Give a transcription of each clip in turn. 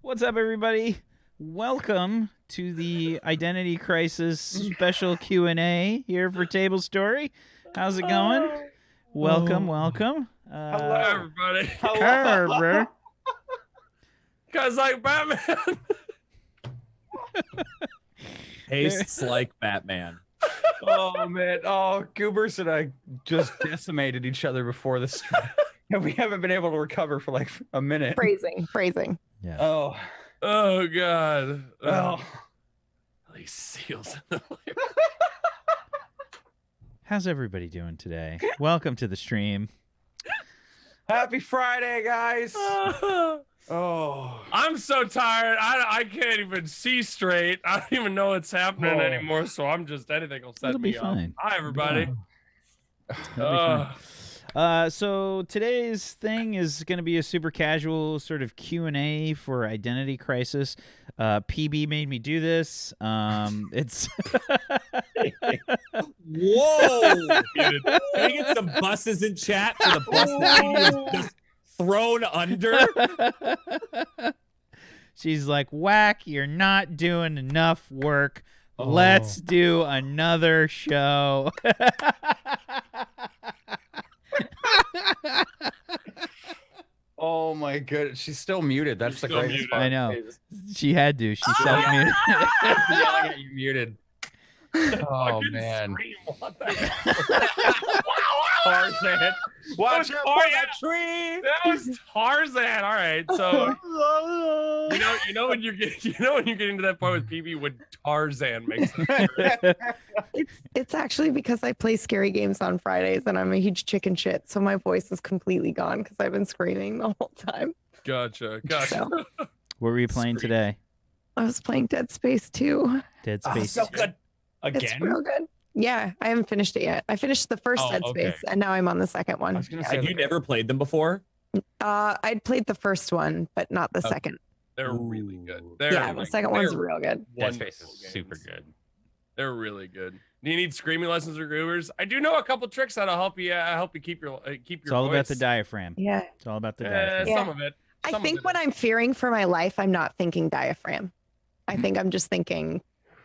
What's up, everybody? Welcome to the Identity Crisis special Q&A here for Tablestory. How's it going? Welcome. Hello, everybody. Hello. Guys like Batman. Tastes like Batman. Oh man! Oh, Goobers and I just decimated each other before this, and we haven't been able to recover for like a minute. Phrasing. Yeah. Oh, God. oh. These seals. How's everybody doing today? Welcome to the stream. Happy Friday, guys! Oh, I'm so tired. I can't even see straight. I don't even know what's happening anymore. So I'm just anything will set It'll me be up. fine. Hi, everybody. It'll be fine. So today's thing is going to be a super casual sort of Q&A for Identity Crisis. PB made me do this. It's Whoa! Can I get some buses in chat for the bus that is just thrown under? She's like, Whack, you're not doing enough work. Let's do another show. oh my goodness! She's still muted. That's You're the still greatest muted. part. I know. She had to. She self-muted. Yelling at you, muted. Oh Fucking man! scream. What the hell? Tarzan, watch out for Oh, yeah. that tree! That was Tarzan. All right. So you know when you're getting to that point with PB when Tarzan makes it. It's actually because I play scary games on Fridays and I'm a huge chicken shit, so my voice is completely gone because I've been screaming the whole time. Gotcha. So, What were you playing today? I was playing Dead Space 2. Dead Oh, Space. so good. It's Again? real good. Yeah, I haven't finished it yet. I finished the first Oh, Dead okay. Space and now I'm on the second I one. was gonna say, Have you never played them before? I'd played the first one, but not the second. They're really good. Ooh. They're Yeah, the second one's real good. Dead Space wonderful is super games. good. They're really good. Do you need screaming lessons or goobers? I do know a couple tricks that'll help you keep your It's all voice. about the diaphragm. Yeah. It's all about the diaphragm. Yeah. Some of it. I Some of think it when is. I'm fearing for my life, I'm not thinking diaphragm. I think I'm just thinking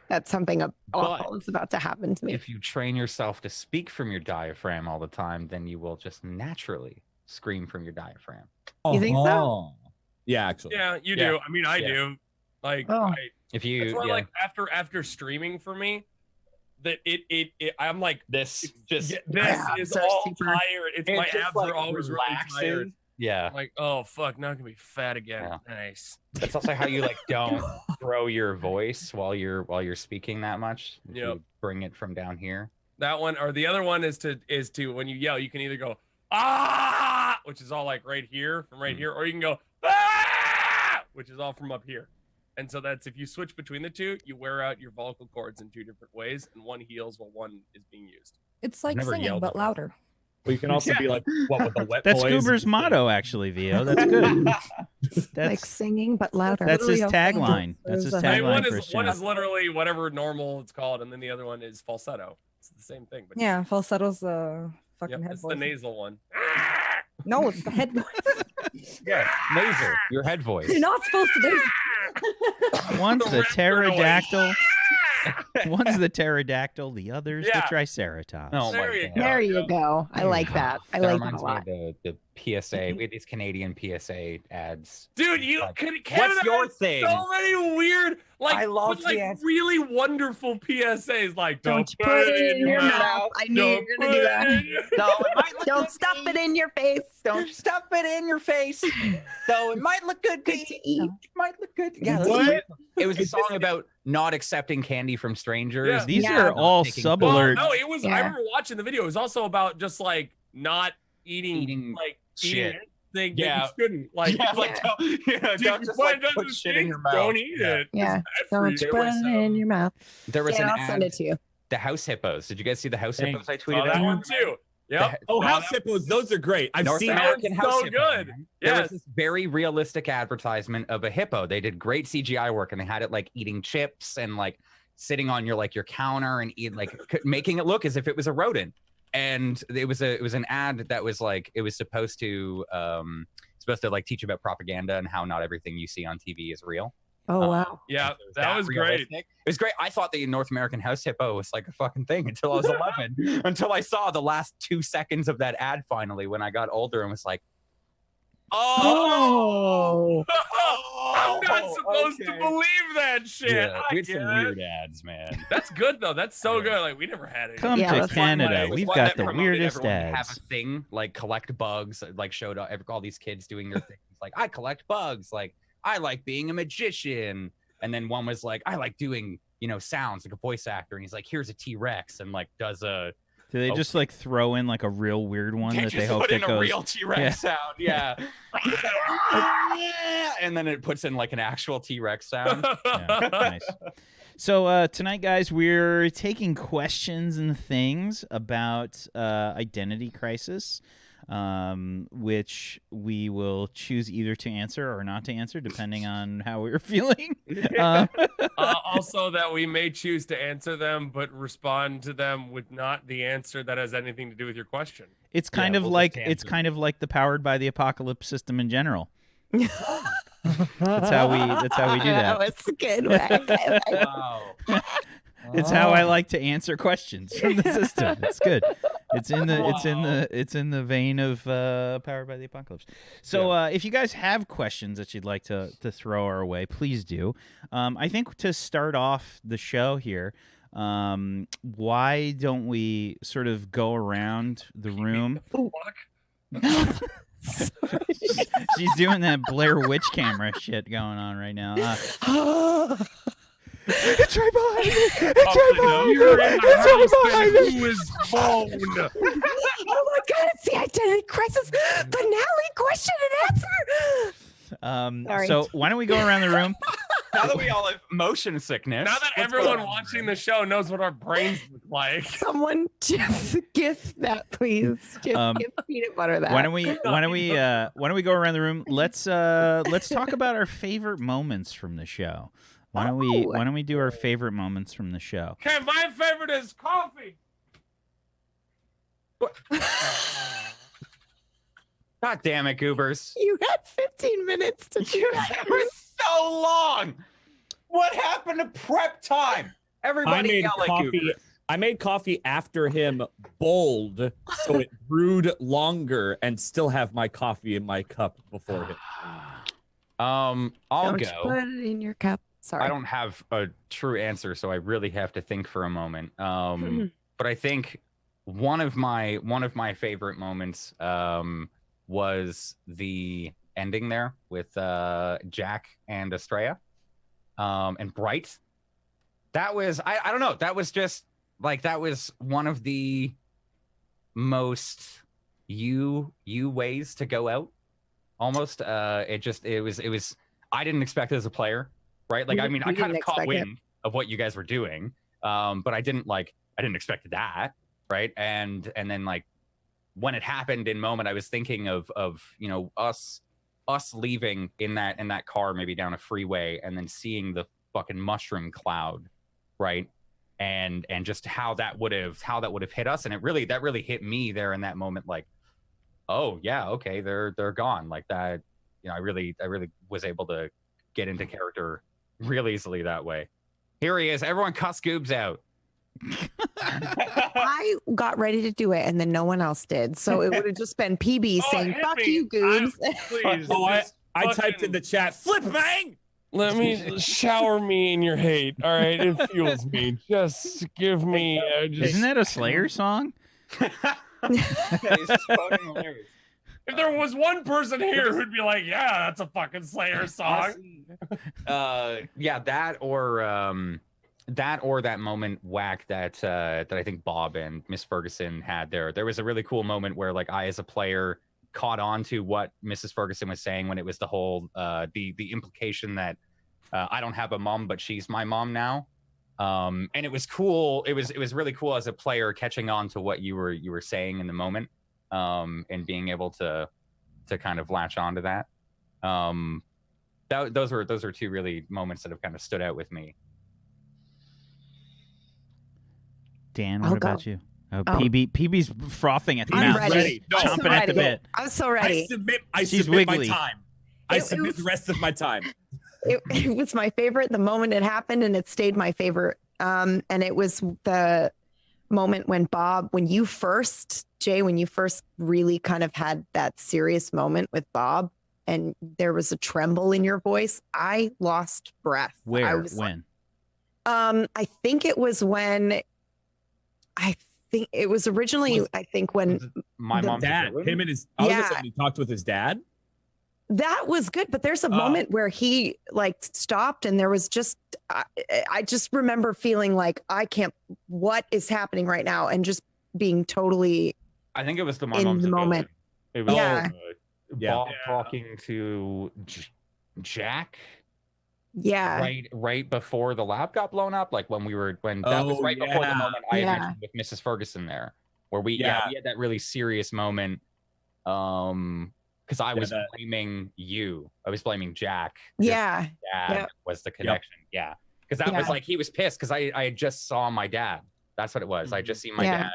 that something awful is about to happen to me. If you train yourself to speak from your diaphragm all the time, then you will just naturally scream from your diaphragm. You think so? Uh-huh. Yeah, actually. Yeah, you Yeah. do. I mean, I Yeah. do. Like, Oh. If it's you, more yeah, like after streaming for me, that it I'm like this just this Yeah, is so all super- tired. It's it my just, abs like, are always really relaxes. tired. Yeah, I'm like, oh fuck, now I can be fat again. Yeah. Nice. that's also how you like don't throw your voice while you're speaking that much. If Yep. you bring it from down here. That one or the other one is to when you yell, you can either go ah, which is all like right here from right here, or you can go ah, which is all from up here. And so that's if you switch between the two, you wear out your vocal cords in two different ways, and one heals while one is being used. It's like Never singing, yelled but at louder. Well, you can also be like, what with the wet That's boys? Goober's motto, actually, Vio. That's good. Like That's singing, but louder. that's his literally how tagline. That's his there's a- I mean, tagline for his one channel. is literally whatever normal it's called, and then the other one is falsetto. It's the same thing, but Yeah, falsetto's fucking yep, head it's voice. the nasal one. No, it's the head voice. Yeah, nasal, your head voice. You're not supposed to do. One's the red bird away. pterodactyl. One's the pterodactyl. The other's the Yeah. triceratops. Oh There my you God. go. There you go. I like that. I That like that a reminds me lot. of the PSA. We had these Canadian PSA ads. Dude, you Like, could what's your thing? so many weird, like, I love but, like the ads. really wonderful PSAs. Like, Don't you put it in your mouth. I knew you were going to do that. So it might look Don't good stuff to it eat. in your face. Don't stuff it in your face. So it might look good to eat. It might look good. Yeah, that's What? what? It was a song about not accepting candy from strangers. Yeah. These Yeah. are all Taking- sub Well, alerts. no, it was. I Yeah. remember watching the video. It was also about just like not eating Shit. eating anything Yeah. that you shouldn't. Like, yeah, like like don't, yeah, dude, don't just why like doesn't put shit in your mouth. Don't eat Yeah. it. Yeah. It's bad for Don't you. you put it in your mouth. There was Yeah, an I'll send ad. it to you. The house hippos. Did you guys see the house Thanks. hippos I Saw tweeted that out? one too. Yep. Oh, Saw house that- hippos, those are great. I've North seen American That was house so hippo. good. There Yes. was this very realistic advertisement of a hippo. They did great CGI work, and they had it like eating chips and like sitting on your counter and eat like making it look as if it was a rodent. And it was an ad that was like it was supposed to supposed to like teach you about propaganda and how not everything you see on TV is real. Oh wow. Yeah, So it was that was great. realistic. It was great. I thought the North American house hippo was like a fucking thing until I was 11. Until I saw the last 2 seconds of that ad finally when I got older and was like, oh, I'm not supposed to believe that shit. Yeah, I we had some get it. weird ads, man. That's good though. That's so good. Like we never had it. Come Yeah, to that's Canada. It was We've one got that the promoted weirdest everyone to have ads. a thing like collect bugs, like showed all these kids doing their things. Like I collect bugs. Like I like being a magician. And then one was like, I like doing, sounds like a voice actor. And he's like, here's a T-Rex, and like does a. Do they just like throw in like a real weird one that just they hope put that in goes? a real T-Rex Yeah. sound, yeah. And then it puts in like an actual T-Rex sound. Yeah, nice. So tonight, guys, we're taking questions and things about identity crisis, which we will choose either to answer or not to answer, depending on how we're feeling. Also, that we may choose to answer them, but respond to them with not the answer that has anything to do with your question. It's kind of we'll like just it's answer. kind of like the powered by the apocalypse system in general. That's how we do that. That was good. Wack. Wow. It's how I like to answer questions from the system. It's good. It's in the vein of Powered by the Apocalypse. So if you guys have questions that you'd like to throw our way, please do. I think to start off the show here, why don't we sort of go around the room? She's doing that Blair Witch camera shit going on right now. It's right behind me. It's right behind me. You're in the It's right house, behind then me. who is boned? Oh my god, it's the identity crisis finale question and answer. Sorry. So why don't we go around the room? Now that we all have motion sickness. Now that what's everyone going on, watching Ray? the show knows what our brains look like. Someone just gift that, please. Just give peanut butter that. Why don't we go around the room? Let's talk about our favorite moments from the show. Why don't we do our favorite moments from the show? Okay, my favorite is coffee. God damn it, Goobers. You had 15 minutes to do that. It was so long. What happened to prep time? I Everybody made yell at coffee. Goobers. I made coffee after him bold, so it brewed longer and still have my coffee in my cup before him. I'll Don't go. you put it in your cup. Sorry. I don't have a true answer, so I really have to think for a moment. But I think one of my favorite moments was the ending there with Jack and Estrella and Bright. That was I don't know. That was just like that was one of the most you ways to go out. Almost. It was. I didn't expect it as a player. Right, like I mean, I kind of caught wind of what you guys were doing, but I didn't expect that, right? And then like when it happened in moment, I was thinking of us leaving in that car, maybe down a freeway, and then seeing the fucking mushroom cloud, right? And just how that would have hit us, and that really hit me there in that moment, like, oh yeah, okay, they're gone, like that. I really was able to get into character real easily that way. Here he is. Everyone cuss Goobs out. I got ready to do it and then no one else did. So it would have just been PB saying, hit fuck me. you, Goobs. Please. Oh, I fucking- typed in the chat, flip bang! Let me shower me in your hate. All right, it fuels me. Just give me. Isn't that a Slayer song? It's just fucking hilarious. If there was one person here who'd be like, "Yeah, that's a fucking Slayer song." Yeah, that or that moment whack that I think Bob and Miss Ferguson had there. There was a really cool moment where like I as a player caught on to what Mrs. Ferguson was saying when it was the whole the implication that I don't have a mom but she's my mom now. And it was cool. It was really cool as a player catching on to what you were saying in the moment, and being able to kind of latch onto that. Those are two really moments that have kind of stood out with me. Dan, I'll what go. about you? PB's frothing at the I'm mouth. ready. No, She's chomping at the bit. I'm so I ready. submit She's my wiggly. time. I submit the rest of my time. It was my favorite the moment it happened, and it stayed my favorite. And it was the moment when you first really kind of had that serious moment with Bob, and there was a tremble in your voice. I lost breath. When? I think it was when. I think it was originally. When My the mom's Dad, villain? him and his. I was gonna Yeah. say when he talked with his dad. that was good, but there's a moment where he like stopped, and there was just. I just remember feeling like what is happening right now, and just being totally. I think it was my in mom's the a moment. villain. It was Yeah. Bob Yeah. talking to Jack Yeah. right before the lab got blown up, like when that was right before the yeah. moment I had Yeah. mentioned with Mrs. Ferguson there, where we Yeah. had that really serious moment. Because I was that- blaming you. I was blaming Jack. Yeah. Dad Yep. was the connection. Yeah. Because that was Yeah. like he was pissed because I just saw my dad. That's what it was. I just seen my Yeah. dad.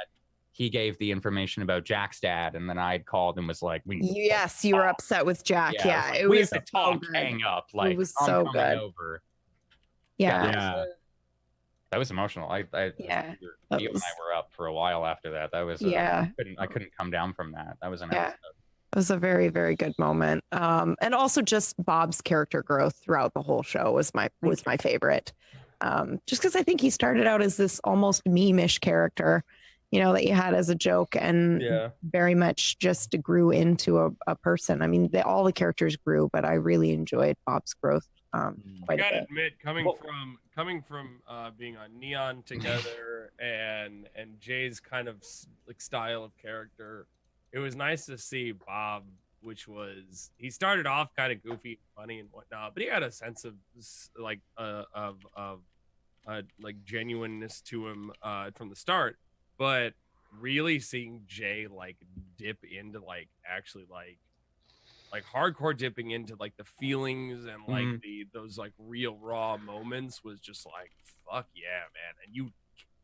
He gave the information about Jack's dad, and then I'd called and was like, "We Yes, you were upset with Jack. I Yeah, was like, it we was have to so talk, good. hang up, like was I'm so coming good. over." Yeah. Yeah. That was emotional. Yeah, You that and was- I were up for a while after that. That was Yeah. I couldn't come down from that. That was an Yeah. episode. It was a very, very good moment. And also just Bob's character growth throughout the whole show was my favorite. Just because I think he started out as this almost meme-ish character, that you had as a joke, and very much just grew into a person. I mean, all the characters grew, but I really enjoyed Bob's growth I quite a gotta bit. admit, coming from being on Neon together and Jay's kind of like style of character, it was nice to see Bob, he started off kind of goofy, funny, and whatnot, but he had a sense of like like genuineness to him from the start. But really seeing Jay like dip into like actually like hardcore dipping into like the feelings and like those like real raw moments was just like, fuck yeah, man. And you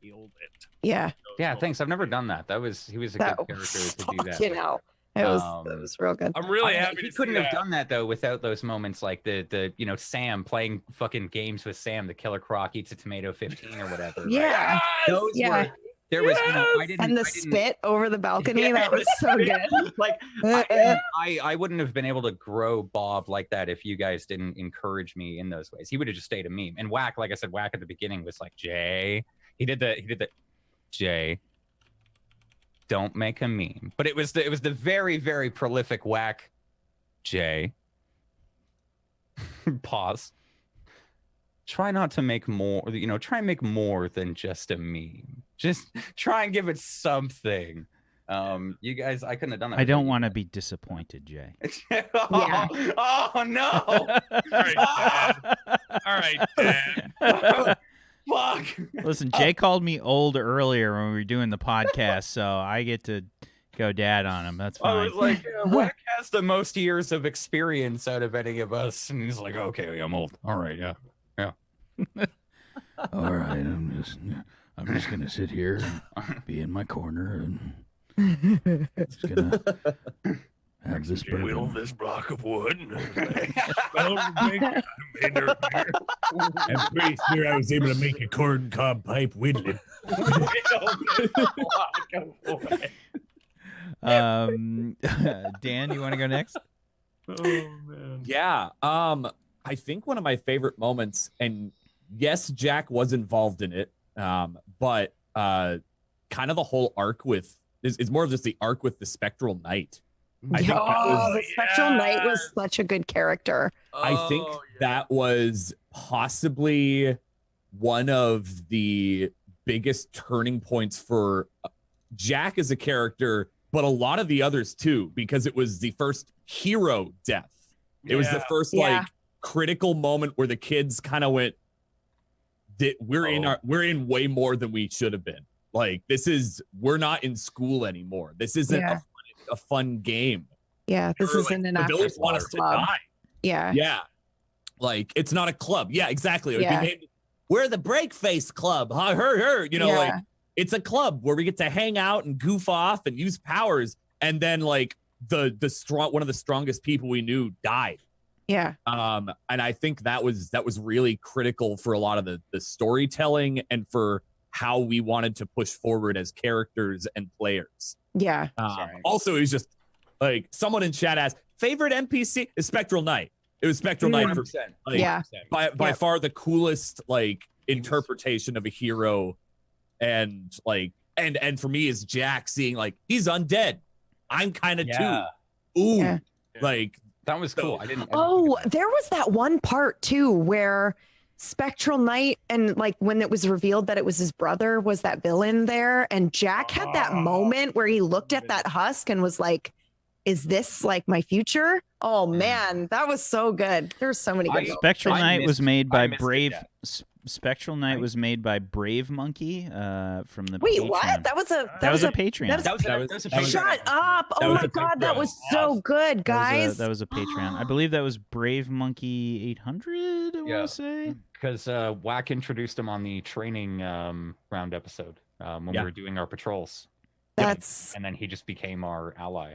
killed it. Yeah. Yeah, thanks. I've never done that. He was a good character to do that. It was real good. I'm really happy He to couldn't see have that. done that though without those moments like the Sam playing fucking games with Sam, the Killer Croc eats a tomato 15 or whatever. right? Yeah. Those Yeah. were there was I didn't And the I didn't- spit over the balcony, that was so good. like I wouldn't have been able to grow Bob like that if you guys didn't encourage me in those ways. He would have just stayed a meme. And Whack, like I said, Whack at the beginning was like, Jay. He did the Jay. Don't make a meme. But it was the very, very prolific Whack. Jay. Pause. Try not to make more, try and make more than just a meme. Just try and give it something. You guys, I couldn't have done that. I don't want to be disappointed, Jay. Yeah. Oh no. All right, Dad. Fuck. Listen, Jay called me old earlier when we were doing the podcast, so I get to go dad on him. That's I fine. was like, Whack has the most years of experience out of any of us. And he's like, okay, I'm old. All right, yeah. All right, I'm just gonna sit here and be in my corner and just gonna have this bourbon. this block of wood. I'm pretty sure I was able to make a corn cob pipe whittling. Dan, you want to go next? Oh man. Yeah. I think one of my favorite moments, and yes, Jack was involved in it, but kind of the whole arc is more of just the arc with the Spectral Knight. I think that was, the Spectral Knight was such a good character. I think that was possibly one of the biggest turning points for Jack as a character, but a lot of the others too, because it was the first hero death. It was the first like critical moment where the kids kind of went, we're in way more than we should have been. Like we're not in school anymore. This isn't a fun game. Yeah, this isn't an the after villains want us to die. Yeah. Yeah. Like it's not a club. Yeah, exactly. It would be named, we're the Break Face Club. Her, like it's a club where we get to hang out and goof off and use powers. And then like the strong one of the strongest people we knew died. Yeah. And I think that was really critical for a lot of the storytelling and for how we wanted to push forward as characters and players. Yeah. Also, it was just like someone in chat asked, favorite NPC is Spectral Knight. It was Spectral Knight for like, Yeah. by far the coolest like interpretation of a hero, and like and for me is Jack seeing like he's undead. I'm kind of too. Ooh, Yeah. like That was cool. I didn't. Oh, there was that one part too where Spectral Knight, and like when it was revealed that it was his brother, was that villain there, and Jack had that moment where he looked at that husk and was like, is this like my future? Oh man, that was so good. There's so many good Spectral Knight was made by Brave. It, Spectral Knight was made by Brave Monkey from the Wait, Patreon. what? That was a a Patreon. That was a shut up. Oh my god, that was so good, guys. That was a Patreon. I believe that was Brave Monkey 800, I want to say. Because Whack introduced him on the training round episode when we were doing our patrols. That's and then he just became our ally.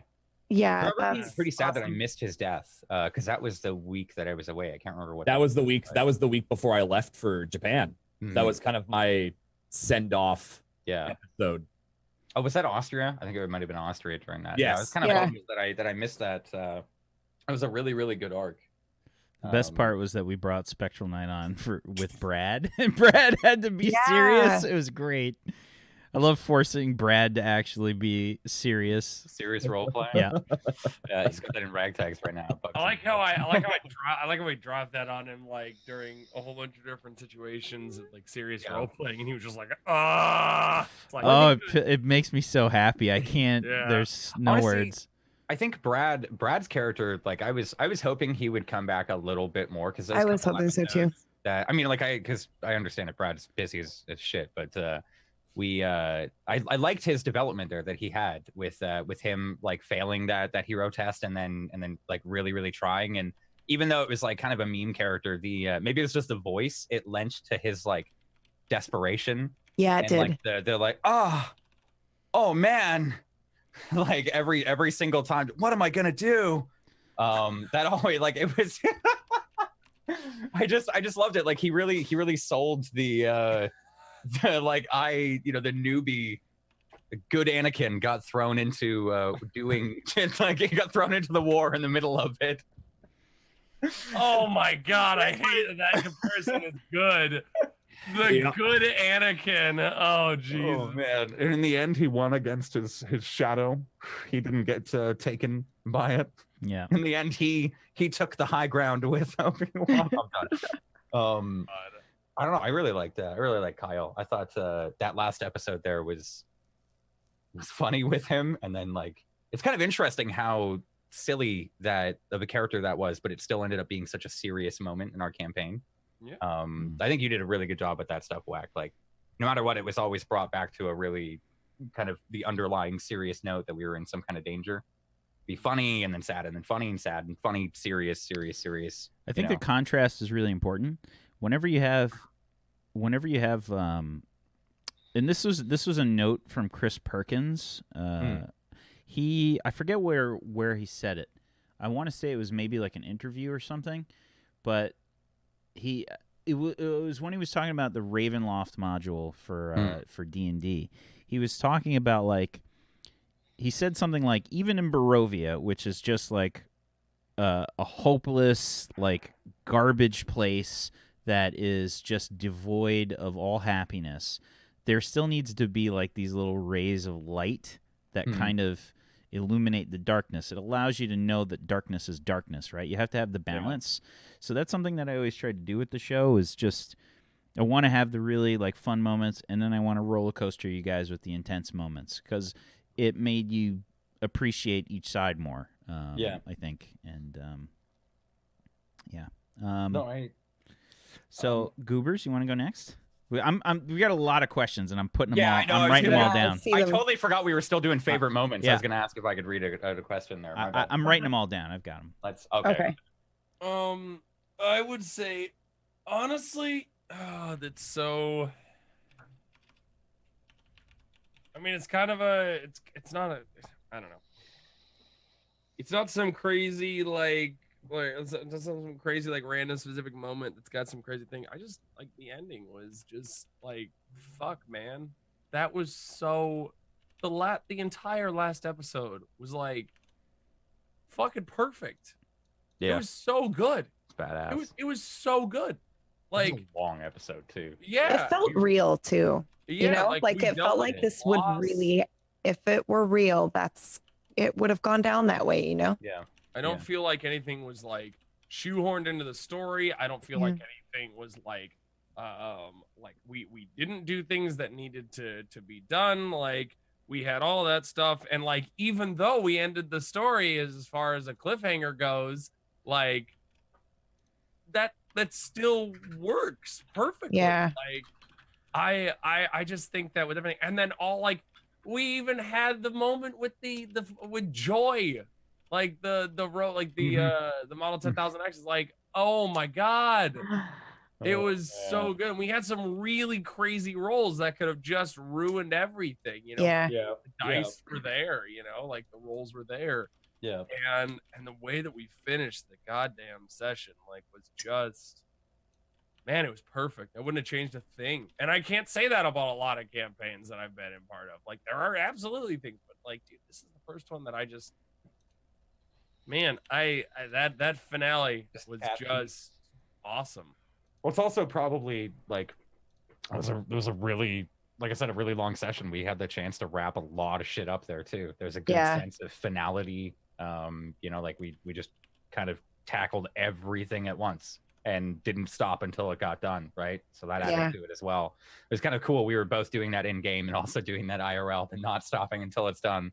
Yeah, I'm pretty sad that I missed his death because that was the week that I was away. I can't remember what. That was the week. That was the week before I left for Japan. Mm-hmm. That was kind of my send off. Episode. Oh, was that Austria? I think it might have been Austria during that. Yes. Yeah, I was kind of bummed that I missed that. It was a really, really good arc. The best part was that we brought Spectral Knight on with Brad, and Brad had to be serious. It was great. I love forcing Brad to actually be serious. Serious role play. Yeah. Yeah, he's got that in ragtags right now. I like how we dropped that on him like during a whole bunch of different situations, like serious role playing, and he was just like, Like, it makes me so happy. I can't. There's no Honestly, words. I think Brad's character, like I was hoping he would come back a little bit more because I was hoping so too. That I mean, like because I understand that Brad's busy as shit, but I liked his development there that he had with him like failing that hero test and then like really trying, and even though it was like kind of a meme character, maybe it was just the voice, it lent to his like desperation. Yeah, it did. Like they're like, oh man, like every single time, what am I gonna do? That always like it was. I just loved it. Like he really sold the like the newbie, good Anakin got thrown into doing like he got thrown into the war in the middle of it. Oh my god, I hate that comparison is good. The good Anakin. Oh jeez. Oh man. And in the end he won against his shadow. He didn't get taken by it. Yeah. In the end he took the high ground with Obi-Wan. I don't know. I really liked that. I really like Kyle. I thought that last episode there was funny with him, and then like it's kind of interesting how silly that of a character that was, but it still ended up being such a serious moment in our campaign. Yeah. I think you did a really good job with that stuff, Whack. Like no matter what, it was always brought back to a really kind of the underlying serious note that we were in some kind of danger. Be funny and then sad and then funny and sad and funny, serious. I think the contrast is really important. Whenever you have and this was a note from Chris Perkins. I forget where he said it. I want to say it was maybe like an interview or something, but it was when he was talking about the Ravenloft module for D&D. He was talking about like he said something like even in Barovia, which is just like a hopeless like garbage place that is just devoid of all happiness, there still needs to be like these little rays of light that kind of illuminate the darkness. It allows you to know that darkness is darkness, right? You have to have the balance. So that's something that I always try to do with the show is just I want to have the really like fun moments, and then I want to roller coaster you guys with the intense moments because it made you appreciate each side more. I think, and So, Goobers, you want to go next? We got a lot of questions, and I'm putting them all. I know, I'm writing them all down. I totally forgot we were still doing favorite moments. I was going to ask if I could read a question there. I'm writing them all down. I've got them. Okay. I would say, honestly, that's so. I mean, it's kind of a, it's not a, I don't know. It's not some crazy it's not some crazy like random specific moment that's got some crazy thing. I just like the ending was just like, fuck, man. That was so, the entire last episode was like fucking perfect. Yeah, It was so good. it's badass. It was so good. Like, It was a long episode too. yeah. It felt real too. You know, like we it felt dealt like with this would loss. really, if it were real, it would have gone down that way, you know? Yeah. I don't Yeah. feel like anything was like shoehorned into the story. I don't feel like anything was like we didn't do things that needed to be done. Like we had all that stuff, and like even though we ended the story as far as a cliffhanger goes, like that still works perfectly. Yeah. Like I just think that with everything, and then all like we even had the moment with with Joy, like the model 10,000X is like, oh my god, it was so good. And we had some really crazy rolls that could have just ruined everything, you know. Yeah. Yeah. The dice were there, you know, like the rolls were there. Yeah. And the way that we finished the goddamn session like was just, man, it was perfect. I wouldn't have changed a thing. And I can't say that about a lot of campaigns that I've been in part of. Like there are absolutely things, but like, dude, this is the first one that I just, man, I that finale was just awesome. Well, it's also probably like it was a really, like I said, a really long session. We had the chance to wrap a lot of shit up there too. There's a good sense of finality. You know, like we just kind of tackled everything at once and didn't stop until it got done, right? So that added to it as well. It was kind of cool. We were both doing that in game and also doing that IRL and not stopping until it's done.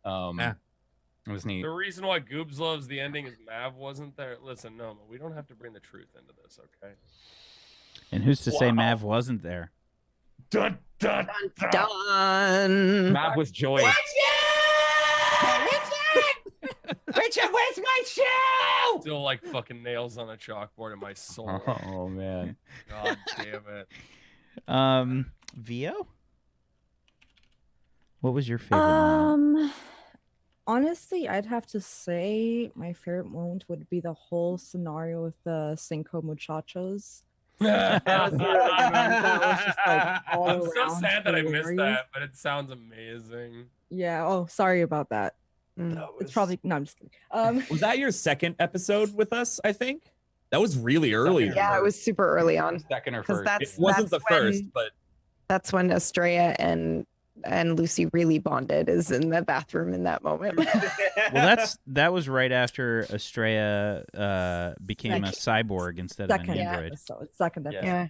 It was neat. The reason why Goobs loves the ending is Mav wasn't there. Listen, no, we don't have to bring the truth into this, okay? And who's to say Mav wasn't there? Dun, dun, dun. Done. Matt was Joy. Richard, where's my shoe? Still like fucking nails on a chalkboard in my soul. Oh man. God damn it. Vio? What was your favorite moment? Honestly, I'd have to say my favorite moment would be the whole scenario with the Cinco Muchachos. That was just, like, all I'm so around sad that I missed hilarious. that, but it sounds amazing. Yeah. Oh, sorry about that. It's probably no. I'm just kidding. Was that your second episode with us? I think that was really early. Yeah, it was super early on. Second or Because first. It wasn't the first, but that's when Estrella and Lucy really bonded, is in the bathroom in that moment. Well, that was right after Estrella became a cyborg instead of an Second android. episode. Second episode. Yeah.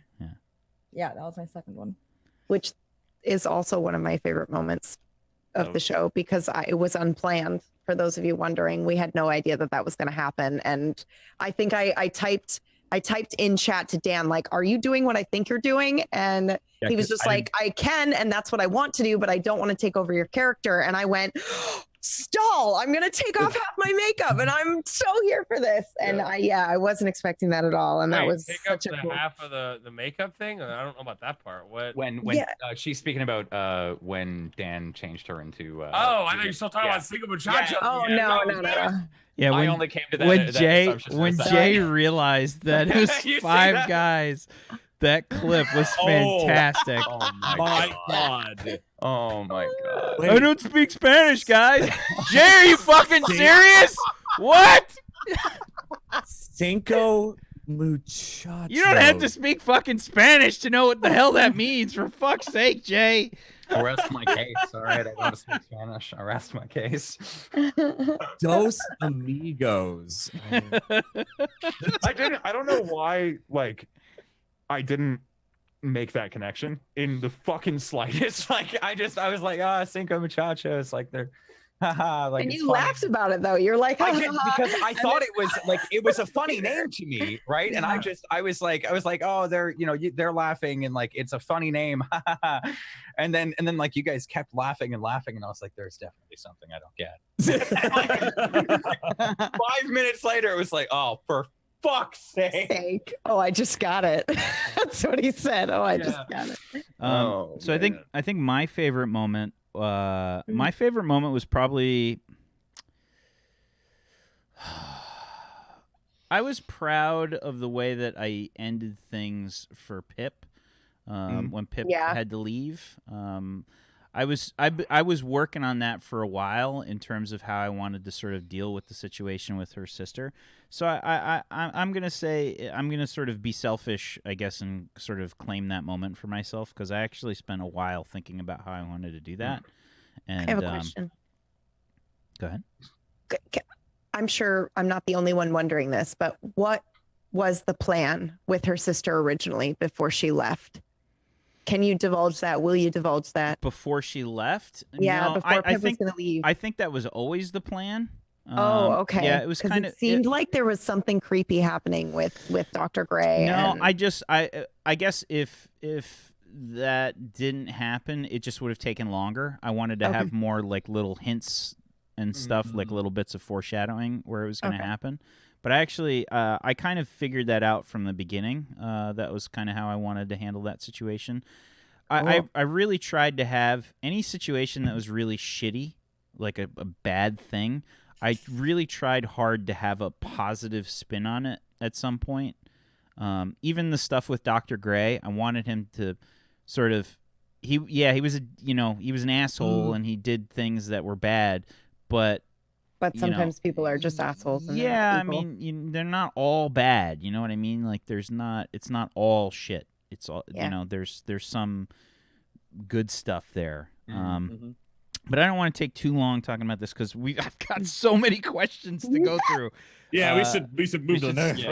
Yeah, that was my second one. Which is also one of my favorite moments of the show, because it was unplanned. For those of you wondering, we had no idea that was going to happen. And I think I typed in chat to Dan, like, are you doing what I think you're doing? And he was just like, I can, and that's what I want to do, but I don't want to take over your character. And I went, stall, I'm going to take off half my makeup, and I'm so here for this. And I wasn't expecting that at all. And that was take such up a the cool... half of the makeup thing. I don't know about that part. What? When she's speaking about when Dan changed her into I thought you were still talking about Cinco Muchachos. Oh, no. Yeah, I when, only came to that when that Jay assumption for a when second. Jay realized that it was You see five that? guys, that clip was fantastic. Oh my God. Oh my god. I don't speak Spanish, guys. Jay, are you fucking serious? What? Cinco Muchachos. You don't have to speak fucking Spanish to know what the hell that means. For fuck's sake, Jay. I'll rest my case. All right, I don't speak Spanish. I'll rest my case. Dos amigos. I don't know why, like, I didn't make that connection in the fucking slightest. Like, I was like, Cinco Muchachos. Like, they're, haha. Like, And it's you funny. laughed about it, though. You're like, I did, "Ha, ha, because ha." I thought it was like, it was a funny name to me, right? And I was like, oh, they're, they're laughing, and like, it's a funny name. and then like, you guys kept laughing, and I was like, there's definitely something I don't get. 5 minutes later, it was like, oh, for fuck's sake. Oh, I just got it. That's what he said. Oh, I just got it. So I think my favorite moment my favorite moment was probably. I was proud of the way that I ended things for Pip when Pip had to leave. I was working on that for a while in terms of how I wanted to sort of deal with the situation with her sister. So I'm gonna say I'm gonna sort of be selfish, I guess, and sort of claim that moment for myself because I actually spent a while thinking about how I wanted to do that. And I have a question. Go ahead. I'm sure I'm not the only one wondering this, but what was the plan with her sister originally before she left? Can you divulge that? Will you divulge that? Before she left? Yeah, no, before Pip was going to leave. I think that was always the plan. Okay. Yeah, it was kind of. It seemed like there was something creepy happening with Dr. Gray. No, I guess if that didn't happen, it just would have taken longer. I wanted to have more like little hints and stuff, like little bits of foreshadowing where it was going to happen. But actually, I kind of figured that out from the beginning. That was kind of how I wanted to handle that situation. I really tried to have any situation that was really shitty, like a bad thing. I really tried hard to have a positive spin on it at some point. Even the stuff with Dr. Gray, I wanted him to sort of he was an asshole and he did things that were bad. But sometimes people are just assholes. And I mean, they're not all bad. You know what I mean? Like, it's not all shit. It's all, there's some good stuff there. But I don't want to take too long talking about this because I've got so many questions to go through. Yeah, we should move to the next.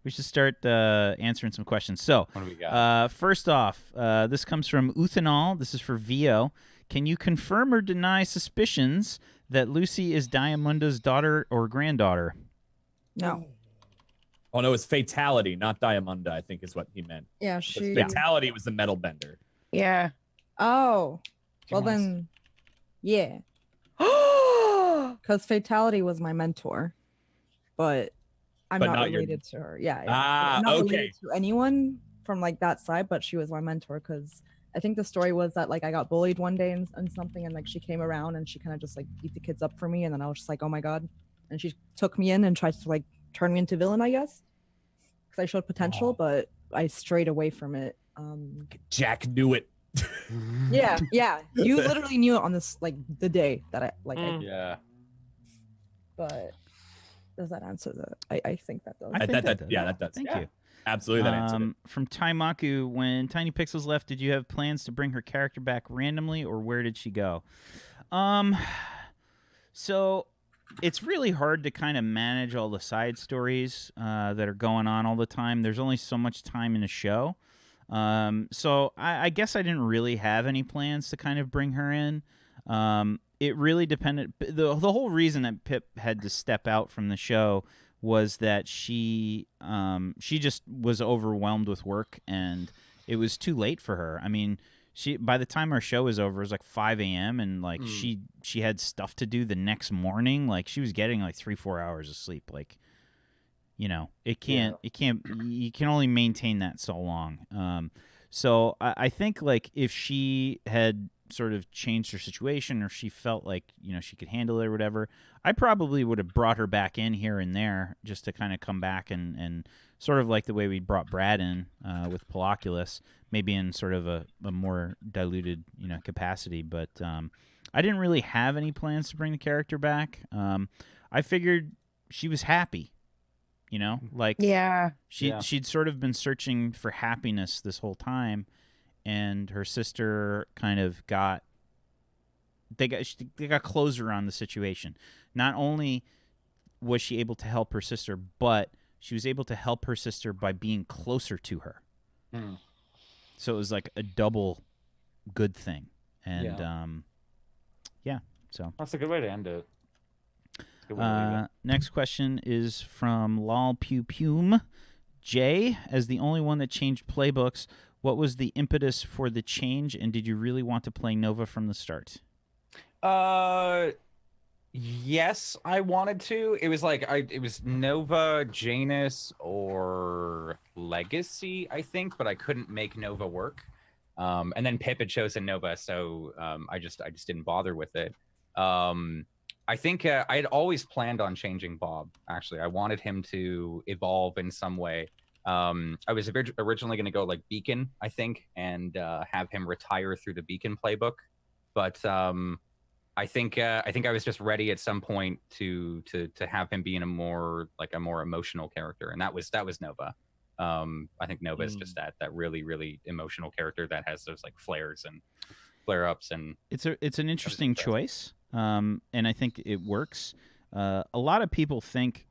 We should start answering some questions. So, what do we got? First off, this comes from Uthanol. This is for VO. Can you confirm or deny suspicions that Lucy is Diamunda's daughter or granddaughter? No. Oh, no, it's Fatality, not Diamunda, I think is what he meant. Yeah, Fatality was the metal bender. Yeah. Oh. Well, then, yeah. Because Fatality was my mentor. But I'm not related to her. Yeah. I'm not related to anyone from, like, that side, but she was my mentor because I think the story was that, like, I got bullied one day and something, and, like, she came around and she kind of just, like, beat the kids up for me, and then I was just like, oh my god. And she took me in and tried to, like, turn me into villain, I guess, because I showed potential, but I strayed away from it. Jack knew it. Yeah, you literally knew it on this, like, the day that I, like, yeah. But does that answer that? I think that does. I think that does. Yeah, that does. Thank you. Absolutely, that answered it. From Taimaku, when Tiny Pixels left, did you have plans to bring her character back randomly, or where did she go? So it's really hard to kind of manage all the side stories that are going on all the time. There's only so much time in a show. So I guess I didn't really have any plans to kind of bring her in. It really depended. The whole reason that Pip had to step out from the show was that she just was overwhelmed with work, and it was too late for her. I mean, by the time our show was over, it was like 5 a.m. and like she had stuff to do the next morning. Like, she was getting like 3-4 hours of sleep. Like, you can only maintain that so long. So I think, like, if she had sort of changed her situation, or she felt like, she could handle it or whatever, I probably would have brought her back in here and there just to kind of come back and sort of like the way we brought Brad in with Poloculus, maybe in sort of a more diluted, capacity. But I didn't really have any plans to bring the character back. I figured she was happy, like, she'd sort of been searching for happiness this whole time, and her sister kind of got closure on the situation. Not only was she able to help her sister, but she was able to help her sister by being closer to her. So it was like a double good thing. And so that's a good way to end it. Next question is from Lol Pew Pum. Jay, as the only one that changed playbooks, what was the impetus for the change, and did you really want to play Nova from the start? Yes, I wanted to. It was like it was Nova, Janus, or Legacy, I think, but I couldn't make Nova work. And then Pip had chosen Nova, so I just didn't bother with it. I think I had always planned on changing Bob. Actually, I wanted him to evolve in some way. I was originally going to go like Beacon, I think, and have him retire through the Beacon playbook. But I think I was just ready at some point to have him be in a more emotional character, and that was Nova. I think Nova is just that really, really emotional character that has those like flares and flare ups, and it's an interesting choice. And I think it works. A lot of people think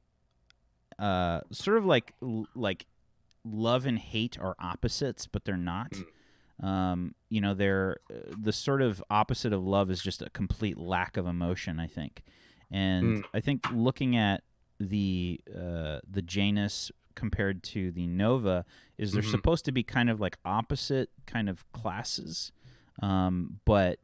sort of like love and hate are opposites, but they're not. You know, they're the sort of opposite of love is just a complete lack of emotion, I think. And I think looking at the Janus compared to the Nova is they're supposed to be kind of like opposite kind of classes, but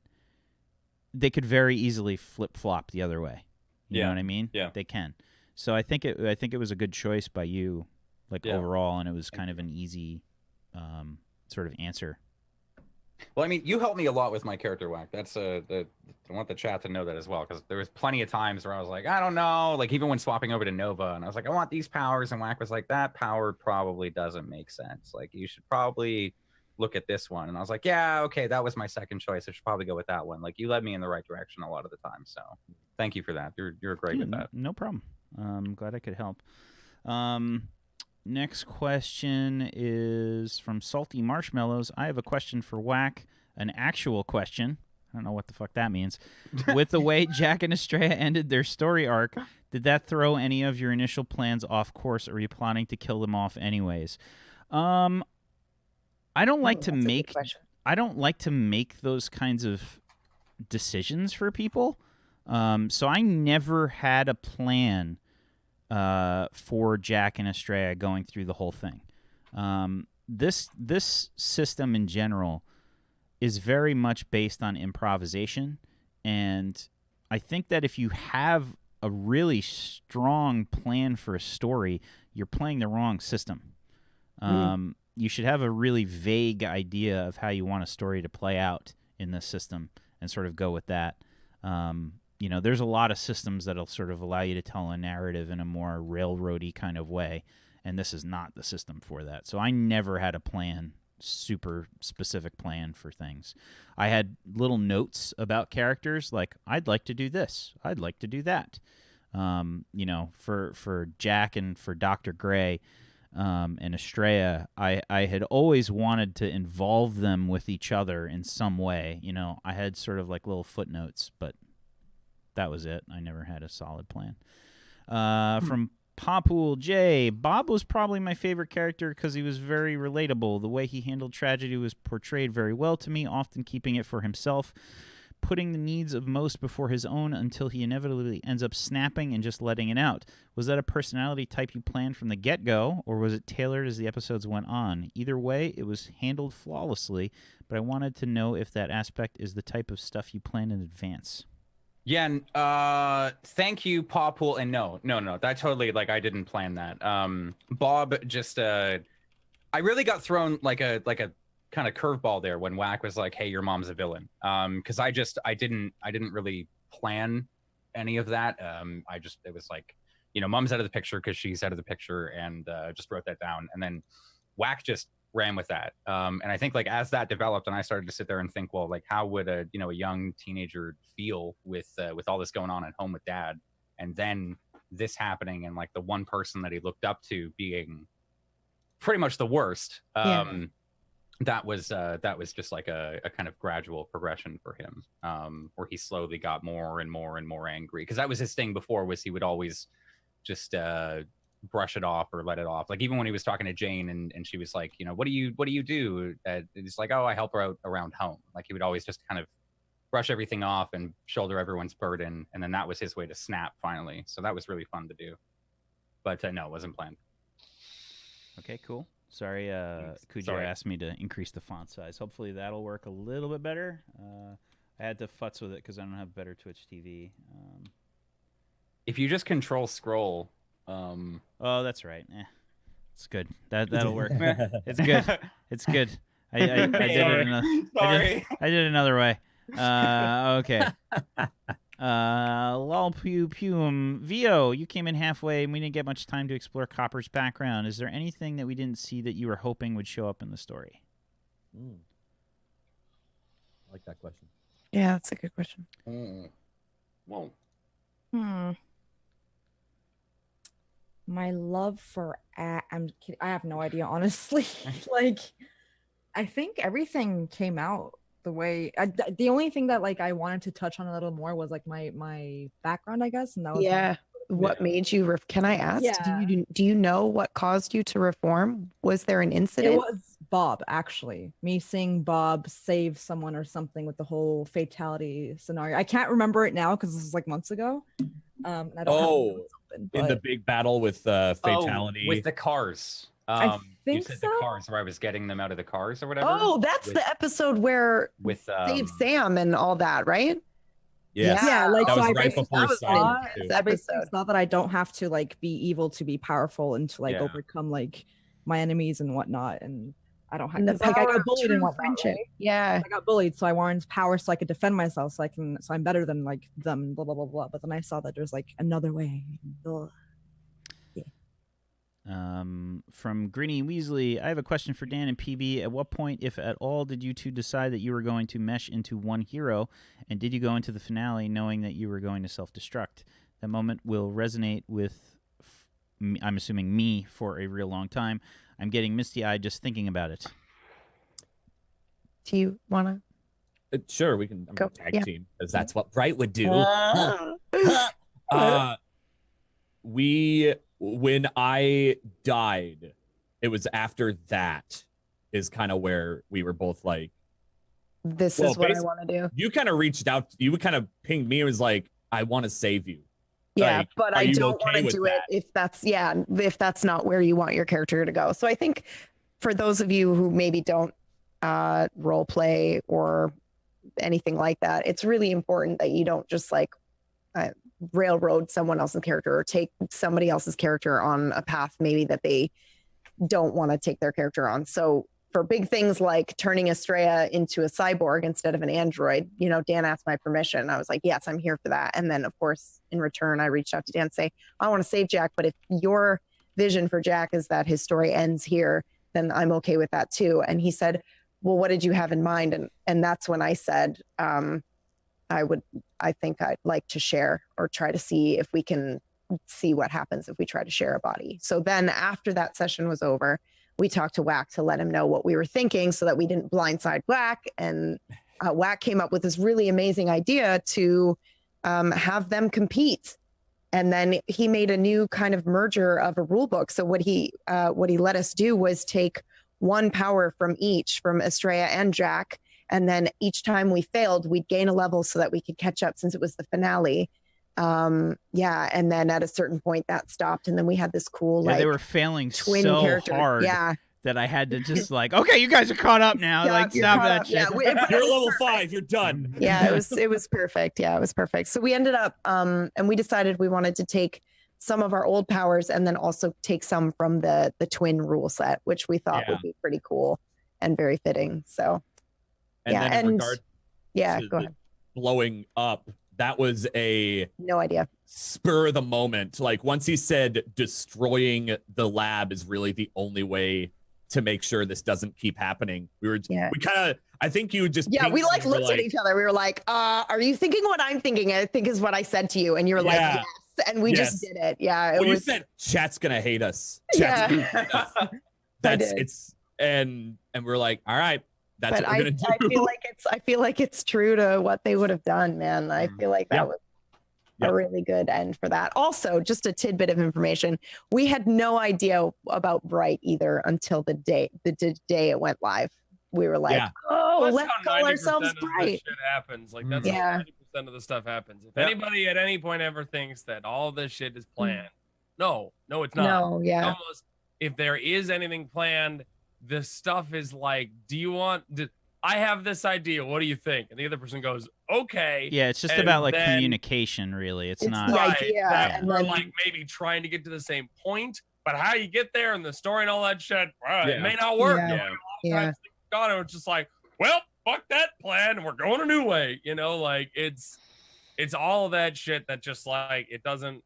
they could very easily flip-flop the other way. You know what I mean? Yeah. They can. So I think it was a good choice by you, like overall, and it was kind of an easy sort of answer. Well, I mean, you helped me a lot with my character, Whack. That's I want the chat to know that as well, because there was plenty of times where I was like, I don't know, like even when swapping over to Nova, and I was like, I want these powers, and Whack was like, that power probably doesn't make sense. Like, you should probably look at this one. And I was like, yeah, okay, that was my second choice. I should probably go with that one. Like, you led me in the right direction a lot of the time. So thank you for that. You're great with that. No problem. I'm glad I could help. Next question is from Salty Marshmallows. I have a question for Whack, an actual question. I don't know what the fuck that means. With the way Jack and Estrella ended their story arc, did that throw any of your initial plans off course, or are you planning to kill them off anyways? I don't like to make those kinds of decisions for people. So I never had a plan for Jack and Estrella going through the whole thing. This system in general is very much based on improvisation, and I think that if you have a really strong plan for a story, you're playing the wrong system. You should have a really vague idea of how you want a story to play out in this system and sort of go with that. You know, there's a lot of systems that'll sort of allow you to tell a narrative in a more railroady kind of way, and this is not the system for that. So I never had a plan, super specific plan for things. I had little notes about characters, like, I'd like to do this, I'd like to do that. You know, for Jack and for Dr. Gray, and Estrella, I had always wanted to involve them with each other in some way. You know, I had sort of like little footnotes, but that was it. I never had a solid plan. From Popul J, Bob was probably my favorite character because he was very relatable. The way he handled tragedy was portrayed very well to me, often keeping it for himself, putting the needs of most before his own until he inevitably ends up snapping and just letting it out. Was that a personality type you planned from the get-go, or was it tailored as the episodes went on? Either way, it was handled flawlessly, but I wanted to know if that aspect is the type of stuff you planned in advance. Yeah, thank you, Popul. And no, that totally, like, I didn't plan that. Bob just, I really got thrown like a kind of curveball there when Whack was like, hey, your mom's a villain. Because I didn't really plan any of that. It was like, you know, mom's out of the picture because she's out of the picture, and just wrote that down. And then Whack just ran with that. And I think, like, as that developed and I started to sit there and think, well, like, how would a young teenager feel with all this going on at home with dad, and then this happening, and like the one person that he looked up to being pretty much the worst. That was just like a kind of gradual progression for him, where he slowly got more and more and more angry, because that was his thing before, was he would always just brush it off or let it off. Like, even when he was talking to Jane and she was like, you know, what do you do? It's like, oh, I help her out around home. Like, he would always just kind of brush everything off and shoulder everyone's burden, and then that was his way to snap finally. So that was really fun to do. But no, it wasn't planned. Okay, cool. Sorry, Kuja asked me to increase the font size. Hopefully that'll work a little bit better. I had to futz with it because I don't have better Twitch TV. If you just control scroll. Oh, that's right. It's good. That'll work. It's good. It's good. I did it. Sorry. I did it another way. Okay. Lol pew pewum. Vio, you came in halfway and we didn't get much time to explore Copper's background. Is there anything that we didn't see that you were hoping would show up in the story? I like that question. Yeah, that's a good question. Well, My love for I'm kidding. I have no idea, honestly. Like, I think everything came out the way the only thing that like I wanted to touch on a little more was like my background, I guess, and that was what made you can I ask? Yeah. Do you know what caused you to reform? Was there an incident? It was Bob, actually. Me seeing Bob save someone or something with the whole fatality scenario. I can't remember it now because this was like months ago. And I don't open, in the big battle with fatality with the cars. I think you said so. the cars where I was getting them out of the cars or whatever. Oh, that's the episode where with Save Sam and all that, right? Yes. Yeah, like that so was I right before episode. Saw that I don't have to like be evil to be powerful and to like overcome like my enemies and whatnot, and I don't have like I got bullied and whatnot. Right? Yeah, I got bullied, so I wanted power so I could defend myself, so I'm better than like them, blah blah blah blah. But then I saw that there's like another way. From Grinny Weasley, I have a question for Dan and PB. At what point, if at all, did you two decide that you were going to mesh into one hero? And did you go into the finale knowing that you were going to self-destruct? That moment will resonate with, I'm assuming, me for a real long time. I'm getting misty-eyed just thinking about it. Do you want to? Sure, we can go tag team, because that's what Bright would do. When I died, it was after that is kind of where we were both like, this is what I want to do. You kind of reached out, you kind of pinged me and was like, I want to save you. Yeah, like, but I don't want to do it if that's not where you want your character to go. So I think for those of you who maybe don't role play or anything like that, it's really important that you don't just like railroad someone else's character or take somebody else's character on a path maybe that they don't want to take their character on. So for big things like turning Estrella into a cyborg instead of an android, Dan asked my permission. I was like, yes, I'm here for that. And then of course, in return, I reached out to Dan and say, I want to save Jack, but if your vision for Jack is that his story ends here, then I'm okay with that too. And he said, well, what did you have in mind? And that's when I said, I think I'd like to share or try to see if we can see what happens if we try to share a body. So then after that session was over, we talked to Wack to let him know what we were thinking so that we didn't blindside Wack. And Wack came up with this really amazing idea to have them compete. And then he made a new kind of merger of a rule book. So what he let us do was take one power from each, from Estrella and Jack. And then each time we failed, we'd gain a level so that we could catch up since it was the finale. And then at a certain point that stopped. And then we had this cool, they were failing twin so character. hard that I had to just like, okay, you guys are caught up now. Like, stop that shit. Yeah, you're level 5. You're done. Yeah, it was perfect. Yeah, it was perfect. So we ended up, and we decided we wanted to take some of our old powers and then also take some from the twin rule set, which we thought would be pretty cool and very fitting. So. And then in regard to go ahead. Blowing up, that was no idea. Spur of the moment. Like once he said destroying the lab is really the only way to make sure this doesn't keep happening. We kind of, I think you just we like looked at each other. We were like, are you thinking what I'm thinking? I think is what I said to you. And you're like, yes. And we just did it. Yeah. You said chat's gonna hate us. Chat's gonna hate us. It's and we're like, all right. That's what we're gonna do. I feel like it's true to what they would have done, man. I feel like that was a really good end for that. Also, just a tidbit of information: we had no idea about Bright either until the day it went live. We were like, let's call ourselves Bright. Shit happens. Like that's how 90% of the stuff happens. If anybody at any point ever thinks that all this shit is planned, no, it's not. No, yeah. Almost, if there is anything planned, the stuff is like, I have this idea. What do you think? And the other person goes, okay. Yeah, it's just about like communication, really. It's not the idea. That we're like maybe trying to get to the same point, but how you get there and the story and all that shit, it may not work. gone. And it's just like, well, fuck that plan, and we're going a new way. You know, like it's all of that shit that just like it doesn't.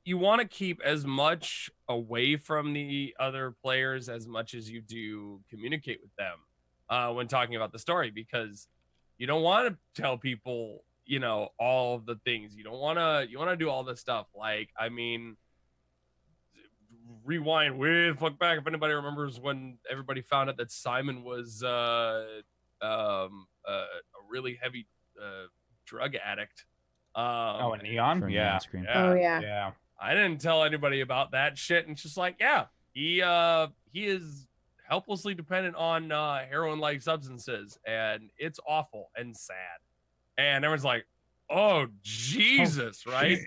You want to keep as much away from the other players as much as you do communicate with them when talking about the story, because you don't want to tell people, you know, all of the things. You want to do all this stuff. Like, I mean, rewind with look back if anybody remembers when everybody found out that Simon was a really heavy drug addict. And Neon? Yeah. Oh yeah. Yeah. I didn't tell anybody about that shit, and it's just like, yeah, he is helplessly dependent on heroin-like substances, and it's awful and sad. And everyone's like, oh Jesus, right?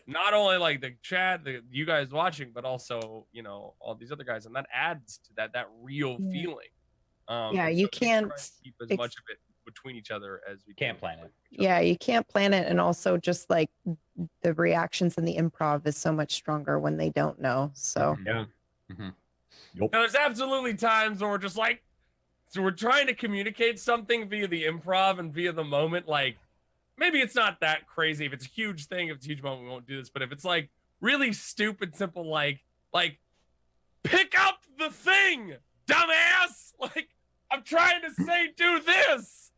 Not only like the chat, you guys watching, but also, you know, all these other guys, and that adds to that real feeling. Yeah, you can't keep as much of it between each other as we can't plan it. Yeah, you can't plan it, and also just like the reactions and the improv is so much stronger when they don't know. So Yeah. Now, there's absolutely times where we're just like, so we're trying to communicate something via the improv and via the moment. Like, maybe it's not that crazy. If it's a huge thing, if it's a huge moment, we won't do this. But if it's like really stupid, simple, like pick up the thing, dumbass. Like, I'm trying to say, do this.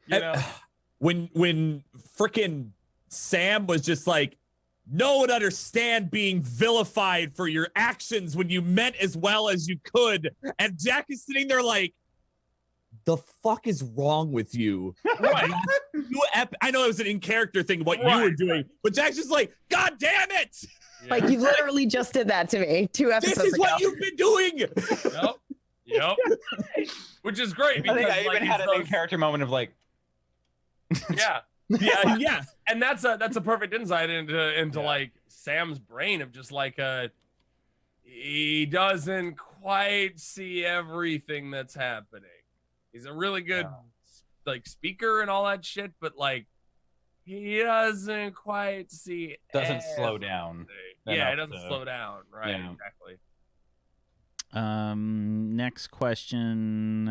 You know? When frickin' Sam was just like, no one understand being vilified for your actions when you meant as well as you could. And Jack is sitting there like, the fuck is wrong with you? Right. I know it was an in-character thing, what you were doing, but Jack's just like, God damn it! Yeah. like you literally just did that to me 2 episodes This is ago. what you've been doing! Yep. Which is great. Because, I think I like, even had an in-character moment of like, yeah. Yeah. And that's a perfect insight into like Sam's brain of just like he doesn't quite see everything that's happening. He's a really good like speaker and all that shit, but like he doesn't quite see slow down. Yeah, it doesn't slow down. Right, Yeah. exactly. Next question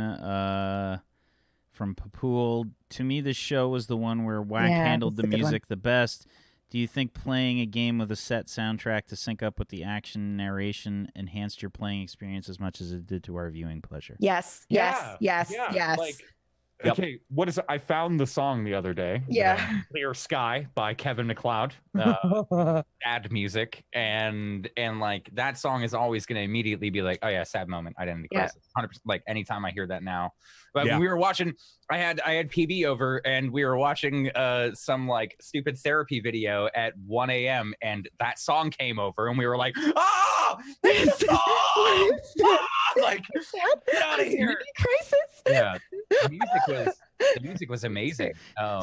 from Papool. To me, this show was the one where Wack handled the that's a good music the best. Do you think playing a game with a set soundtrack to sync up with the action narration enhanced your playing experience as much as it did to our viewing pleasure? Yes. Like, okay, what is it? I found the song the other day. Yeah. Clear Sky by Kevin MacLeod. sad music, and like that song is always going to immediately be like, oh yeah, sad moment, identity crisis. 100%. Like anytime I hear that now. But we were watching, I had PB over, and we were watching some like stupid therapy video at 1 a.m. and that song came over, and we were like, oh, this song! Like, get out of here! Crisis. Yeah, the music was amazing.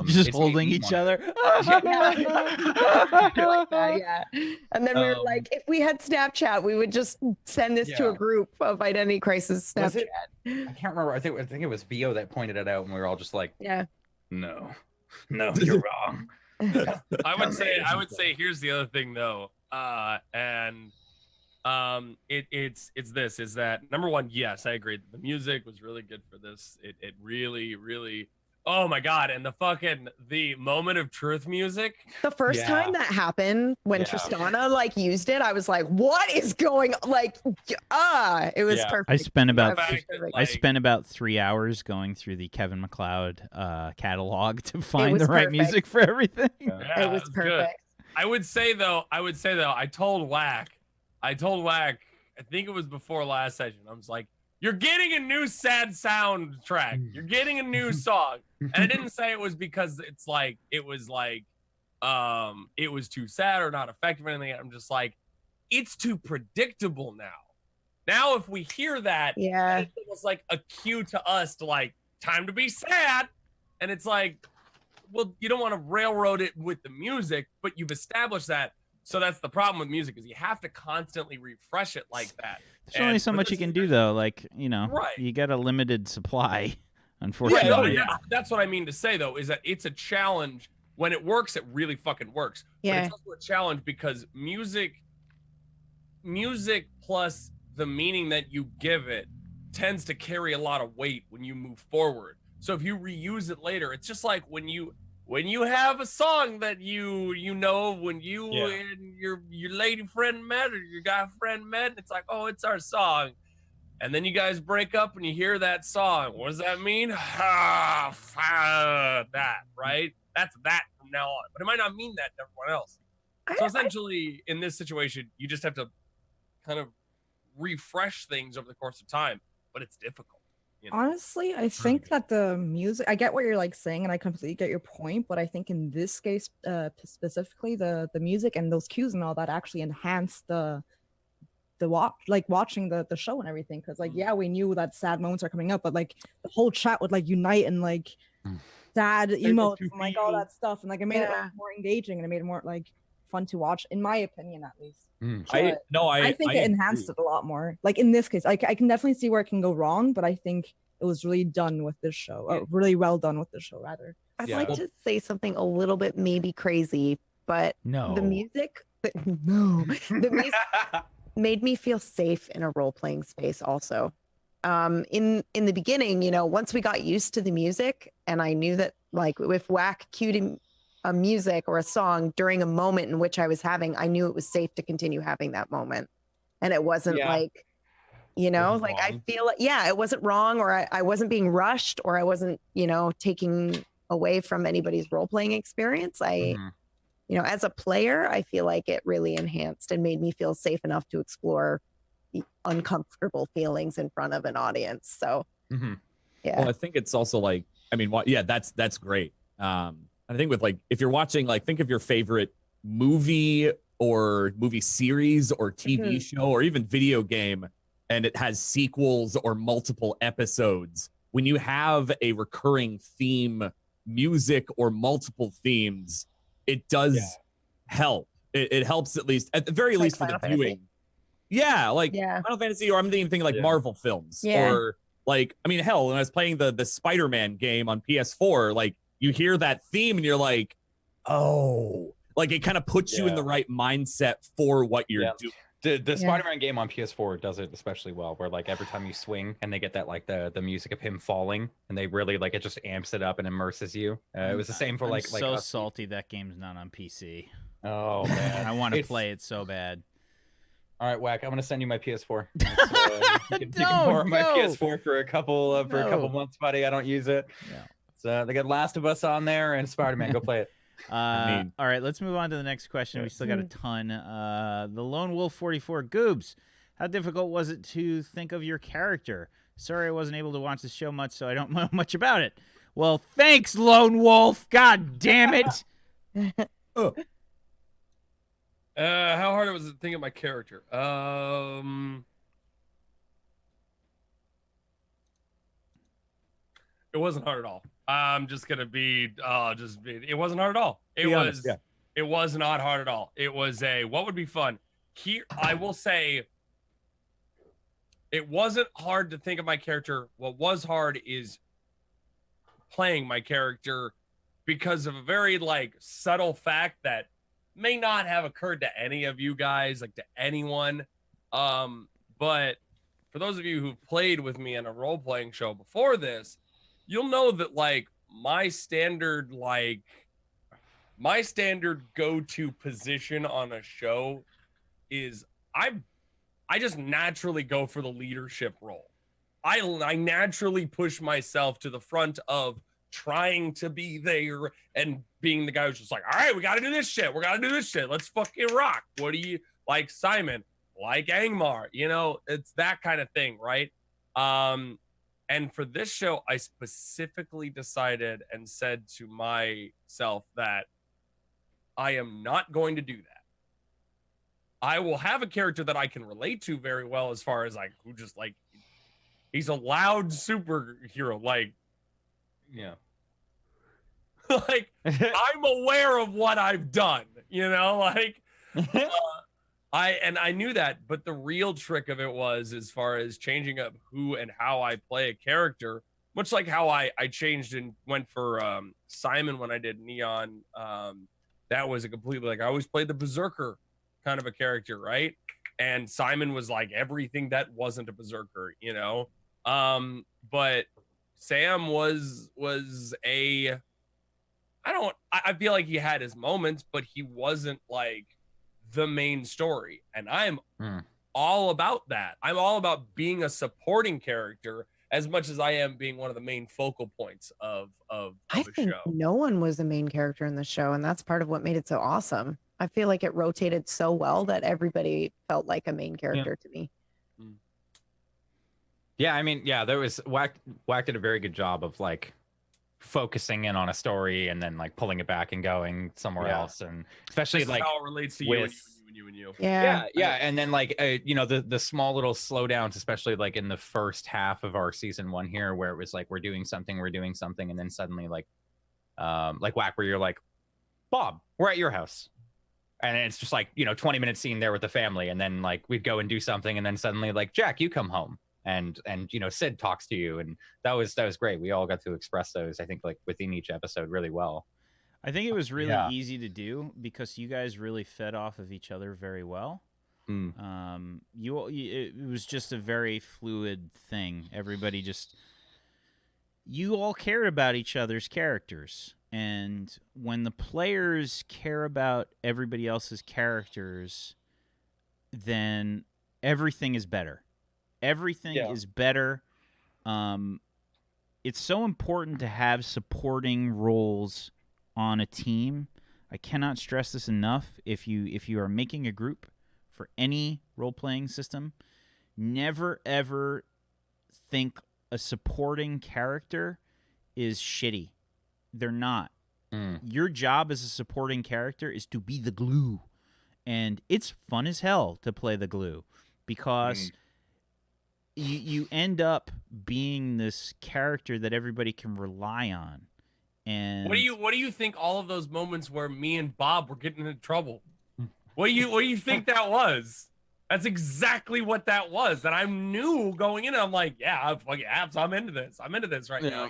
Just it's holding made me each wanna- other. Like that, yeah. And then we were like, if we had Snapchat, we would just send this to a group of Identity Crisis Was Snapchat. it? I can't remember. I think it was Vio that pointed it out, and we were all just like, Yeah. no, you're wrong. I would say here's the other thing though, it's this, is that number one, yes, I agree, the music was really good for this. It really, oh my god, and the moment of truth music, The first time that happened when Tristana like used it, I was like, what is going like it was perfect. I spent about Like- 3 hours going through the Kevin MacLeod catalog to find was the right perfect. music for everything. Yeah, It was good. perfect. I would say though, I told Wack, I think it was before last session, I was like, you're getting a new sad soundtrack. You're getting a new song. And I didn't say it was because it was too sad or not effective or anything. I'm just like, it's too predictable now. Now, if we hear that, it's almost like a cue to us to like, time to be sad. And it's like, well, you don't want to railroad it with the music, but you've established that. So that's the problem with music, is you have to constantly refresh it like that. There's only so much you can do, though. Like, you got a limited supply, unfortunately. That's what I mean to say, though, is that it's a challenge. When it works, it really fucking works. Yeah. But it's also a challenge because music plus the meaning that you give it tends to carry a lot of weight when you move forward. So if you reuse it later, it's just like when you have a song that you know when you and your lady friend met or your guy friend met, it's like, oh, it's our song. And then you guys break up and you hear that song. What does that mean? That, right? That's that from now on. But it might not mean that to everyone else. So essentially, in this situation, you just have to kind of refresh things over the course of time, but it's difficult. You know? Honestly, I think that the music, I get what you're like saying, and I completely get your point, but I think in this case, specifically, the music and those cues and all that actually enhance the watching the show and everything. Because like, yeah, we knew that sad moments are coming up, but like the whole chat would like unite and like sad emotes and like all that stuff, and like it made it like, more engaging and it made it more like fun to watch, in my opinion, at least. I think it enhanced it a lot more. Like in this case, I can definitely see where it can go wrong, but I think it was really done with this show, or really well done with this show, rather. I'd like to say something a little bit maybe crazy, but the music, the music made me feel safe in a role-playing space also. In the beginning, you know, once we got used to the music, and I knew that like if Wack cued a music or a song during a moment in which I was having, I knew it was safe to continue having that moment. And it wasn't like, you know, like wrong. I feel like, it wasn't wrong, or I wasn't being rushed, or I wasn't, you know, taking away from anybody's role-playing experience. You know, as a player, I feel like it really enhanced and made me feel safe enough to explore the uncomfortable feelings in front of an audience. So, Well, I think it's also like, I mean, that's great. I think with like, if you're watching, like, think of your favorite movie or movie series or TV show or even video game, and it has sequels or multiple episodes. When you have a recurring theme, music or multiple themes, it does help. It helps at least, at the very least, for the viewing. Final Fantasy, or I'm even thinking like Marvel films, or like, I mean, hell, when I was playing the Spider-Man game on PS4, like, you hear that theme and you're like, oh, like it kind of puts you in the right mindset for what you're doing. The Spider-Man game on PS4 does it especially well, where like every time you swing and they get that like the music of him falling, and they really like it just amps it up and immerses you. It was the same for I'm so salty that game's not on PC. Oh man, I want to play it so bad. All right, Wack, I'm gonna send you my PS4. You can borrow my PS4 for a couple months, buddy. I don't use it. So they got Last of Us on there and Spider-Man. Go play it. All right, let's move on to the next question. We still got a ton. The Lone Wolf 44 Goobs. How difficult was it to think of your character? Sorry I wasn't able to watch the show much, so I don't know much about it. Well, thanks, Lone Wolf. God damn it. How hard was it to think of my character? It wasn't hard at all. I'm just gonna be it wasn't hard at all. It was not hard at all. It was what would be fun. Here, I will say it wasn't hard to think of my character. What was hard is playing my character, because of a very like subtle fact that may not have occurred to any of you guys, like to anyone. But for those of you who've played with me in a role-playing show before this, you'll know that like my standard go-to position on a show is I just naturally go for the leadership role. I naturally push myself to the front of trying to be there and being the guy who's just like, all right, we got to do this shit. Let's fucking rock. What do you like, Simon? Like Angmar, you know, it's that kind of thing, right? And for this show, I specifically decided and said to myself that I am not going to do that. I will have a character that I can relate to very well, as far as like who just like, he's a loud superhero, like, like I'm aware of what I've done, you know, like I knew that, but the real trick of it was, as far as changing up who and how I play a character, much like how I changed and went for Simon when I did Neon. That was a completely, like, I always played the berserker kind of a character, right? And Simon was like everything that wasn't a berserker, you know. But Sam was a, I feel like he had his moments, but he wasn't like the main story. And I'm all about that. I'm all about being a supporting character as much as I am being one of the main focal points of a think show. no one was the main character in the show, and that's part of what made it so awesome. I feel like it rotated so well that everybody felt like a main character to me. Yeah, I mean, yeah, there was Wack did a very good job of like focusing in on a story and then like pulling it back and going somewhere else, and especially This is like how it relates to with, you and you. Yeah. And then like you know, the small little slowdowns, especially like in the first half of our season 1 here, where it was like we're doing something, and then suddenly like Wack, where you're like, Bob, we're at your house. And it's just like, you know, 20-minute scene there with the family, and then like we'd go and do something, and then suddenly like, Jack, you come home, and you know, Sid talks to you, and that was great. We all got to express those, I think, like within each episode really well. I think it was really easy to do because you guys really fed off of each other very well. It was just a very fluid thing. Everybody just, you all cared about each other's characters. And when the players care about everybody else's characters, then everything is better. Everything is better. It's so important to have supporting roles on a team. I cannot stress this enough. If you are making a group for any role-playing system, never ever think a supporting character is shitty. They're not. Your job as a supporting character is to be the glue. And it's fun as hell to play the glue because you end up being this character that everybody can rely on. And what do you think all of those moments where me and Bob were getting into trouble? What do you think that was? That's exactly what that was. That I knew going in. I'm like, yeah, I'm into this. I'm into this right now.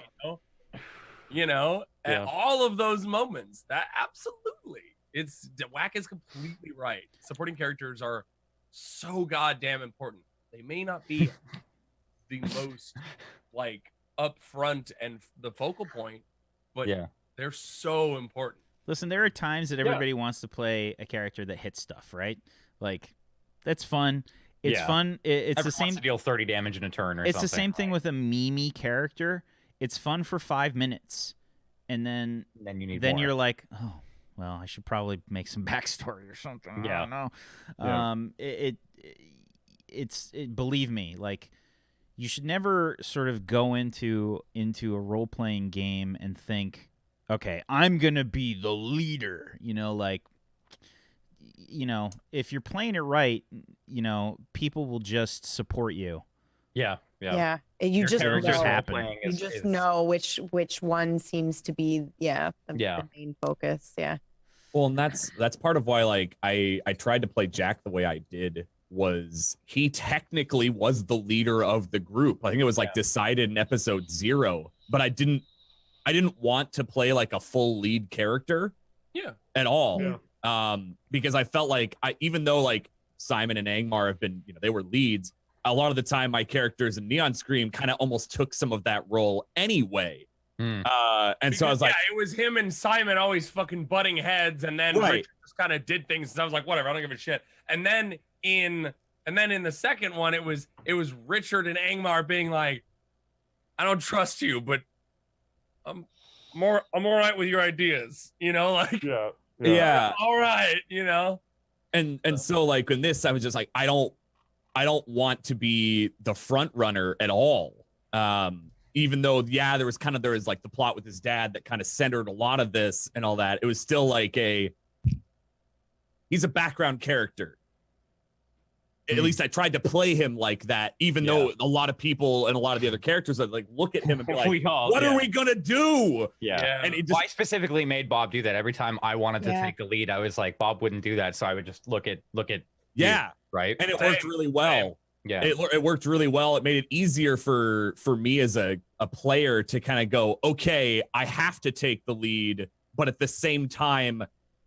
You know, and all of those moments. That absolutely. Wack is completely right. Supporting characters are so goddamn important. They may not be the most like upfront and the focal point, but they're so important. Listen, there are times that everybody wants to play a character that hits stuff, right? Like, that's fun. It's fun. It's the same. Wants to deal 30 damage in a turn or something. It's the same thing with a Mimi character. It's fun for 5 minutes, and then you need then more. you're like, oh, well, I should probably make some backstory or something. I don't know. It's believe me, like, you should never sort of go into a role-playing game and think, okay, I'm gonna be the leader. You know, like, you know, if you're playing it right, you know, people will just support you. Yeah. You just know. You just know which one seems to be the main focus. Yeah. Well, and that's part of why, like, I tried to play Jack the way I did. Was he technically was the leader of the group? I think it was like decided in episode 0, but I didn't want to play like a full lead character at all. Because I felt like even though like Simon and Angmar have been, you know, they were leads, a lot of the time my characters in Neon Scream kind of almost took some of that role anyway. And so I was like, it was him and Simon always fucking butting heads, and then Richard just kind of did things. And I was like, whatever, I don't give a shit. And then in the second one, it was Richard and Angmar being like, I don't trust you, but I'm all right with your ideas, you know, like all right, you know. And so like in this, I was just like, I don't want to be the front runner at all. Even though there was like the plot with his dad that kind of centered a lot of this and all that, it was still like he's a background character. At least I tried to play him like that, even though a lot of people and a lot of the other characters would like look at him and be like, what are we gonna do? And I specifically made Bob do that. Every time I wanted to take the lead, I was like, Bob wouldn't do that, so I would just look at you, right? And it worked really well. It worked really well. It made it easier for me as a player to kind of go, okay, I have to take the lead, but at the same time,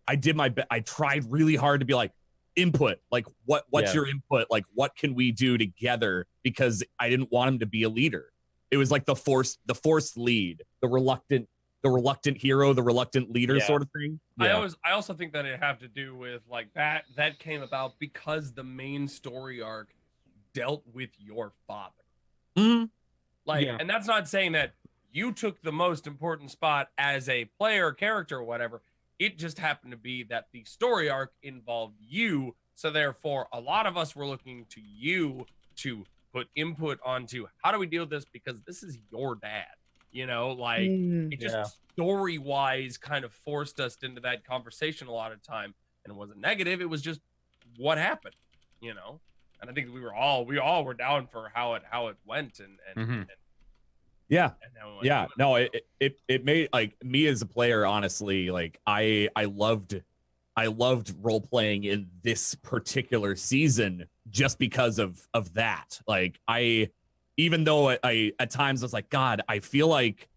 I did my best. I tried really hard to be like, input. Like, what's Yeah. your input? Like, what can we do together? Because I didn't want him to be a leader. It was like the forced lead, the reluctant hero, the reluctant leader sort of thing. I also think that it have to do with like that came about because the main story arc dealt with your father. Mhm. Like, and that's not saying that you took the most important spot as a player, character, or whatever. It just happened to be that the story arc involved you. So therefore, a lot of us were looking to you to put input onto how do we deal with this, because this is your dad. You know, like it just story-wise kind of forced us into that conversation a lot of time, and it wasn't negative. It was just what happened, you know. And I think we all were down for how it went, and No, it made like me as a player, honestly, like I loved role playing in this particular season just because of that. Like even though I at times I was like, God, I feel like,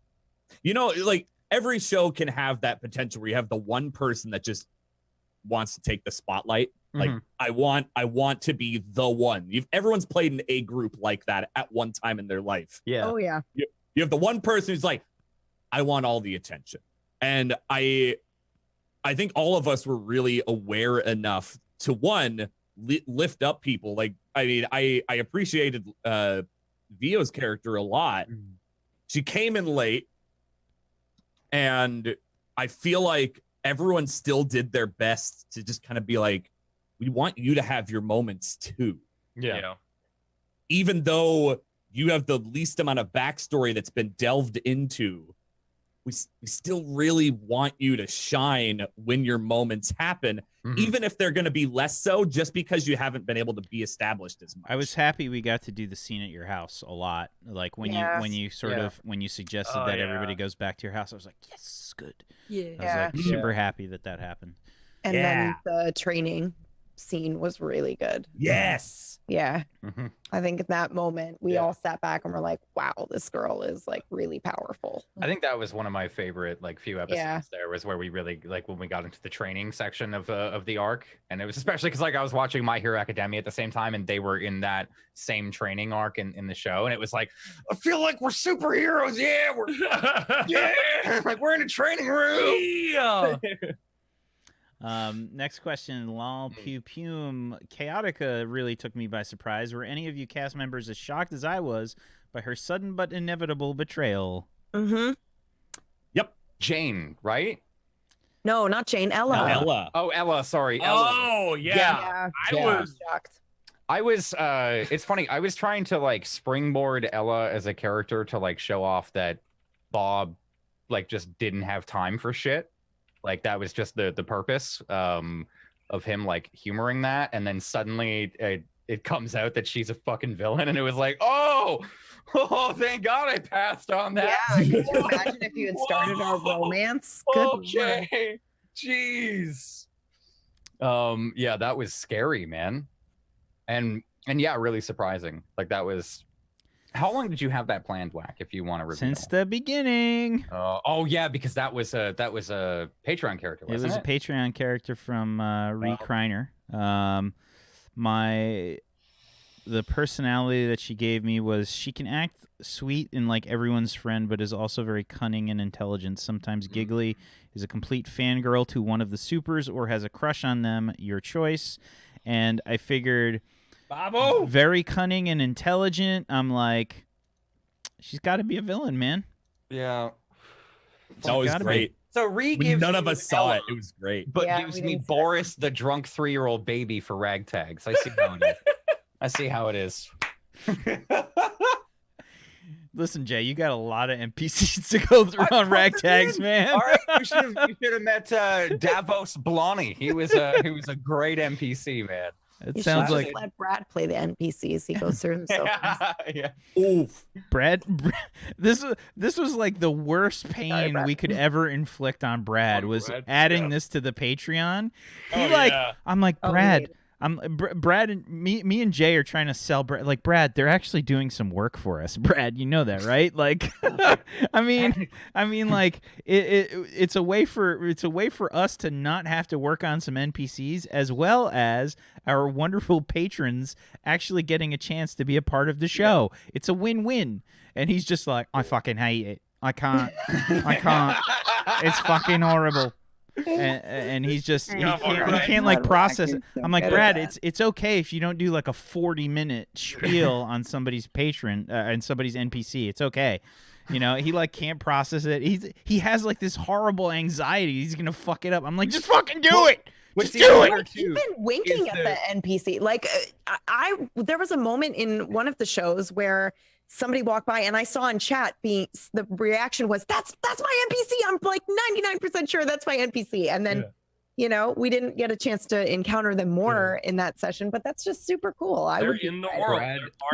you know, like every show can have that potential where you have the one person that just wants to take the spotlight. Like I want to be the one. Everyone's played in a group like that at one time in their life. Yeah. Oh yeah. You have the one person who's like, I want all the attention. And I think all of us were really aware enough to lift up people. Like, I mean, I appreciated Vio's character a lot. She came in late, and I feel like everyone still did their best to just kind of be like, we want you to have your moments too. Yeah. Even though you have the least amount of backstory that's been delved into, we still really want you to shine when your moments happen, even if they're going to be less so, just because you haven't been able to be established as much. I was happy we got to do the scene at your house a lot. Like when you suggested that everybody goes back to your house, I was like, yes, good. Yeah. I was like super happy that happened. And then the training scene was really good. Yes. Yeah. I think in that moment we all sat back and were like, wow, this girl is like really powerful. I think that was one of my favorite like few episodes. There was where we really like when we got into the training section of the arc, and it was especially because like I was watching My Hero Academia at the same time, and they were in that same training arc in the show, and it was like, I feel like we're superheroes. Yeah, we're like we're in a training room. Yeah. Next question, lol pew pum. Chaotica really took me by surprise. Were any of you cast members as shocked as I was by her sudden but inevitable betrayal? Yep. Jane, right? No, not Jane. Ella. No, Ella. Oh, Ella. Sorry. Ella. Oh yeah. I was shocked. I was it's funny, I was trying to like springboard Ella as a character to like show off that Bob like just didn't have time for shit. Like that was just the purpose of him like humoring that, and then suddenly it comes out that she's a fucking villain, and it was like, oh, thank God I passed on that. Yeah, could you imagine if you had started our romance? Good Okay. Jeez. Yeah, that was scary, man. And yeah, really surprising. Like that was. How long did you have that planned, Whack? If you want to reveal? Since the beginning. Oh yeah, because that was a Patreon character. Wasn't it was a Patreon character from Ree Kreiner. The personality that she gave me was she can act sweet and like everyone's friend, but is also very cunning and intelligent. Sometimes giggly, is a complete fangirl to one of the supers or has a crush on them. Your choice. And I figured. Babo! Very cunning and intelligent. I'm like, she's got to be a villain, man. Yeah. That was great. So Ree gives none of us saw it. It was great. But gives me Boris, the drunk 3-year-old baby for ragtags. I see how it is. I see how it is. Listen, Jay, you got a lot of NPCs to go through on ragtags, man. All right, you should have met Davos Blonny. He was a great NPC, man. It sounds like let Brad play the NPCs. He goes through himself. Yeah. Oof. Brad, this was like the worst pain we could ever inflict on Brad was adding this to the Patreon. I'm like, Brad, Brad and me and Jay are trying to sell Brad. Like, Brad, they're actually doing some work for us. Brad, you know that, right? Like, I mean, like it's a way for us to not have to work on some NPCs, as well as our wonderful patrons actually getting a chance to be a part of the show. It's a win-win. And he's just like, I fucking hate it. I can't. It's fucking horrible. And he's just he can't like process it. I'm like, Brad, it's okay if you don't do like a 40-minute spiel on somebody's patron and somebody's NPC. It's okay. You know, he like can't process it. He has like this horrible anxiety. He's gonna fuck it up. I'm like, just fucking do it. Just do it. He's been winking at the NPC. Like, there was a moment in one of the shows where somebody walked by and I saw in chat the reaction was, that's my NPC. I'm like 99% sure that's my NPC. And then, you know, we didn't get a chance to encounter them more in that session, but that's just super cool. They're in the world.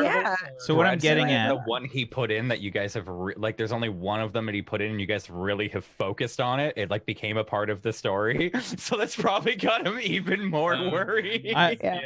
Yeah. So what I'm getting at, the one he put in that you guys have like, there's only one of them that he put in and you guys really have focused on it. It like became a part of the story. So that's probably got him even more worried.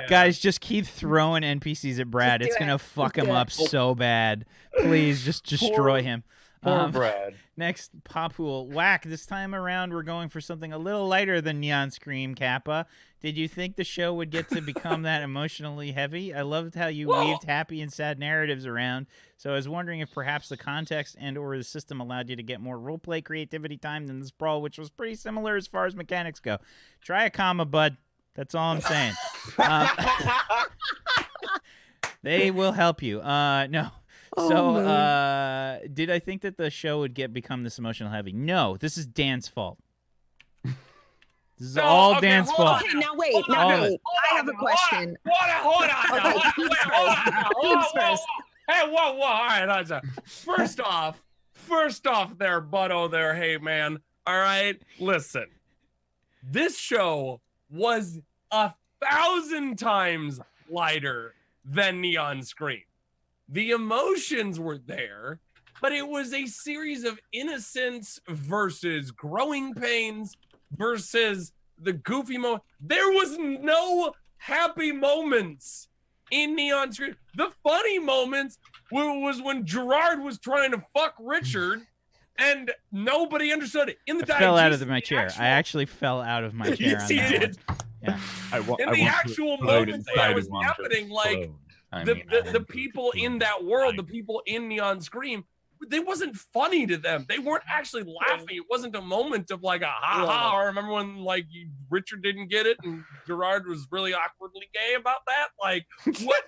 Guys, just keep throwing NPCs at Brad. It's going to fuck him up so bad. Please just destroy him. Poor Brad. Next, Poppool. Whack, this time around we're going for something a little lighter than Neon Scream, Kappa. Did you think the show would get to become that emotionally heavy? I loved how you weaved happy and sad narratives around, so I was wondering if perhaps the context and or the system allowed you to get more roleplay creativity time than the Sprawl, which was pretty similar as far as mechanics go. Try a comma, bud. That's all I'm saying. They will help you. No. So, did I think that the show would become this emotional heavy? No, this is Dan's fault. This is all Dan's fault. Okay, now wait. I have a question. Hold on. Hey, whoa. All right, first off there, Butto there, hey, man. All right, listen. This show was 1,000 times lighter than Neon Scream. The emotions were there, but it was a series of innocence versus growing pains versus the goofy moment. There was no happy moments in Neon Scream. The funny moments was when Gerard was trying to fuck Richard and nobody understood it. In the I fell out of my chair. I actually fell out of my chair. Yes, he did. Yeah. In the actual moments that was happening, like the people in that world, the people in Neon Scream, they wasn't funny to them. They weren't actually laughing. It wasn't a moment of like a ha-ha. Or remember when like Richard didn't get it and Gerard was really awkwardly gay about that? Like what?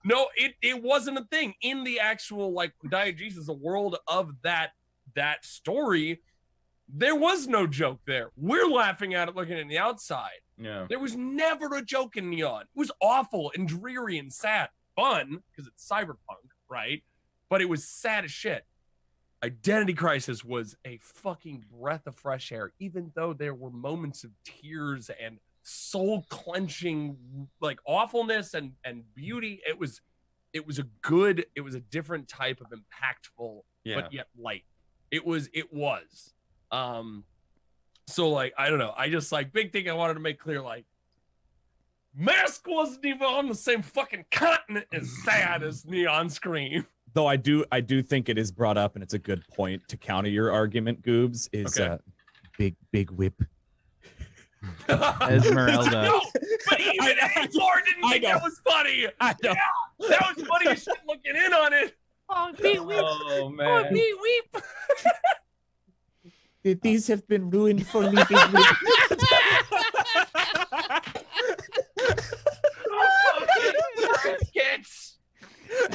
No, it wasn't a thing in the actual like Diegesis, the world of that story. There was no joke there. We're laughing at it looking at the outside. Yeah. There was never a joke in Neon. It was awful and dreary and sad. Fun, because it's cyberpunk, right? But it was sad as shit. Identity Crisis was a fucking breath of fresh air, even though there were moments of tears and soul-clenching like awfulness and beauty. It was a different type of impactful, but yet light. It was. So like, I don't know. I just like big thing I wanted to make clear, like Mask wasn't even on the same fucking continent as sad as Neon Scream. Though I do think it is brought up, and it's a good point to counter your argument, Goobs, is big whip. Esmeralda. No, but even Lord didn't think that was funny. I know. Yeah, that was funny as shit looking in on it. Oh, big whip. Oh man. Oh, big whip. These have been ruined for me, big whip.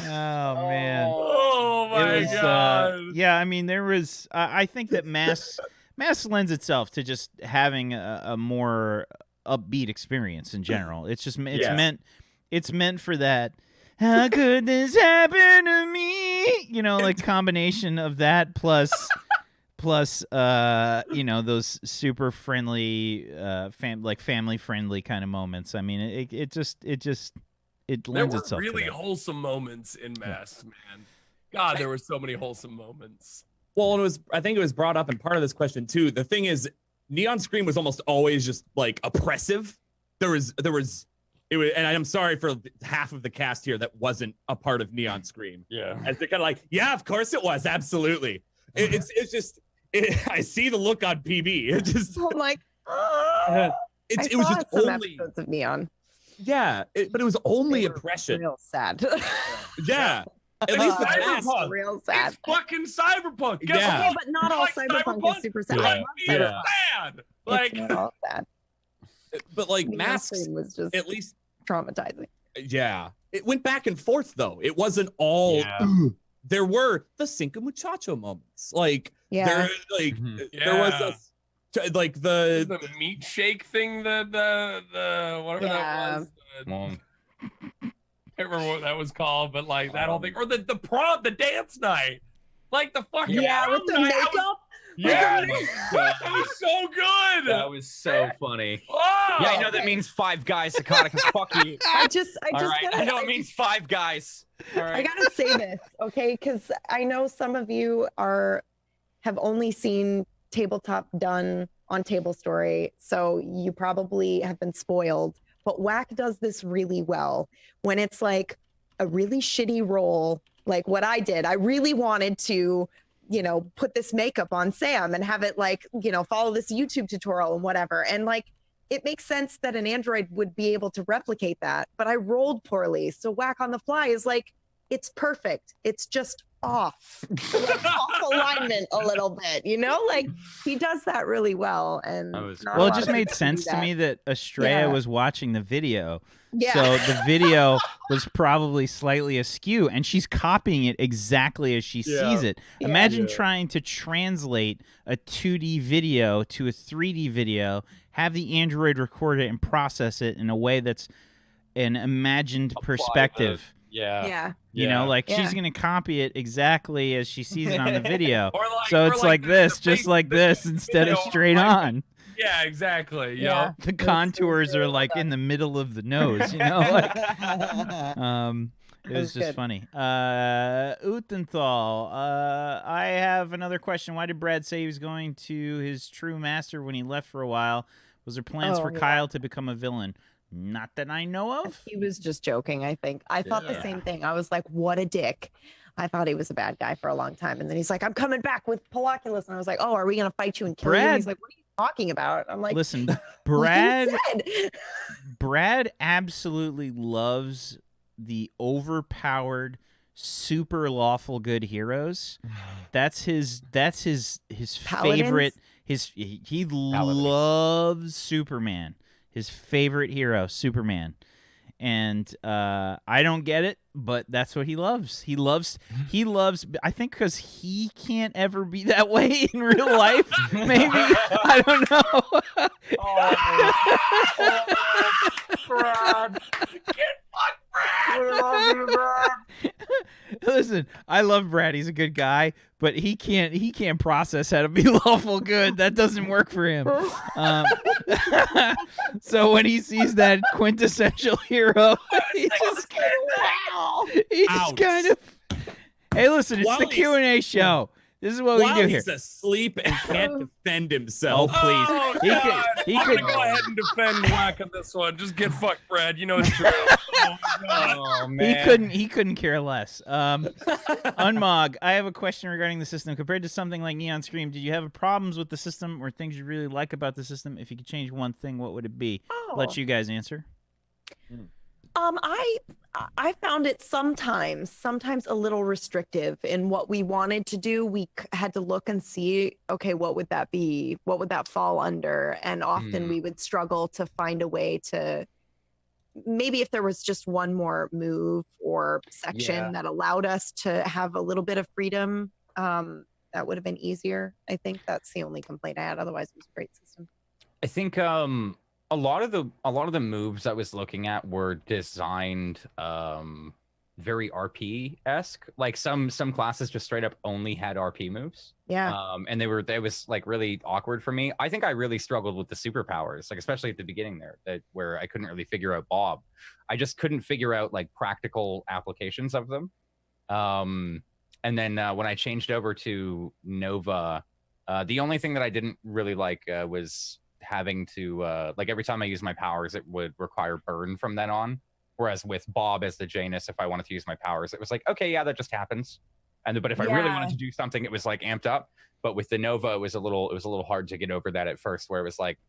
Oh man. Oh my god. Yeah, I mean there was. I think that Mass lends itself to just having a more upbeat experience in general. It's just it's meant for that. How could this happen to me? You know, like combination of that plus you know, those super friendly family friendly kind of moments. I mean, it lends itself. There were really to that. wholesome moments in Mass, man. God, there were so many wholesome moments. Well, I think it was brought up in part of this question too. The thing is, Neon Scream was almost always just like oppressive. There was it was, and I'm sorry for half of the cast here that wasn't a part of Neon Scream. Yeah. As they're kind of like, yeah, of course it was, absolutely. It's just, I see the look on PB. It just, I'm like, it was just some only episodes of Neon. Yeah, but it was only They were impression. Real sad. Yeah. At least the cast. Cyberpunk. Real sad. It's fucking cyberpunk. Guess Yeah. Okay, what? but not all Like cyberpunk is super sad. Yeah. I love It's cyberpunk. sad. Like, It's not all sad. But like Neon Masks, Scream was just at least, traumatizing. yeah. It went back and forth though. It wasn't all. Yeah. There were the Cinco Muchacho moments. Like Yeah. there, like there was like the meat shake thing, the whatever Yeah. that was. I can't remember what that was called, but like that whole thing, or the prom, the dance night, like the fucking Yeah, prom with the night. makeup. Yeah, that was so good. That was so funny. Oh! Yeah, I know that means 5 guys, Sakata, because fuck you. I just All right, gotta, I know it means 5 guys. All I right. gotta say this, okay? Because I know some of you have only seen tabletop done on Tablestory, so you probably have been spoiled. But Whack does this really well when it's like a really shitty role, like what I did. I really wanted to, put this makeup on Sam and have it like, follow this YouTube tutorial and whatever. And like, it makes sense that an android would be able to replicate that, but I rolled poorly. So Whack on the fly is like, it's perfect. It's just off, like off alignment a little bit, like he does that really well. And well, it just made sense to me that Estrella was watching the video. Yeah. So the video was probably slightly askew, and she's copying it exactly as she sees it. Yeah. Imagine trying to translate a 2D video to a 3D video, have the android record it and process it in a way that's an imagined perspective. Yeah. She's going to copy it exactly as she sees it on the video. Or like, so it's like this, the just like this, instead of straight on. Yeah, exactly. Yeah. The contours are like in the middle of the nose, like it was just funny. Utenthal, I have another question. Why did Brad say he was going to his true master when he left for a while? Was there plans for Kyle to become a villain? Not that I know of. He was just joking, I think. I thought the same thing. I was like, what a dick. I thought he was a bad guy for a long time. And then he's like, I'm coming back with Poloculus. And I was like, oh, are we going to fight you and kill you? And he's like, what are you talking about? I'm like, listen, Brad absolutely loves the overpowered, super lawful good heroes. That's his favorite. He loves Superman. His favorite hero, Superman. And I don't get it, but that's what he loves. He loves, I think because he can't ever be that way in real life. Maybe. I don't know. Brad. Get fucked, Brad. We love you, Brad. Listen, I love Brad. He's a good guy, but he can't process how to be lawful good. That doesn't work for him. So when he sees that quintessential hero, he just kind of. Hey, listen, it's the Q&A show. This is what we do here. He's asleep and can't defend himself. Oh, please. Oh, He I'm could gonna go ahead and defend Whack on this one. Just get fucked, Brad. You know it's true. Oh, man. He couldn't care less. Unmog, I have a question regarding the system. Compared to something like Neon Scream, did you have problems with the system or things you really like about the system? If you could change one thing, what would it be? Let you guys answer. I found it sometimes a little restrictive in what we wanted to do. We had to look and see, okay, what would that be? What would that fall under? And often we would struggle to find a way to, maybe if there was just one more move or section that allowed us to have a little bit of freedom, that would have been easier. I think that's the only complaint I had. Otherwise, it was a great system. I think a lot of the moves I was looking at were designed very RP-esque. Like some classes just straight up only had RP moves. Yeah. And they was like really awkward for me. I think I really struggled with the superpowers, like especially at the beginning there, where I couldn't really figure out Bob. I just couldn't figure out like practical applications of them. And then when I changed over to Nova, the only thing that I didn't really like was having to like every time I use my powers, it would require burn from then on. Whereas with Bob as the Janus, if I wanted to use my powers, it was like, okay, yeah, that just happens. But if I really wanted to do something, it was like amped up. But with the Nova, it was a little hard to get over that at first, where it was like,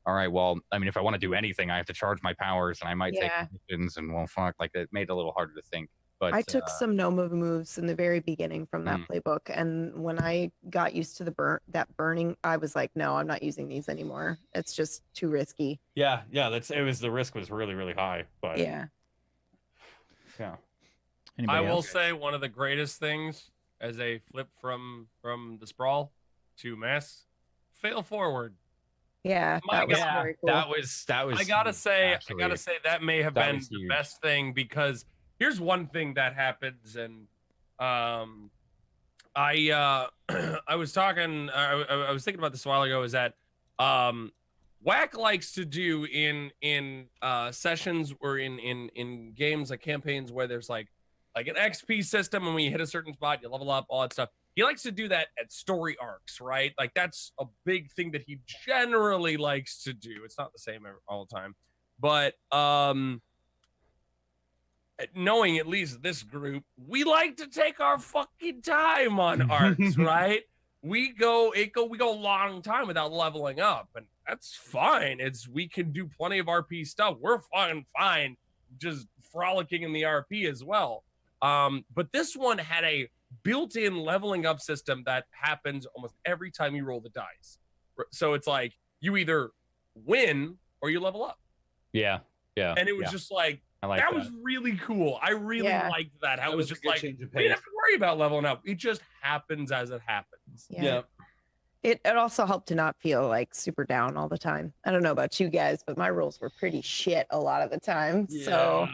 all right, well, I mean, if I want to do anything, I have to charge my powers, and I might take positions, and well, fuck, like it made it a little harder to think. But I took some Nova moves in the very beginning from that playbook, and when I got used to that burning, I was like, no, I'm not using these anymore. It's just too risky. Yeah, the risk was really, really high. But yeah. I will say one of the greatest things as a flip from the sprawl to mass, fail forward. Yeah, that was very cool. That was. I gotta say that may have been the best thing, because here's one thing that happens, and I was talking, I was thinking about this a while ago, is that Whack likes to do in sessions or in games like campaigns where there's like an XP system, and when you hit a certain spot, you level up, all that stuff. He likes to do that at story arcs, right? Like that's a big thing that he generally likes to do. It's not the same all the time, but knowing at least this group, we like to take our fucking time on arcs, right? We go a long time without leveling up, and that's fine. We can do plenty of RP stuff. We're fine just frolicking in the RP as well. But this one had a built-in leveling up system that happens almost every time you roll the dice. So it's like you either win or you level up. Yeah. And it was just like, that was really cool. I really liked that. How it was just like, we didn't have to worry about leveling up. It just happens as it happens. Yeah. It also helped to not feel like super down all the time. I don't know about you guys, but my rolls were pretty shit a lot of the time. Yeah. So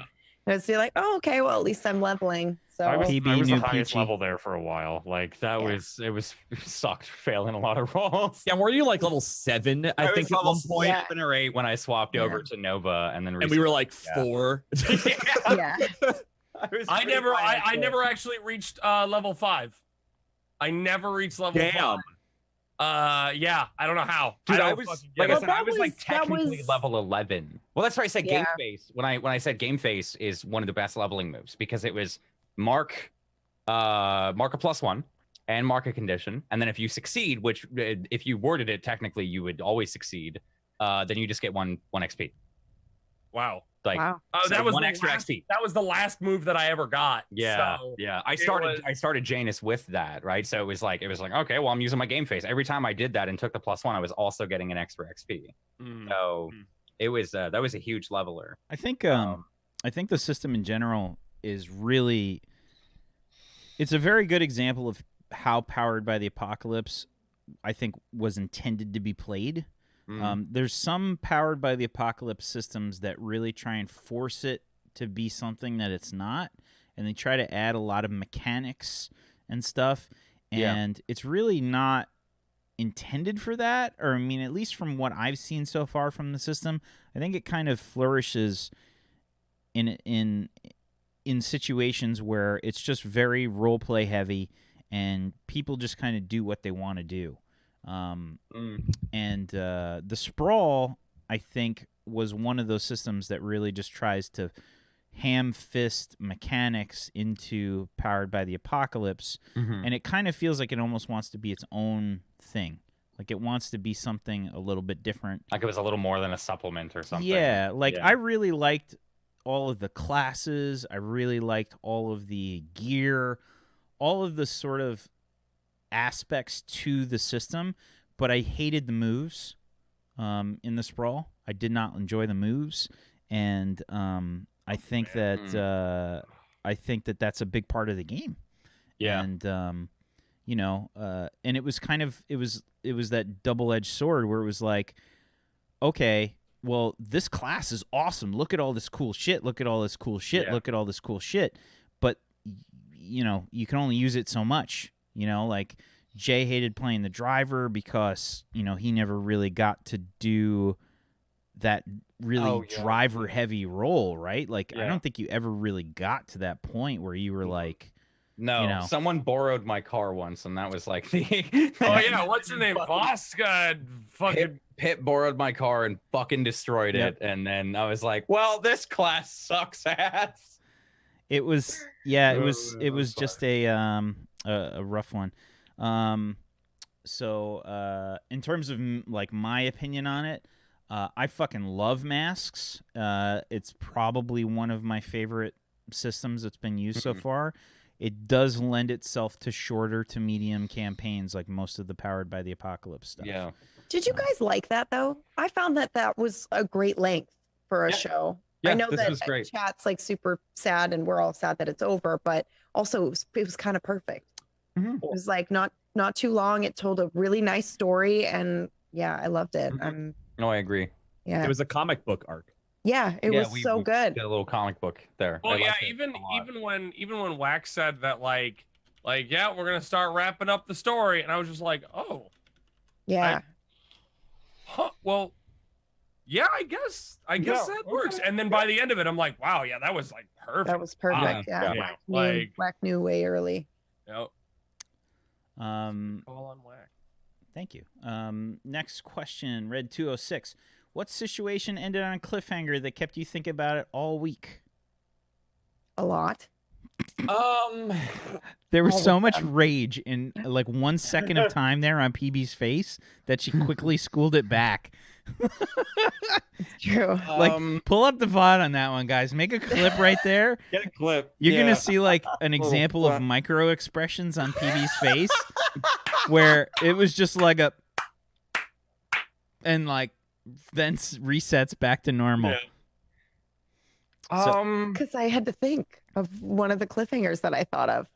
I was like, oh, okay, well, at least I'm leveling. So I was the highest level there for a while. Like that was it sucked failing a lot of rolls. Yeah, were you like level 7? I think at one point, 7 or 8 when I swapped over to Nova, and then we were like 4. I never actually reached level 5. I never reached level 5. I don't know how. Dude, I was technically level 11. Well, that's why I said Game Face. When I said Game Face is one of the best leveling moves, because it was mark a +1 and mark a condition, and then if you succeed, which if you worded it technically you would always succeed, then you just get one XP. Wow. That was one extra XP. That was the last move that I ever got. Yeah. I started Janus with that, right? So it was like, okay, well, I'm using my Game Face. Every time I did that and took the +1, I was also getting an extra XP. So it was that was a huge leveler. I think the system in general is really, it's a very good example of how Powered by the Apocalypse, I think, was intended to be played. There's some Powered by the Apocalypse systems that really try and force it to be something that it's not, and they try to add a lot of mechanics and stuff, and it's really not intended for that, or I mean, at least from what I've seen so far from the system, I think it kind of flourishes in situations where it's just very roleplay heavy, and people just kind of do what they want to do. And the Sprawl, I think, was one of those systems that really just tries to ham-fist mechanics into Powered by the Apocalypse, and it kind of feels like it almost wants to be its own thing. Like it wants to be something a little bit different. Like it was a little more than a supplement or something. Yeah, I really liked all of the classes. I really liked all of the gear, all of the sort of aspects to the system, but I hated the moves in the Sprawl. I did not enjoy the moves, and I think that that's a big part of the game. Yeah, and and it was kind of it was that double-edged sword where it was like, okay, well, this class is awesome. Look at all this cool shit. Look at all this cool shit. Look at all this cool shit. But you can only use it so much. Like Jay hated playing the driver because, he never really got to do that really driver heavy role, right? Like, I don't think you ever really got to that point where you were like, No, you know. someone borrowed my car once, and that was like the. Oh yeah, what's her name? Voss got fucking. Pitt borrowed my car and fucking destroyed it, and then I was like, "Well, this class sucks ass." It was it was just a rough one. So in terms of like my opinion on it, I fucking love masks. It's probably one of my favorite systems that's been used so far. It does lend itself to shorter to medium campaigns, like most of the Powered by the Apocalypse stuff. Yeah. Did you guys like that though? I found that was a great length for a show. Yeah, I know this that was great. chat's like super sad, and we're all sad that it's over. But also, it was kind of perfect. Mm-hmm. It was like not too long. It told a really nice story, and yeah, I loved it. No, I agree. Yeah, It was a comic book arc. yeah, it was so good. Did a little comic book there. Well, I yeah, liked it even a lot. even when Wax said that, like yeah, we're gonna start wrapping up the story, and I was just like, oh, Yeah, well, yeah, I guess that works. And then by the end of it, I'm like, wow, yeah, that was like perfect. that was perfect. Yeah, Yeah, like Whack knew way early. yep. Um, Call on Whack. Thank you. Next question, Red 206. What situation ended on a cliffhanger that kept you thinking about it all week? A lot. There was all so of much them. rage in like 1 second of time there on PB's face that she quickly schooled it back. It's true. Like, pull up the VOD on that one, guys. Make a clip right there. Get a clip. You're gonna see like an example of micro expressions on PB's face, where it was just like a, and like then resets back to normal. Yeah. Because I had to think of one of the cliffhangers that I thought of.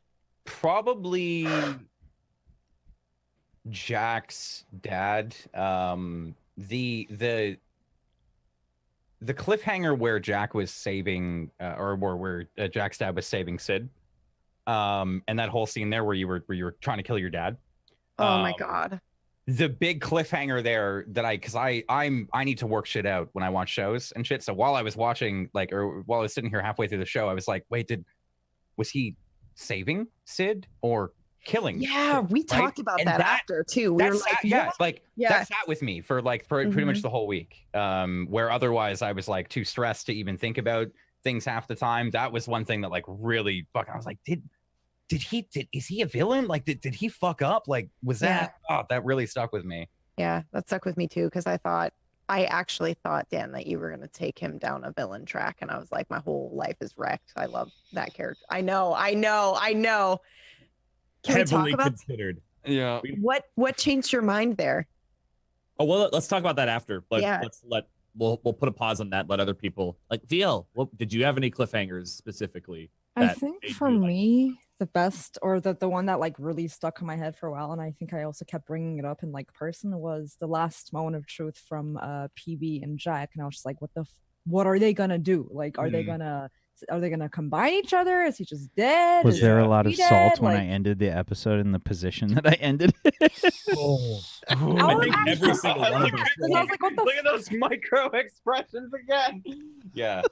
Probably Jack's dad. The cliffhanger where Jack was saving, or where Jack's dad was saving Sid, and that whole scene there where you were trying to kill your dad. Oh my god. The big cliffhanger there that I need to work shit out when I watch shows and shit. So while I was watching, like, or while I was sitting here halfway through the show, I was like, wait, was he saving Sid or killing? Yeah, Sid, we talked about that after too. We were like, that sat with me for like pretty much the whole week. Where otherwise I was like too stressed to even think about things half the time. That was one thing that like really fucking, I was like, is he a villain? Like, did he fuck up? Like, was that, that really stuck with me. Yeah, that stuck with me too, because I actually thought, Dan, that you were going to take him down a villain track. And I was like, my whole life is wrecked. I love that character. I know. Can we talk Heavily about considered. Yeah. what changed your mind there? Oh well, let's talk about that after. Yeah. We'll put a pause on that. Let other people like VL. Did you have any cliffhangers specifically? I think for me, the best, or the one that like really stuck in my head for a while, and I think I also kept bringing it up in like person, was the last moment of truth from PB and Jack, and I was just like, what are they gonna do? Like, are they gonna combine each other? Is he just dead? Was Is there a he lot of dead? salt when I Like, ended the episode in the position that I ended? I think every single one of them. I was like, what the Look at those micro expressions again. Yeah.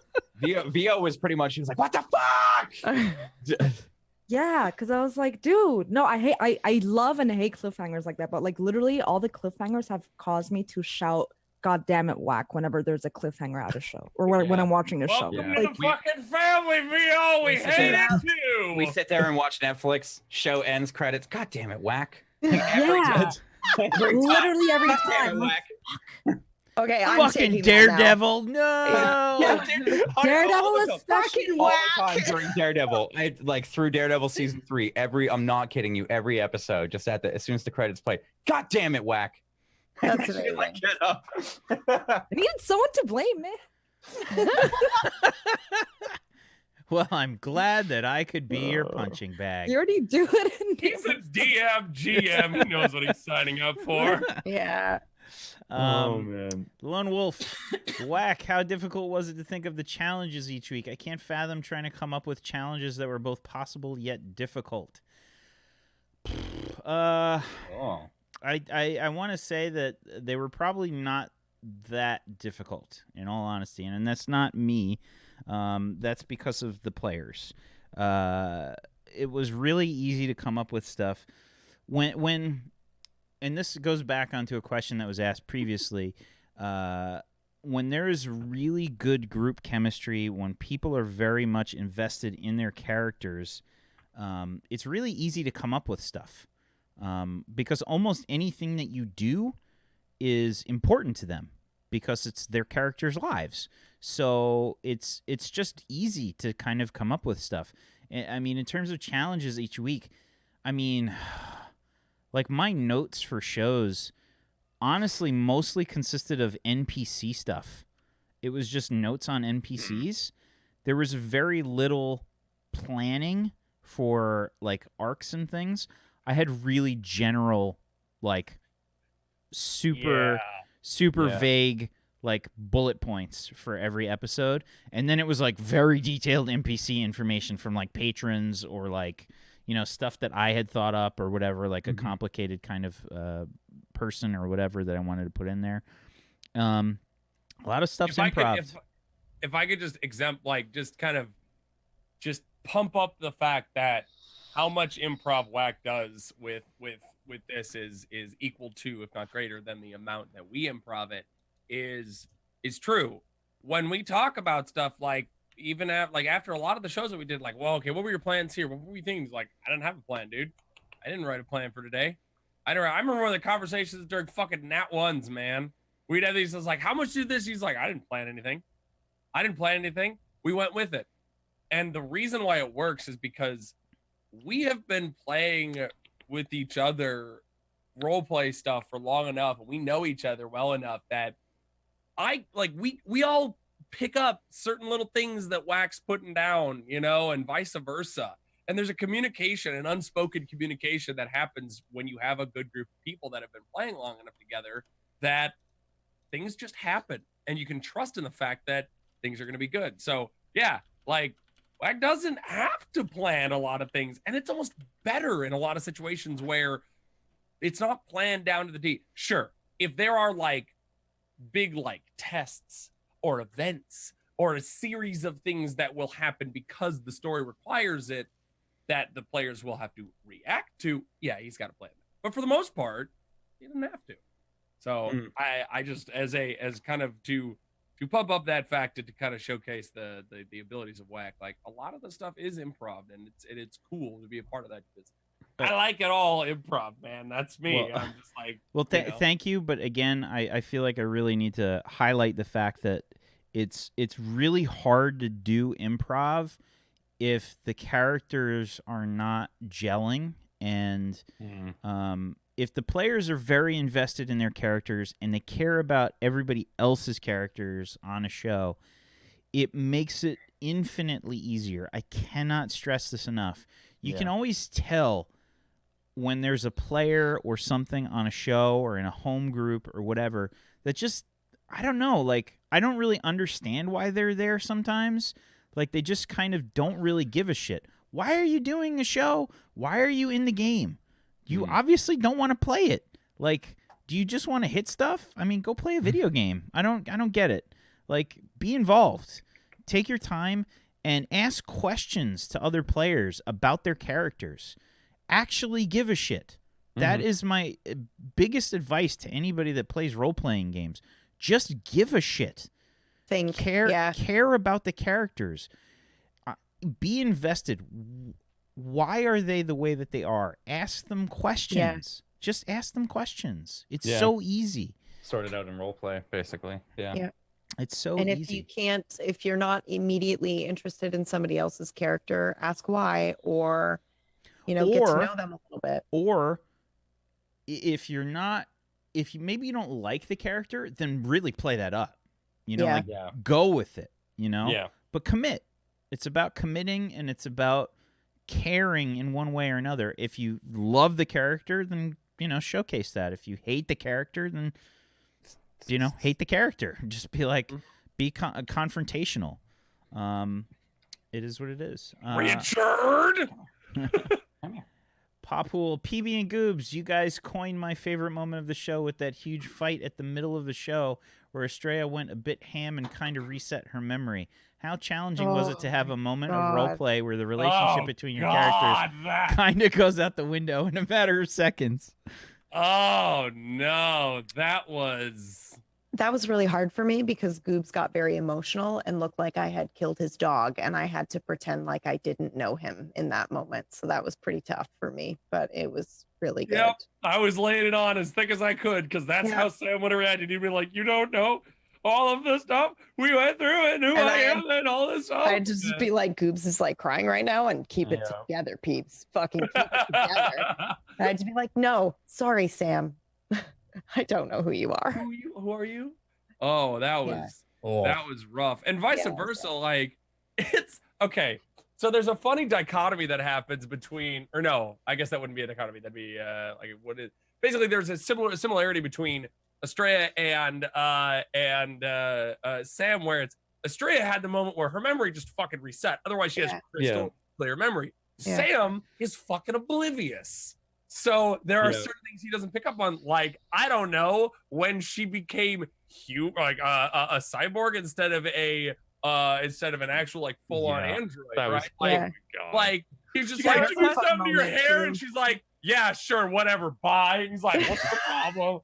VO was pretty much, he was like, what the fuck? yeah, because I was like, dude, no, I love and hate cliffhangers like that, but like literally all the cliffhangers have caused me to shout, God damn it, Whack, whenever there's a cliffhanger at a show or when I'm watching a show. Welcome to the fucking family, VO. We hate it too. We sit there and watch Netflix, show ends, credits. God damn it, Whack. Yeah. Literally every God damn it, time. Whack. Okay, I'm Fucking taking that now. Daredevil, no! Daredevil is fucking all Whack. the time during Daredevil. I like through Daredevil season 3. I'm not kidding you. Every episode, just as soon as the credits play. God damn it, Whack. That's I should, amazing. like, get up. I needed someone to blame, man. Well, I'm glad that I could be your punching bag. You already do it in He's a DM, GM. He knows what he's signing up for. Yeah. Man. Lone Wolf, Whack, how difficult was it to think of the challenges each week? I can't fathom trying to come up with challenges that were both possible yet difficult. I want to say that they were probably not that difficult, in all honesty, and that's not me. That's because of the players. it was really easy to come up with stuff when and this goes back onto a question that was asked previously. When there is really good group chemistry, when people are very much invested in their characters, it's really easy to come up with stuff, because almost anything that you do is important to them because it's their characters' lives. So it's just easy to kind of come up with stuff. I mean, in terms of challenges each week, I mean, like my notes for shows honestly mostly consisted of NPC stuff. It was just notes on NPCs. There was very little planning for like arcs and things. I had really general, like super vague like bullet points for every episode, and then it was like very detailed NPC information from like patrons or like, you know, stuff that I had thought up or whatever, like a complicated kind of person or whatever that I wanted to put in there. A lot of stuff's improv. If I could just just kind of just pump up the fact that how much improv Whack does with this is equal to, if not greater than, the amount that we improv it is true. When we talk about stuff like, even after a lot of the shows that we did, like, well, okay, what were your plans here? What were you thinking? Like, I didn't have a plan, dude. I didn't write a plan for today. I remember one of the conversations during fucking Nat Ones, man. We'd have these, I was like, how much did this? He's like, I didn't plan anything. We went with it. And the reason why it works is because we have been playing with each other role play stuff for long enough, and we know each other well enough that we all pick up certain little things that Wack's putting down, you know, and vice versa. And there's a communication, an unspoken communication that happens when you have a good group of people that have been playing long enough together that things just happen, and you can trust in the fact that things are going to be good. So yeah, like Wack doesn't have to plan a lot of things, and it's almost better in a lot of situations where it's not planned down to the D. Sure, if there are like big like tests or events or a series of things that will happen because the story requires it that the players will have to react to, yeah, he's got to plan that. But for the most part, he doesn't have to. So I just as kind of to pump up that fact to kind of showcase the abilities of Wack, like a lot of the stuff is improv, and it's cool to be a part of that. I like it all improv, man. That's me. Well, I'm just like, well, thank you. But again, I feel like I really need to highlight the fact that it's really hard to do improv if the characters are not gelling, and if the players are very invested in their characters and they care about everybody else's characters on a show, it makes it infinitely easier. I cannot stress this enough. You can always tell when there's a player or something on a show or in a home group or whatever that just, I don't know, like, I don't really understand why they're there sometimes. Like, they just kind of don't really give a shit. Why are you doing a show? Why are you in the game? You obviously don't want to play it. Like, do you just want to hit stuff? I mean, go play a video game. I don't get it. Like, be involved. Take your time and ask questions to other players about their characters. Actually give a shit. That is my biggest advice to anybody that plays role-playing games. Just give a shit. Care about the characters. Be invested. Why are they the way that they are? Ask them questions. Just ask them questions. It's so easy. Sort it out in role play, basically. Yeah. It's so and easy. If you're not immediately interested in somebody else's character, ask why, or get to know them a little bit. Or if maybe you don't like the character, then really play that up. Go with it, but commit. It's about committing, and it's about caring in one way or another. If you love the character, then showcase that. If you hate the character, then hate the character. Just be like, be confrontational. It is what it is. Richard. Poppool, PB and Goobs, you guys coined my favorite moment of the show with that huge fight at the middle of the show where Estrella went a bit ham and kind of reset her memory. How challenging was it to have a moment of God. role play where the relationship between your characters kind of goes out the window in a matter of seconds? Oh no, that was really hard for me because Goobs got very emotional and looked like I had killed his dog, and I had to pretend like I didn't know him in that moment. So that was pretty tough for me, but it was really good. Yep, I was laying it on as thick as I could because that's how Sam would have reacted. He'd be like, "You don't know all of the stuff we went through and who I am and all this stuff." I'd just be like, Goobs is like crying right now, and keep it together, peeps. Fucking keep it together. And I'd just be like, no, sorry, Sam. I don't know who you are. Who are you? Oh, that was rough. And vice versa. Like, it's okay. So there's a funny dichotomy that happens between, or no, I guess that wouldn't be a dichotomy. That'd be like what is basically there's a similarity between Estrella and Sam, where it's Estrella had the moment where her memory just fucking reset. Otherwise, she has crystal clear memory. Yeah. Sam is fucking oblivious. So there are certain things he doesn't pick up on. Like, I don't know, when she became a cyborg instead of an actual like full-on android, right? Like he's just like, do something to your hair, and she's like, yeah, sure, whatever, bye. And he's like, what's the problem?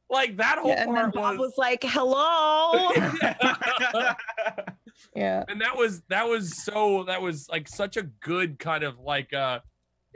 Like that whole part, and Bob was like, hello. And that was like such a good kind of like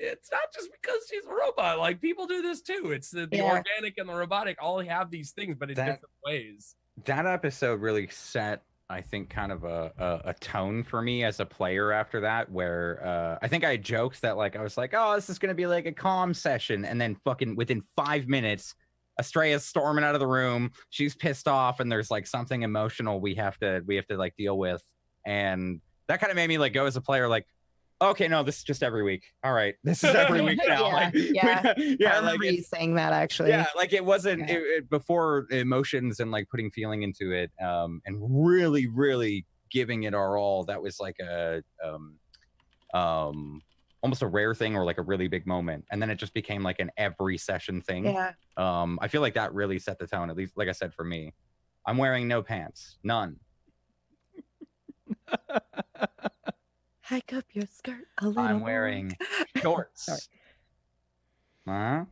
it's not just because she's a robot. Like, people do this too. It's the organic and the robotic all have these things, but in different ways. That episode really set, I think, kind of a tone for me as a player after that, where I think I joked that, like, I was like, oh, this is going to be like a calm session. And then fucking within 5 minutes, Estrella's storming out of the room. She's pissed off, and there's like something emotional we have to like deal with. And that kind of made me like go as a player, like, okay, no, this is just every week. All right, this is every week now. I remember you saying that, actually. Yeah, like it wasn't before emotions and like putting feeling into it, and really, really giving it our all. That was like a almost a rare thing, or like a really big moment. And then it just became like an every session thing. Yeah. I feel like that really set the tone. At least, like I said, for me, I'm wearing no pants, none. Hike up your skirt a little. I'm wearing shorts. Not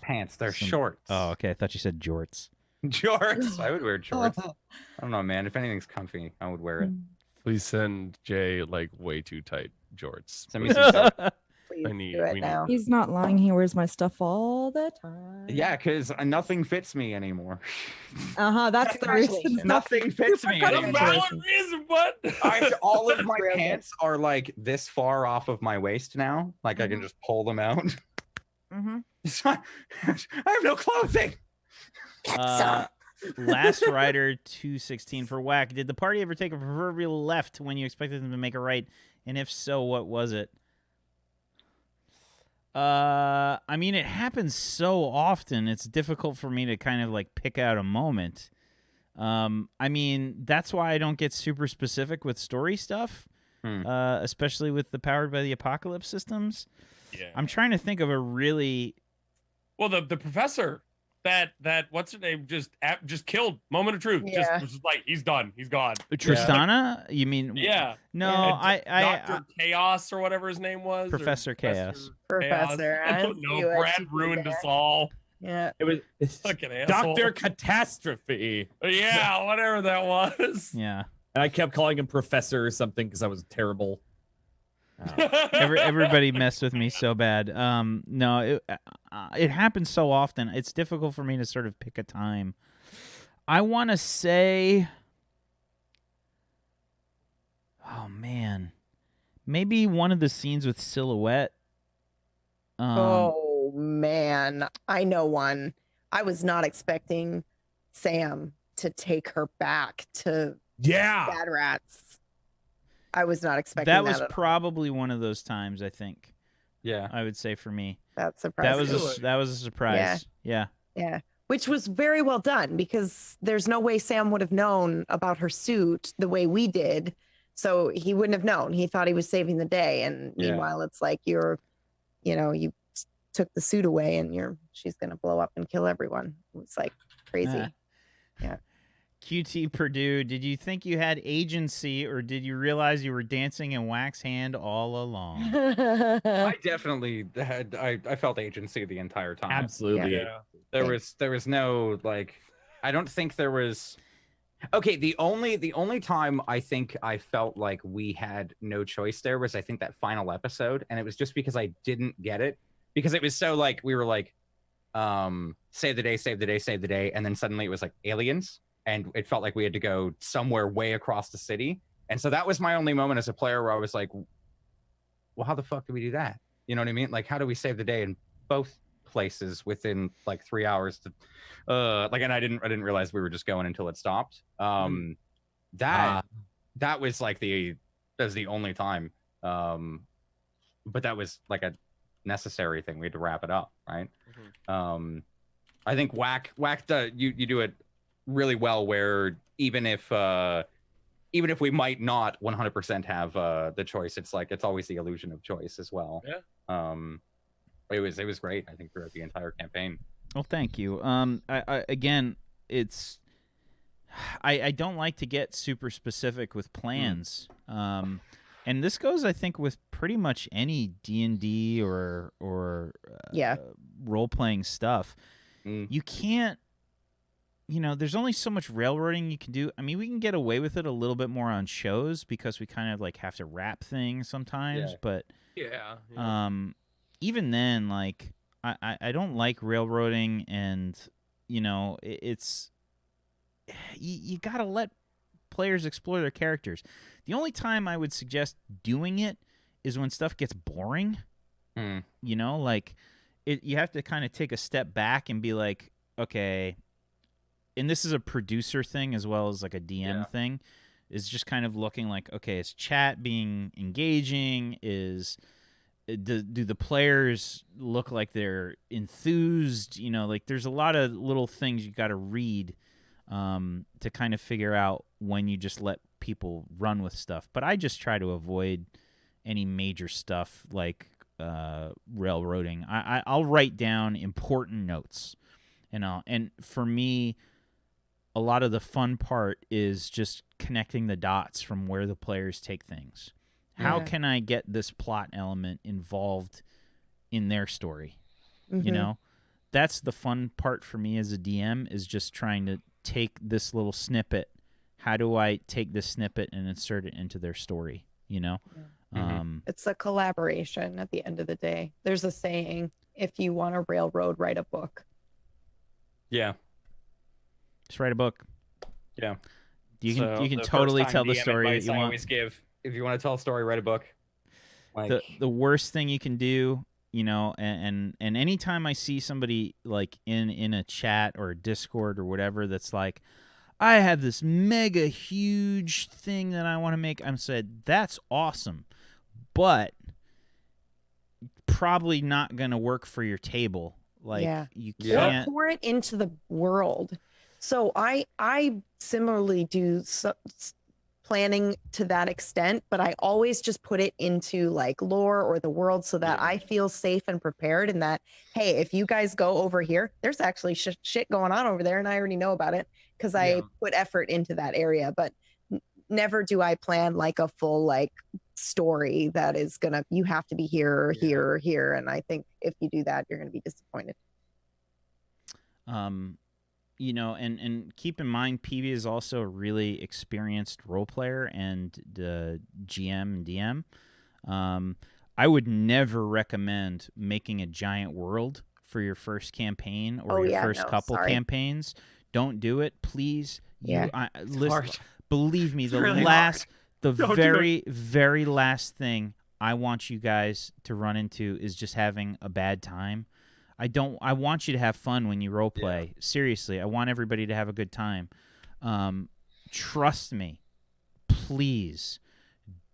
pants. They're shorts. Oh, okay. I thought you said jorts. Jorts. I would wear jorts. I don't know, man. If anything's comfy, I would wear it. Please send Jay like way too tight jorts. Send me some He's not lying. He wears my stuff all the time. Yeah, because nothing fits me anymore. That's the reason. Nothing fits me anymore. Valid reason, but all of my pants are like this far off of my waist now. Like I can just pull them out. I have no clothing. Last Rider 216 for Whack. Did the party ever take a proverbial left when you expected them to make a right? And if so, what was it? I mean, it happens so often. It's difficult for me to kind of like pick out a moment. I mean, that's why I don't get super specific with story stuff, especially with the Powered by the Apocalypse systems. Yeah. I'm trying to think of a really... Well, the professor that what's her name just killed. Moment of truth. Just like, he's done. He's gone. Tristana? You mean? Yeah. No, Dr. Chaos or whatever his name was. Professor Chaos. Professor. No, Brad ruined us all. Yeah. It was fucking asshole. Dr. Catastrophe. Yeah, whatever that was. Yeah. And I kept calling him Professor or something because I was terrible. Everybody messed with me so bad. No, it happens so often. It's difficult for me to sort of pick a time. I want to say, oh man, maybe one of the scenes with Silhouette. Oh man, I know one. I was not expecting Sam to take her back to Bad Rats. I was not expecting that. That was probably one of those times, I think. Yeah. I would say for me. That's surprising. That was a surprise. Yeah. Which was very well done, because there's no way Sam would have known about her suit the way we did. So he wouldn't have known. He thought he was saving the day. And meanwhile, it's like you took the suit away and she's going to blow up and kill everyone. It's like crazy. Yeah. QT Purdue, did you think you had agency, or did you realize you were dancing in Wax Hand all along? I definitely had. I felt agency the entire time. Absolutely. Yeah. There was no like. I don't think there was. Okay, the only time I think I felt like we had no choice there was I think that final episode, and it was just because I didn't get it, because it was so like we were like, save the day, save the day, save the day, and then suddenly it was like aliens, and it felt like we had to go somewhere way across the city, and so that was my only moment as a player where I was like, well, how the fuck do we do that? You know what I mean? Like, how do we save the day in both places within like 3 hours to like, and I didn't realize we were just going until it stopped. That was like that was the only time, but that was like a necessary thing. We had to wrap it up, right? I think Whack you do it really well, where even if we might not 100% have the choice, it's like it's always the illusion of choice as well. Yeah. It was great, I think, throughout the entire campaign. Well, thank you. Again, it's I don't like to get super specific with plans. And this goes, I think, with pretty much any D&D or role playing stuff. You can't, there's only so much railroading you can do. I mean, we can get away with it a little bit more on shows because we kind of like have to wrap things sometimes, but even then, like, I don't like railroading, and it's you gotta let players explore their characters. The only time I would suggest doing it is when stuff gets boring. Like you have to kind of take a step back and be like, okay, and this is a producer thing as well as like a DM thing, is just kind of looking like, okay, is chat being engaging? Do the players look like they're enthused? Like there's a lot of little things you got to read to kind of figure out when you just let people run with stuff. But I just try to avoid any major stuff like railroading. I'll write down important notes, and for me, a lot of the fun part is just connecting the dots from where the players take things. How can I get this plot element involved in their story? That's the fun part for me as a DM, is just trying to take this little snippet. How do I take this snippet and insert it into their story? It's a collaboration at the end of the day. There's a saying, if you want to railroad, write a book. Yeah. Just write a book. Yeah. You can totally tell the story that you want. I always give, if you want to tell a story, write a book. Like, the worst thing you can do, and anytime I see somebody like in a chat or a Discord or whatever that's like, I have this mega huge thing that I want to make, I'm said, that's awesome, but probably not going to work for your table. Like you can't pour it into the world. So I similarly do planning to that extent, but I always just put it into like lore or the world so that I feel safe and prepared, and that, hey, if you guys go over here, there's actually shit going on over there, and I already know about it because I put effort into that area. But never do I plan like a full like story that is gonna, you have to be here or here or here, and I think if you do that, you're gonna be disappointed. And keep in mind, PB is also a really experienced role player and GM and DM. I would never recommend making a giant world for your first campaign or your first couple campaigns. Don't do it, please. Listen, believe me, the very last thing I want you guys to run into is just having a bad time. I want you to have fun when you role play. Seriously, I want everybody to have a good time. Trust me. Please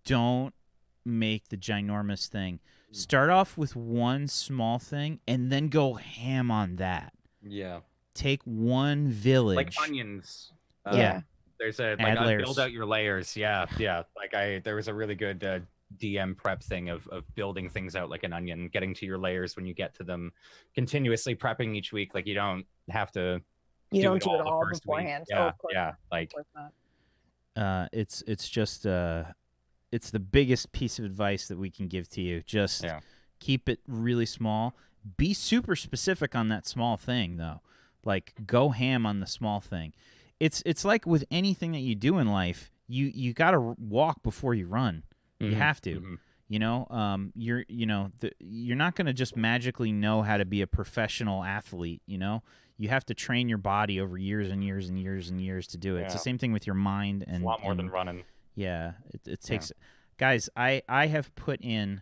don't make the ginormous thing. Start off with one small thing and then go ham on that. Yeah. Take one village. Like onions. There's a build out your layers. Yeah. Like there was a really good DM prep thing of building things out like an onion, getting to your layers when you get to them, continuously prepping each week. Like you don't have to You don't do it the all first week. beforehand. Yeah, of course yeah. not. Like, Of course not. It's just it's the biggest piece of advice that we can give to you. Just keep it really small. Be super specific on that small thing, though. Like, go ham on the small thing. It's like with anything that you do in life, you got to walk before you run. You have to. You know, you're not going to just magically know how to be a professional athlete. You know, you have to train your body over years and years and years and years to do it. It's the same thing with your mind, and a lot more than running. Yeah, it takes. Guys, I have put in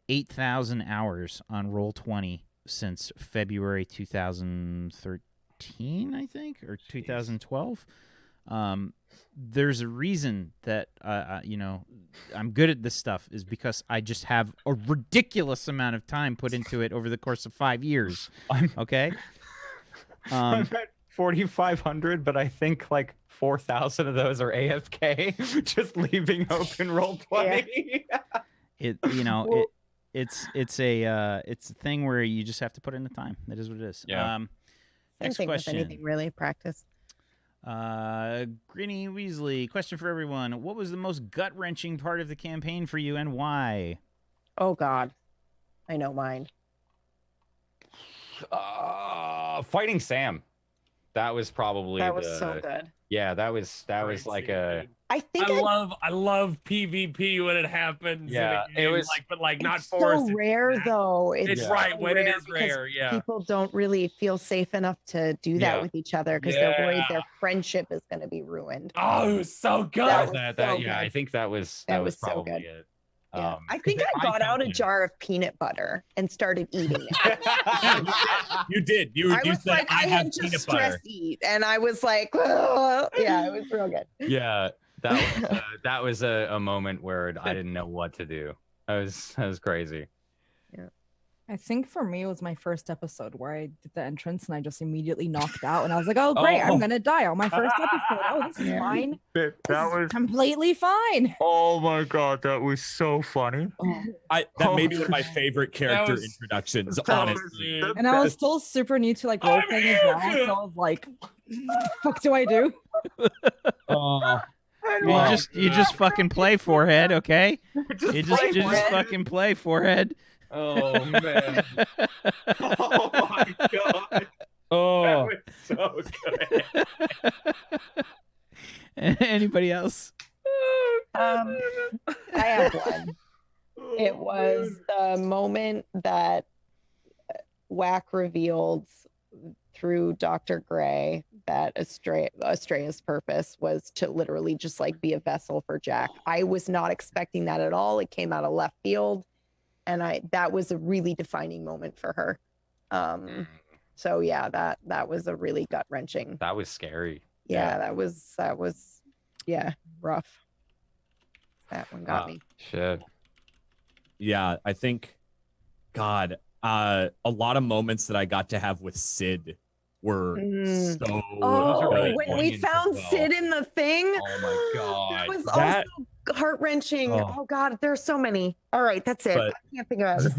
8,000 hours on Roll20 since February 2013, I think, or 2012. There's a reason that I'm good at this stuff, is because I just have a ridiculous amount of time put into it over the course of 5 years. Okay. I'm at 4,500, but I think like 4,000 of those are AFK, just leaving open Roll20. It's a thing where you just have to put in the time. That is what it is. Yeah. Next Same thing question. with anything, really. Practice. Greeny Weasley, question for everyone. What was the most gut-wrenching part of the campaign for you, and why? Oh, God. I know mine. Fighting Sam. That was probably so good. Yeah, that was like a. I think I love PvP when it happens. Yeah, it was like not it's forced. so rare though. It's right when it is rare. Yeah, people don't really feel safe enough to do that with each other because they're worried their friendship is going to be ruined. Oh, it was so good. I think that was was probably so good. it. Yeah. I think I got out a jar of peanut butter and started eating it. You did. You said, like, I have had to peanut stress butter. eat, and I was like, yeah, it was real good. Yeah, that was a moment where I didn't know what to do. That was crazy. Yeah. I think for me, it was my first episode where I did the entrance and I just immediately knocked out. And I was like, oh, great, I'm going to die on my first episode. Oh, this is fine. That was completely fine. Oh my God, that was so funny. That may be one of my favorite character introductions, honestly. And I was still super new to like role playing as well. So I was like, what the fuck do I do? You just fucking play, forehead, okay? You just fucking play, forehead. Oh man! Oh my God! Oh, that was so good. Anybody else? I have one. It was the moment that Wack revealed through Dr. Gray that Estrella's purpose was to literally just like be a vessel for Jack. I was not expecting that at all. It came out of left field. And that was a really defining moment for her. So yeah, that was a really gut wrenching. That was scary. Yeah, that was rough. That one got me. Shit. Yeah, I think, God, a lot of moments that I got to have with Sid were so. Oh, when we found Sid in the thing. Oh my God, that was also heart-wrenching. Oh God, there's so many. All right, that's it. I can't think of it.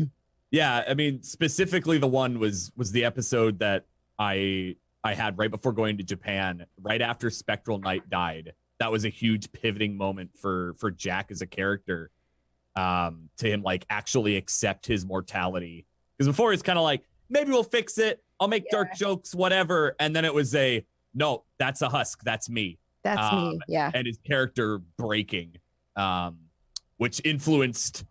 Yeah, I mean, specifically the one was the episode that I had right before going to Japan, right after Spectral Knight died. That was a huge pivoting moment for Jack as a character, to him like actually accept his mortality. Because before it's kind of like, maybe we'll fix it, I'll make dark jokes, whatever, and then it was no, that's a husk, that's me. That's me. Yeah. And his character breaking. Which influenced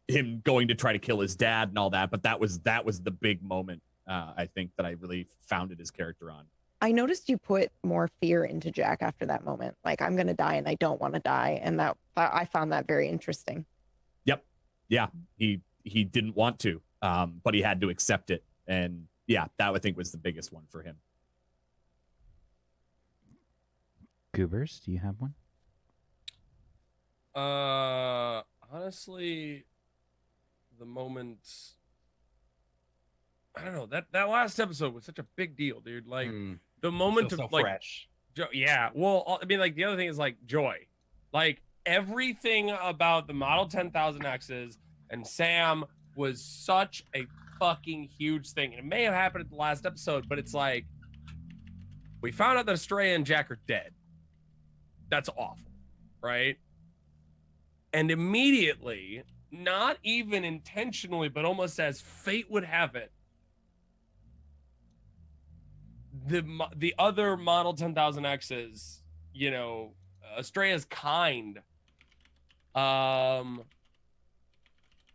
him going to try to kill his dad and all that. But that was the big moment, I think, that I really founded his character on. I noticed you put more fear into Jack after that moment. Like, I'm going to die and I don't want to die. And that I found that very interesting. Yep. Yeah. He didn't want to, but he had to accept it. And yeah, that I think was the biggest one for him. Goobers, do you have one? Honestly, the moments, I don't know, that last episode was such a big deal, dude. Like the moment of like fresh. Yeah, well, I mean, like the other thing is like joy, like everything about the Model 10,000Xs and Sam was such a fucking huge thing. And it may have happened at the last episode, but it's like We found out that Estrella and Jack are dead. That's awful, right? And immediately, not even intentionally, but almost as fate would have it, the other Model 10,000X's, Estrella's kind,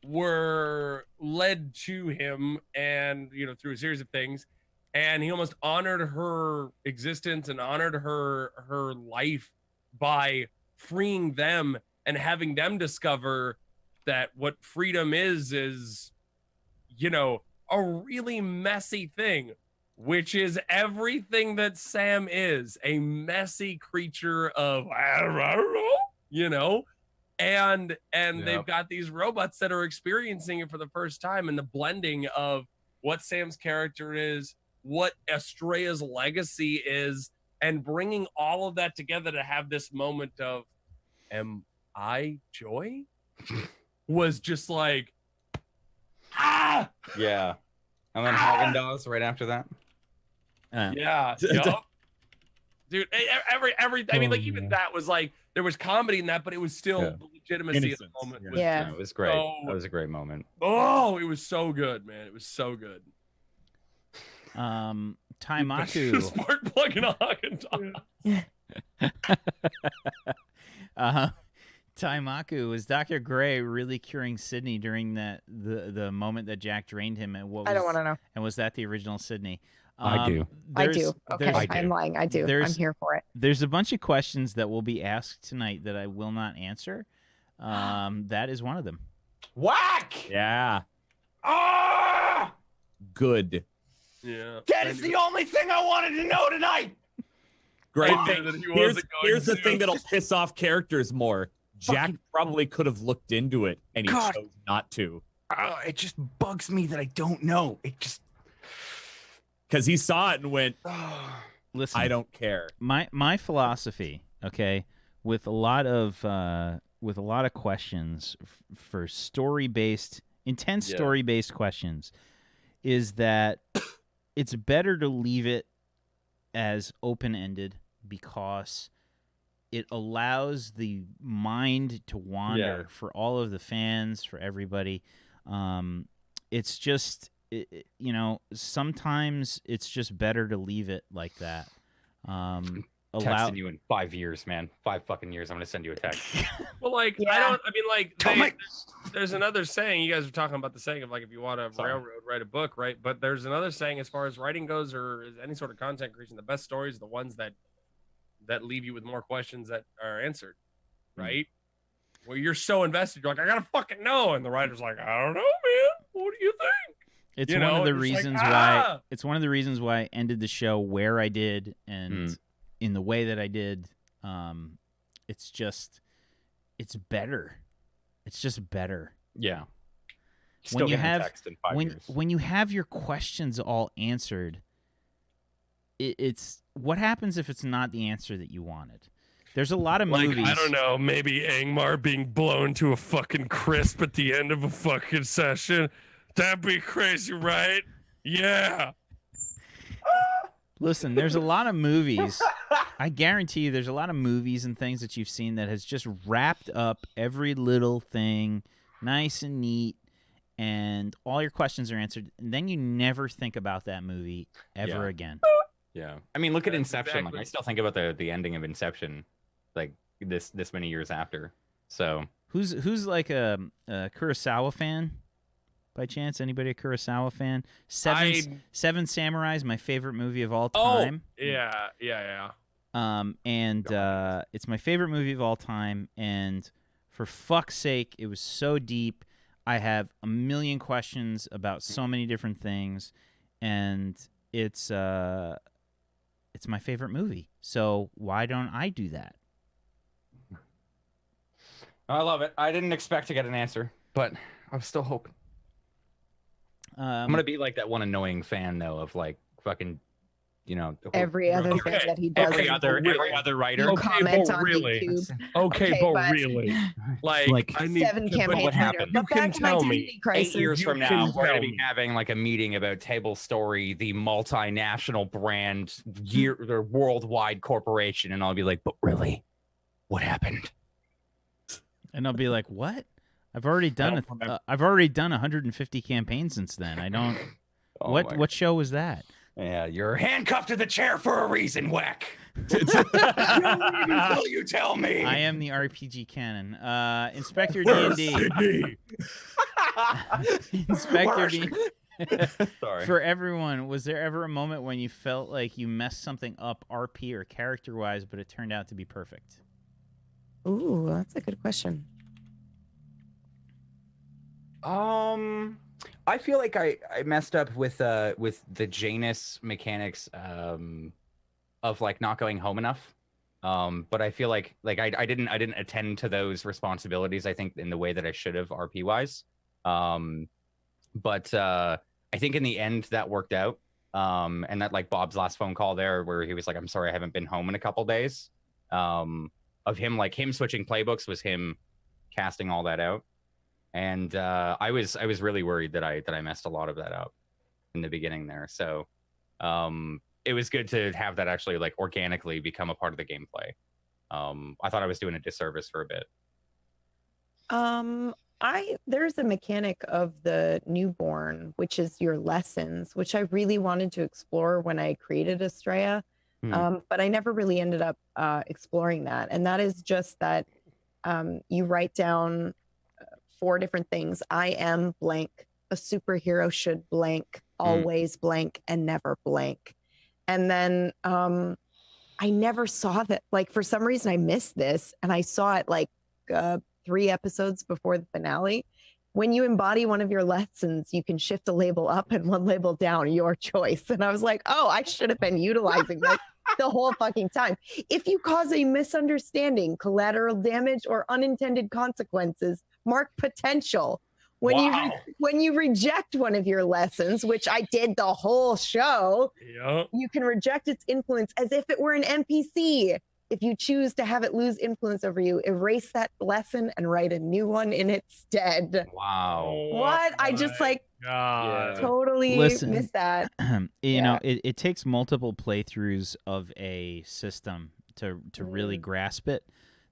were led to him, and through a series of things, and he almost honored her existence and honored her life by freeing them and having them discover that what freedom is a really messy thing, which is everything that Sam is, a messy creature of, I don't know, and they've got these robots that are experiencing it for the first time, and the blending of what Sam's character is, what Estrella's legacy is, and bringing all of that together to have this moment of, am I Joy? Was just like, ah! Yeah. And then Haagen-Dazs right after that. Yeah. Dude, every I mean, like, even that was like, there was comedy in that, but it was still the legitimacy of the moment. Yeah. It was great. That was a great moment. Oh, it was so good, man. It was so good. Taimaku. Spark plug and Haagen-Dazs. Taimaku, was Dr. Gray really curing Sydney during the moment that Jack drained him? And I don't want to know. And was that the original Sydney? I do. I do. Okay, I'm lying. I do. I'm here for it. There's a bunch of questions that will be asked tonight that I will not answer. That is one of them. Whack! Yeah. Ah! Good. Yeah. That is the only thing I wanted to know tonight. Great thing. Here's the thing that'll piss off characters more. Jack probably could have looked into it, and he chose not to. It just bugs me that I don't know. It just... Because he saw it and went, listen, I don't care. My philosophy, okay, with a lot of questions for intense story-based questions, is that it's better to leave it as open-ended, because it allows the mind to wander for all of the fans, for everybody. It's just... sometimes it's just better to leave it like that. Texting you in 5 years, man. 5 fucking years. I'm gonna send you a text. Well, like, there's another saying. You guys are talking about the saying of, like, if you want to railroad, write a book, right? But there's another saying as far as writing goes, or any sort of content creation. The best stories are the ones that leave you with more questions that are answered, right? Where you're so invested, you're like, I gotta fucking know, and the writer's like, I don't know, man. What do you think? It's one of the reasons why. It's one of the reasons why I ended the show where I did, and in the way that I did. It's better. It's just better. Yeah. When you have your questions all answered, it's what happens if it's not the answer that you wanted. There's a lot of movies. I don't know, maybe Angmar being blown to a fucking crisp at the end of a fucking session. That'd be crazy, right? Yeah. Listen, there's a lot of movies. I guarantee you there's a lot of movies and things that you've seen that has just wrapped up every little thing nice and neat, and all your questions are answered, and then you never think about that movie ever again. Yeah. I mean, look at Inception. Exactly. Like, I still think about the ending of Inception, like this many years after. So who's like a Kurosawa fan? By chance, anybody a Kurosawa fan? Seven Samurai is my favorite movie of all time. Oh, yeah. And it's my favorite movie of all time. And for fuck's sake, it was so deep. I have a million questions about so many different things, and it's my favorite movie. So why don't I do that? I love it. I didn't expect to get an answer, but I was still hoping. I'm gonna be like that one annoying fan though, of like fucking every other thing that he does. Every other writer. Comment on really? YouTube. Okay, but but really, like I need 7 campaigns what later. happened? But You can back to my tell me Identity Crisis. 8 years You from can now, we're tell gonna be me. having like a meeting about Tablestory, the multinational brand, or worldwide corporation, and I'll be like, "But really, what happened?" And I'll be like, "What? I've already done I've already done 150 campaigns since then. I don't. Oh what show was that? Yeah, you're handcuffed to the chair for a reason, Whack. You don't leave until you tell me. I am the RPG canon. Inspector D&D. Inspector D. Sorry. For everyone, was there ever a moment when you felt like you messed something up RP or character-wise, but it turned out to be perfect? Ooh, that's a good question. I feel like I messed up with the Janus mechanics of like not going home enough. But I feel like I didn't attend to those responsibilities, I think, in the way that I should have RP wise. But I think in the end that worked out. And that like Bob's last phone call there where he was like, "I'm sorry, I haven't been home in a couple days." Of him switching playbooks was him casting all that out. And I was really worried that I messed a lot of that up in the beginning there. So it was good to have that actually like organically become a part of the gameplay. I thought I was doing a disservice for a bit. There's a mechanic of the newborn, which is your lessons, which I really wanted to explore when I created Estrella. But I never really ended up exploring that. And that is just that you write down 4 different things. I am blank. A superhero should blank, always blank, and never blank. And then I never saw that. Like, for some reason, I missed this. And I saw it like 3 episodes before the finale. When you embody one of your lessons, you can shift a label up and 1 label down, your choice. And I was like, oh, I should have been utilizing this the whole fucking time. If you cause a misunderstanding, collateral damage, or unintended consequences, mark potential. When you reject one of your lessons, which I did the whole show, you can reject its influence as if it were an NPC. If you choose to have it lose influence over you, erase that lesson and write a new one in its stead. Wow. What? I just like totally missed that. You know, it takes multiple playthroughs of a system to really grasp it.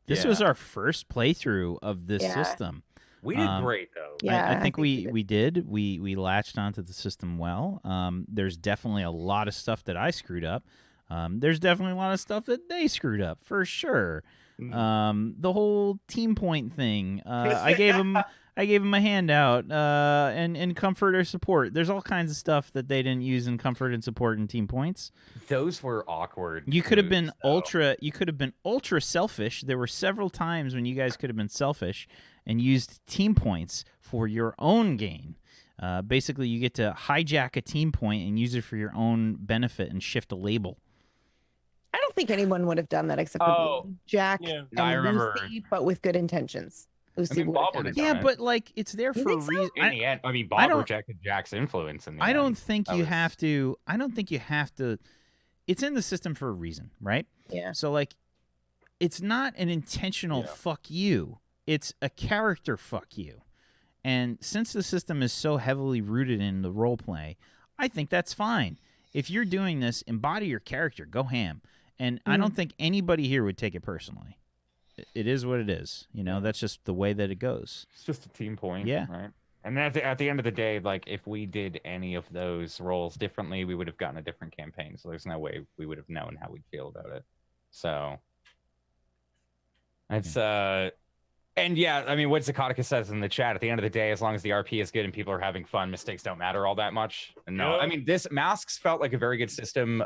This was our first playthrough of this system. We did great though. Yeah, I think we did. We latched onto the system well. There's definitely a lot of stuff that I screwed up. There's definitely a lot of stuff that they screwed up for sure. The whole team point thing. I gave him a handout and comfort or support. There's all kinds of stuff that they didn't use in comfort and support and team points. Those were awkward. You could have been ultra selfish. There were several times when you guys could have been selfish and used team points for your own gain. Basically, you get to hijack a team point and use it for your own benefit and shift a label. I don't think anyone would have done that except for Jack and I remember. Lucy, but with good intentions. Lucy would have done it. Yeah, but like it's there for a reason. In the end, I mean, Bob rejected Jack's influence. In the I end. don't think you have to. I don't think you have to. It's in the system for a reason, right? Yeah. So like, it's not an intentional fuck you. It's a character fuck you. And since the system is so heavily rooted in the role play, I think that's fine. If you're doing this, embody your character, go ham. And I don't think anybody here would take it personally. It is what it is. You know, that's just the way that it goes. It's just a team point. Yeah. Right. And at the end of the day, like if we did any of those roles differently, we would have gotten a different campaign. So there's no way we would have known how we'd feel about it. So it's and yeah, I mean, what Zacatecus says in the chat, at the end of the day, as long as the RP is good and people are having fun, mistakes don't matter all that much. And no, I mean, this Masks felt like a very good system.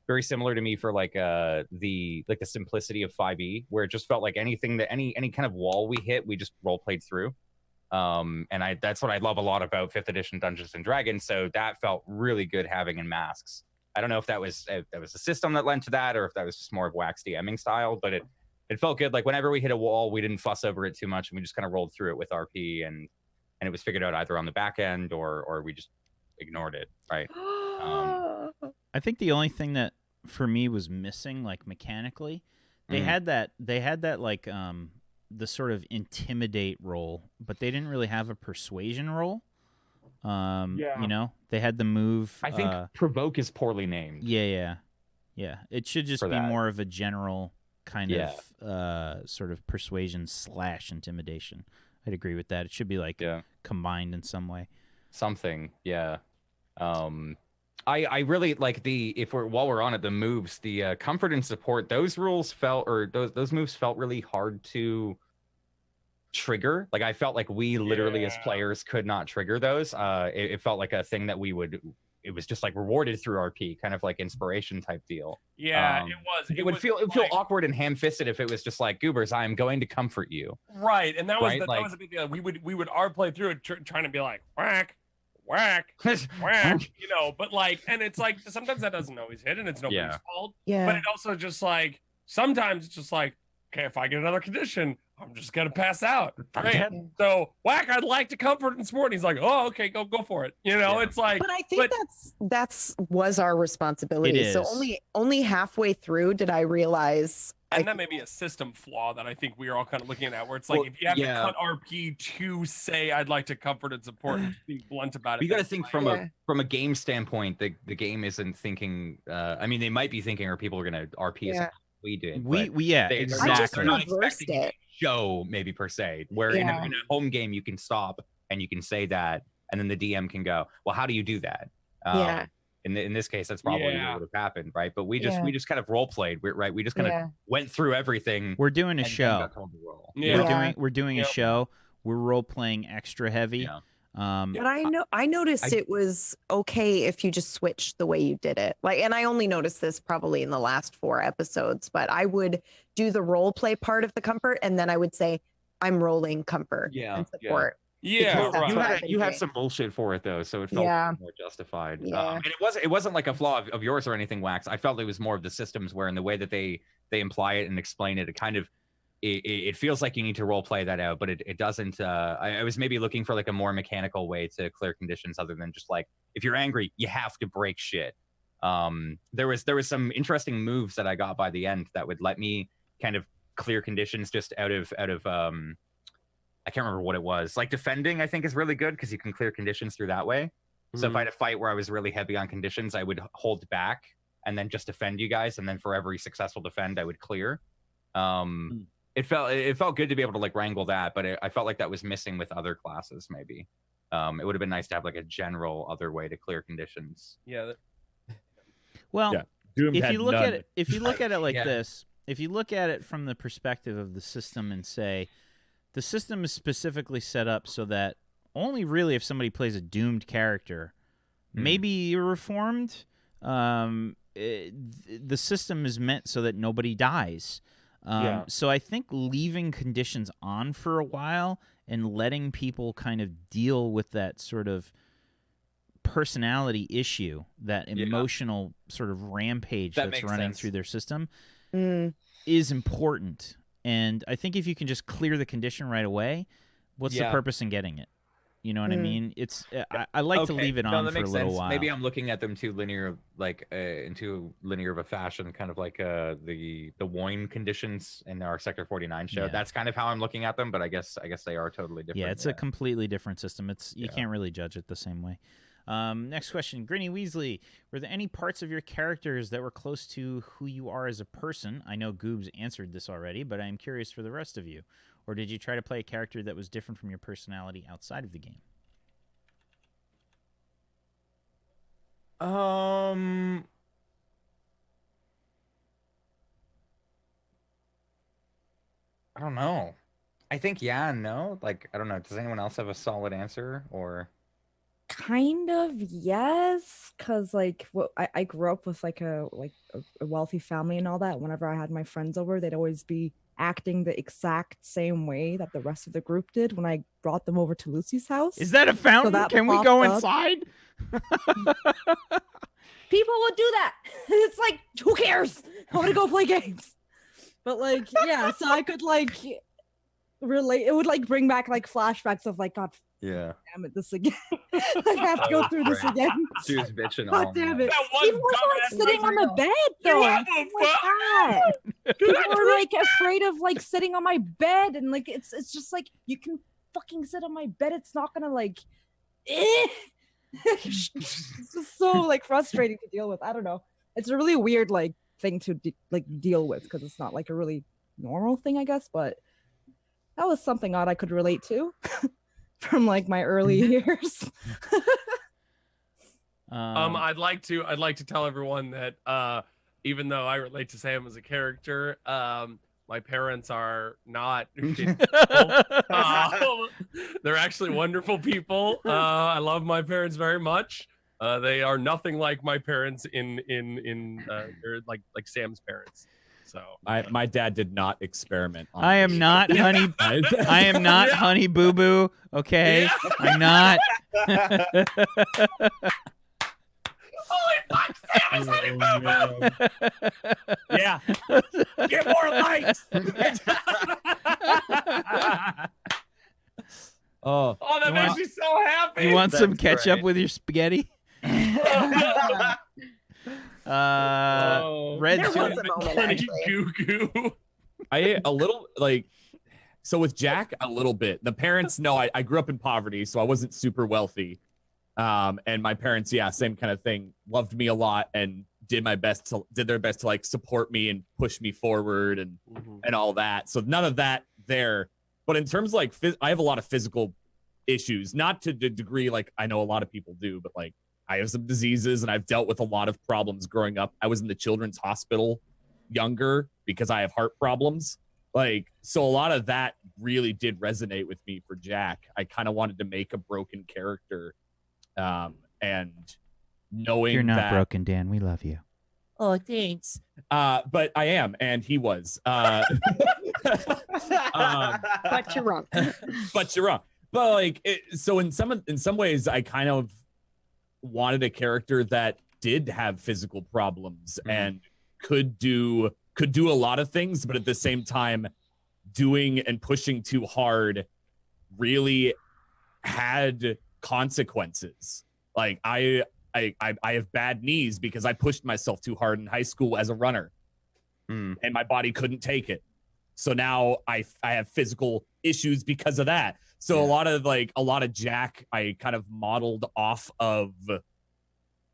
Very similar to me for like the simplicity of 5e, where it just felt like anything that any kind of wall we hit, we just role played through. And that's what I love a lot about 5th edition Dungeons and Dragons. So that felt really good having in Masks. I don't know if that was a system that lent to that, or if that was just more of Wax DMing style, but it felt good. Like whenever we hit a wall, we didn't fuss over it too much, and we just kind of rolled through it with RP, and it was figured out either on the back end or we just ignored it, right? I think the only thing that for me was missing, like mechanically, they had that like the sort of intimidate role, but they didn't really have a persuasion role. You know, they had the move. I think provoke is poorly named. Yeah. It should just be more of a general kind of sort of persuasion / intimidation. I'd agree with that. It should be like combined in some way. Something, yeah. I really like while we're on it, the moves, the comfort and support, those rules those moves felt really hard to trigger. Like I felt like we literally as players could not trigger those. It felt like a thing that it was just like rewarded through RP, kind of like inspiration type deal. Yeah, it was. It would feel awkward and ham-fisted if it was just like, Goobers, I am going to comfort you. Right, and that was that was a big deal. We would play through it trying to be like whack, whack, whack, you know. But like, and it's like sometimes that doesn't always hit, and it's nobody's fault. Yeah. But it also just like sometimes it's just like, okay, if I get another condition, I'm just gonna pass out. Right? So whack, I'd like to comfort and support. And he's like, oh, okay, go for it. You know, it's like. But I think that's was our responsibility. It is. So only halfway through did I realize. And that may be a system flaw that I think we are all kind of looking at, where it's like if you have to cut RP to say I'd like to comfort and support and be blunt about it. You got to think from a game standpoint. The game isn't thinking. I mean, they might be thinking, or people are going to RP as we did. Exactly. They're not expecting it. Show maybe per se, where in a home game you can stop and you can say that, and then the DM can go, well, how do you do that? In this case, that's probably what would have happened, right? But we just kind of role played, right? We just kind of went through everything. We're doing a show. We're doing a show. We're role playing extra heavy. But I noticed it was okay if you just switched the way you did it. Like, and I only noticed this probably in the last 4 episodes, but I would do the role play part of the comfort, and then I would say, I'm rolling comfort and support. You had some bullshit for it though, so it felt more justified. And it wasn't like a flaw of yours or anything, Wax. I felt it was more of the systems where in the way that they imply it and explain it, it kind of it feels like you need to role play that out, but it doesn't. I was maybe looking for like a more mechanical way to clear conditions other than just like, if you're angry, you have to break shit. There was some interesting moves that I got by the end that would let me kind of clear conditions just out of I can't remember what it was. Like defending, I think is really good because you can clear conditions through that way. So if I had a fight where I was really heavy on conditions, I would hold back and then just defend you guys, and then for every successful defend, I would clear. It felt good to be able to like wrangle that, but I felt like that was missing with other classes. Maybe it would have been nice to have like a general other way to clear conditions. Well, if you look at it like this, if you look at it from the perspective of the system and say the system is specifically set up so that only really if somebody plays a doomed character, maybe you're reformed. The system is meant so that nobody dies. So I think leaving conditions on for a while and letting people kind of deal with that sort of personality issue, that emotional sort of rampage that's running through their system is important. And I think if you can just clear the condition right away, what's the purpose in getting it? You know what I mean? It's I like to leave it on for a little while. Maybe I'm looking at them too linear, like into linear of a fashion, kind of like the WHAM conditions in our Sector 49 show. That's kind of how I'm looking at them, but I guess they are totally different. Yeah, it's a completely different system. You can't really judge it the same way. Next question, Grinny Weasley. Were there any parts of your characters that were close to who you are as a person? I know Goobs answered this already, but I'm curious for the rest of you. Or did you try to play a character that was different from your personality outside of the game? I don't know. I think and no. Like, I don't know. Does anyone else have a solid answer or? Kind of, yes, because like I grew up with like a wealthy family and all that. Whenever I had my friends over, they'd always be acting the exact same way that the rest of the group did when I brought them over to Lucy's house. Is that a fountain? So can we go inside? People would do that. It's like, who cares? I want to go play games. But like, yeah, so I could like relate. It would like bring back like flashbacks of like, God, Yeah. Damn it, this again. I have to go through this again. She was bitching God all damn night. it. That one People were like sitting on the bed though. People were like afraid of like sitting on my bed, and like it's just like you can fucking sit on my bed. It's not gonna like it's just so like frustrating to deal with. I don't know. It's a really weird like thing to deal with because it's not like a really normal thing, I guess, but that was something odd I could relate to from like my early years. I'd like to tell everyone that even though I relate to Sam as a character, my parents are not shitty people. They're actually wonderful people. I love my parents very much. They are nothing like my parents in they're like Sam's parents. So my dad did not experiment on I am not honey. I am not honey boo boo. Okay, Yeah. I'm not. Holy fuck, Sam is honey boo boo. Yeah. Get more likes. Oh, That makes me so happy. You want some That's ketchup great. with your spaghetti? Red There two. was a moment, actually. Goo goo. I a little like so with Jack a little bit. The parents know I grew up in poverty, so I wasn't super wealthy. And my parents, yeah, same kind of thing, loved me a lot and did their best to like support me and push me forward and all that. So none of that there. But in terms of like I have a lot of physical issues, not to the degree like I know a lot of people do, but like I have some diseases and I've dealt with a lot of problems growing up. I was in the children's hospital younger because I have heart problems. Like, so a lot of that really did resonate with me for Jack. I kind of wanted to make a broken character. And knowing You're not that, broken, Dan. We love you. oh, thanks. But I am, and he was. But you're wrong. But you're wrong. But like, so in some ways, I kind of wanted a character that did have physical problems and could do a lot of things, but at the same time, doing and pushing too hard really had consequences. Like I have bad knees because I pushed myself too hard in high school as a runner, and my body couldn't take it. So now I have physical issues because of that. So a lot of Jack, I kind of modeled off of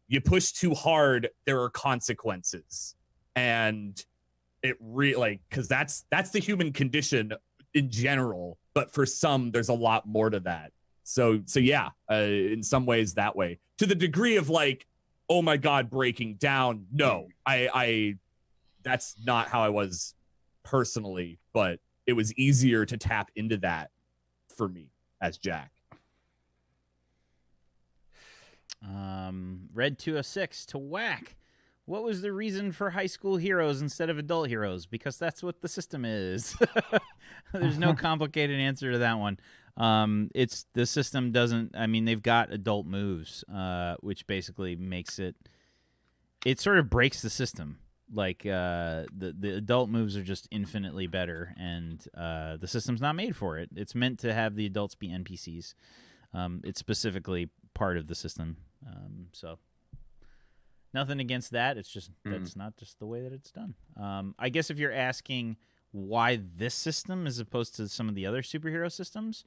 you push too hard, there are consequences. And it really because that's the human condition in general. But for some, there's a lot more to that. So yeah, in some ways that way. To the degree of like, oh my God, breaking down. No, I that's not how I was personally, but it was easier to tap into that for me as Jack. Red 206 to Whack. What was the reason for high school heroes instead of adult heroes? Because that's what the system is. There's no complicated answer to that one. It's the system doesn't. I mean, they've got adult moves, which basically it sort of breaks the system. Like the adult moves are just infinitely better, and the system's not made for it. It's meant to have the adults be NPCs. It's specifically part of the system. So nothing against that. It's just that's not just the way that it's done. I guess if you're asking why this system as opposed to some of the other superhero systems,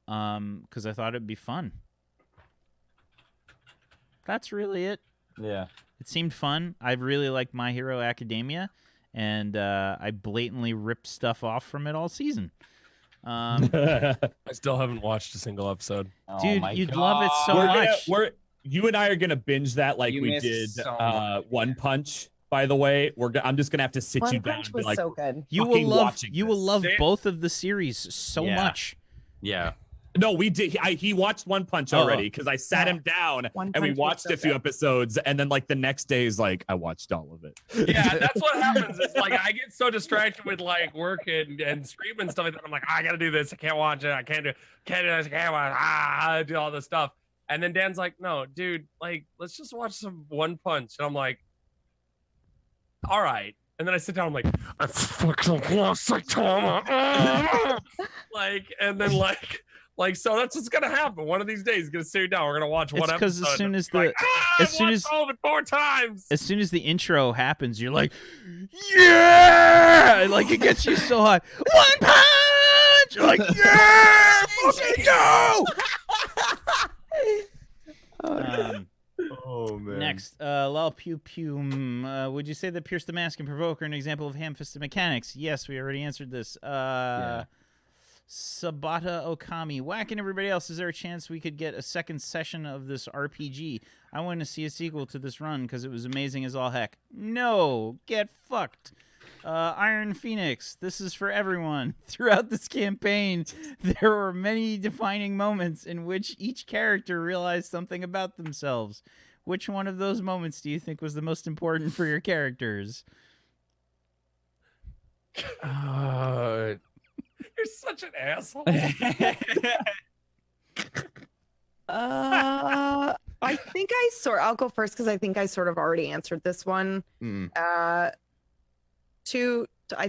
because I thought it'd be fun. That's really it. Yeah. It seemed fun. I really liked My Hero Academia, and I blatantly ripped stuff off from it all season. I still haven't watched a single episode. Dude, you'd love it so much. You and I are gonna binge that like we did One Punch. By the way, I'm just gonna have to sit you down and be like, so good. You will love both of the series so much. Yeah. No, we did. He watched One Punch already because I sat him down and we watched a few episodes, and then like the next day is like I watched all of it. Yeah, that's what happens. It's like I get so distracted with like work and stream and stuff like that. I'm like, I gotta do this. I can't watch it. I can't do this. I can't watch. I do all this stuff. And then Dan's like, no, dude, like let's just watch some One Punch. And I'm like, all right. And then I sit down. I'm like, I fucking love Saitama. Like, and then like Like, so that's what's gonna happen. One of these days, he's gonna sit you down. We're gonna watch one episode. Because as soon as the like, all of it 4 times. As soon as the intro happens, you're like, yeah, like it gets you so high. One punch. You're like, yeah, fucking go. Oh man. Next, Lal Pew Pew. Would you say that Pierce the Mask and Provoke are an example of ham-fisted mechanics? Yes, we already answered this. Yeah. Sabata Okami. Whack and everybody else, is there a chance we could get a second session of this RPG? I want to see a sequel to this run because it was amazing as all heck. No, get fucked. Iron Phoenix, this is for everyone. Throughout this campaign, there were many defining moments in which each character realized something about themselves. Which one of those moments do you think was the most important for your characters? You're such an asshole. I think I'll go first because I think I sort of already answered this one. I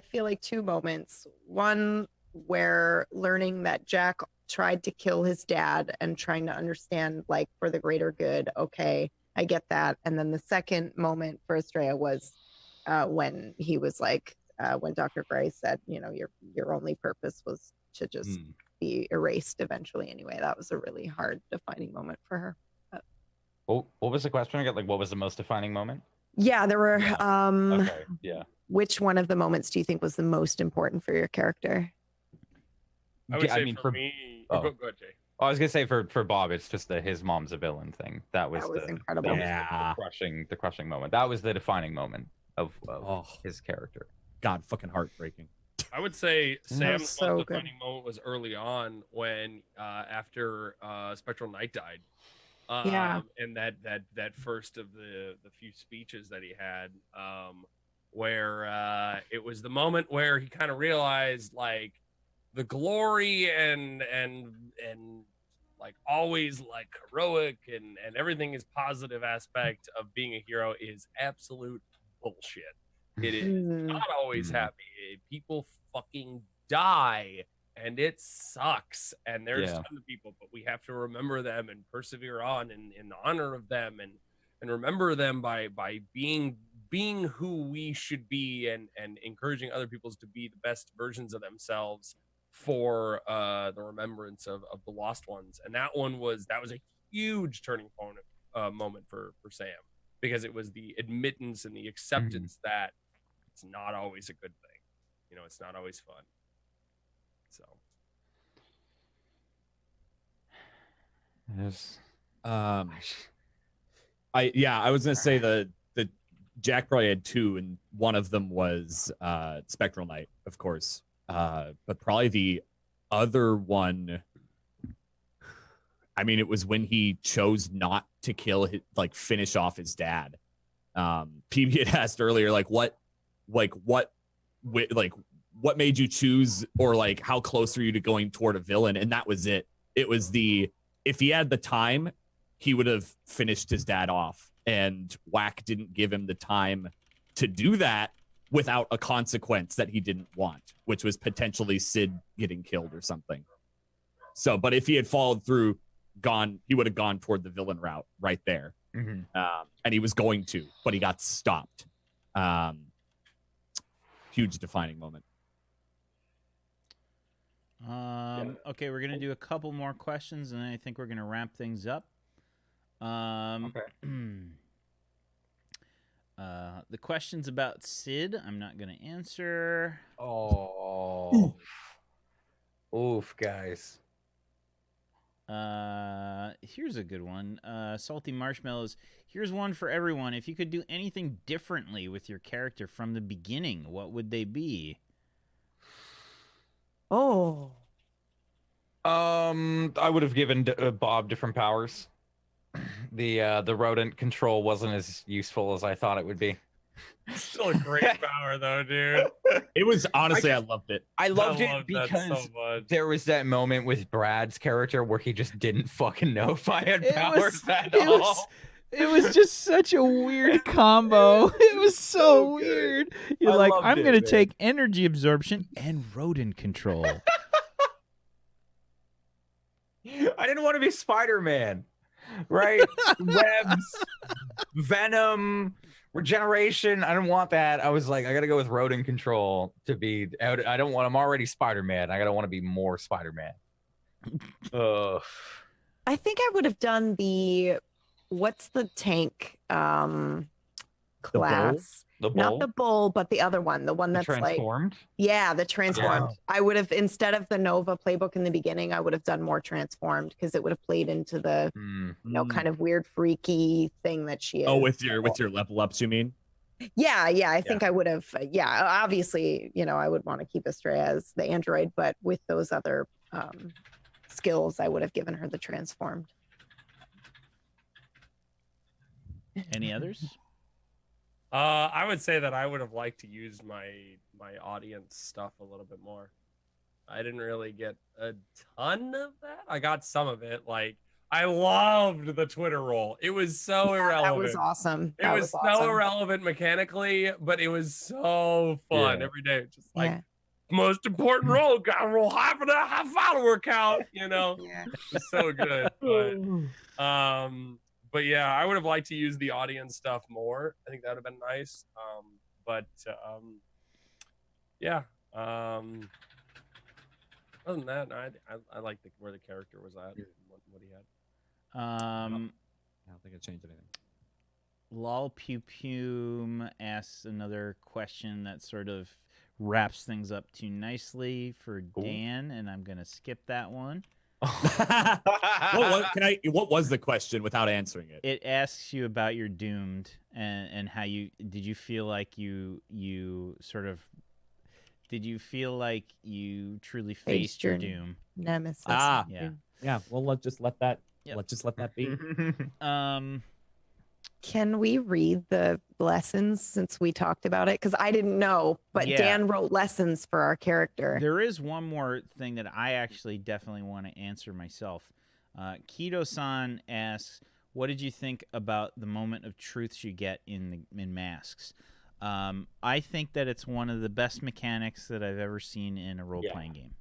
feel like 2 moments. One where learning that Jack tried to kill his dad and trying to understand, like, for the greater good. Okay, I get that. And then the second moment for Estrella was when he was like, when Dr. Gray said, you know, your only purpose was to just be erased eventually. Anyway, that was a really hard defining moment for her. What was the question again? Like, what was the most defining moment? Yeah, there were. Okay. Yeah. Which one of the moments do you think was the most important for your character? I would say for me. Oh. Go ahead, Jay. I was gonna say for Bob, it's just his mom's a villain thing. That was incredible. The crushing moment. That was the defining moment of his character. God, fucking heartbreaking. I would say Sam's so most good. defining moment was early on when after Spectral Knight died. And that first of the few speeches that he had, where it was the moment where he kind of realized, like, the glory and like always like heroic and everything is positive aspect of being a hero is absolute bullshit. It is not always happy. People fucking die and it sucks, and there's tons of people, but we have to remember them and persevere on in honor of them and remember them by being who we should be and encouraging other people to be the best versions of themselves for the remembrance of the lost ones. And that was a huge turning point moment for Sam, because it was the admittance and the acceptance that it's not always a good thing. You know, it's not always fun. So Yes. I was gonna say the Jack probably had 2, and one of them was Spectral Knight, of course. But probably the other one, I mean, it was when he chose not to kill finish off his dad. PB had asked earlier, what made you choose, or like how close are you to going toward a villain? And that was it. It was if he had the time, he would have finished his dad off, and Whack didn't give him the time to do that without a consequence that he didn't want, which was potentially Sid getting killed or something. So, but if he had followed through, he would have gone toward the villain route right there. And he was going to, but he got stopped. Huge defining moment. Okay, we're gonna do a couple more questions, and then I think we're gonna wrap things up. The questions about Sid, I'm not gonna answer. Oh, oof, guys. Here's a good one. Salty Marshmallows. Here's one for everyone. If you could do anything differently with your character from the beginning, what would they be? Oh. I would have given Bob different powers. The rodent control wasn't as useful as I thought it would be. still a great power though, dude. It was honestly, I loved it. I loved it because there was that moment with Brad's character where he just didn't fucking know if I had powers at all. It was just such a weird combo. It was so weird. You're like, I'm going to take energy absorption and rodent control. I didn't want to be Spider-Man, right? Webs, venom, regeneration. I didn't want that. I was like, I gotta go with rodent control to be. I don't want. I'm already Spider-Man. I gotta want to be more Spider-Man. Ugh. I think I would have done what's the tank class? The bull? Not the bull, but the other one, the one that's transformed. The transformed. Yeah. I would have, instead of the Nova playbook in the beginning, I would have done more transformed because it would have played into the kind of weird freaky thing that she is. Oh, with your level ups, you mean? Yeah, I think I would have. Yeah, obviously, I would want to keep Astrea as the android, but with those other skills, I would have given her the transformed. Any others? I would say that I would have liked to use my audience stuff a little bit more. I didn't really get a ton of that. I got some of it. Like, I loved the Twitter roll. It was so irrelevant. That was awesome. It was so irrelevant mechanically, but it was so fun every day. Just like most important roll, gotta roll half follower count. It was so good. But yeah, I would have liked to use the audience stuff more. I think that would have been nice. Other than that, I like where the character was at, what he had. I don't think it changed anything. Lol Pew Pume asks another question that sort of wraps things up too nicely for Dan, and I'm gonna skip that one. What was the question without answering it? It asks you about your doomed and how did you feel like you feel like you truly faced your doom? Nemesis. Yeah. Well, let's just let that be. Can we read the lessons since we talked about it? Because I didn't know, but Dan wrote lessons for our character. There is one more thing that I actually definitely want to answer myself. Keto-san asks, what did you think about the moment of truths you get in Masks? I think that it's one of the best mechanics that I've ever seen in a role-playing game.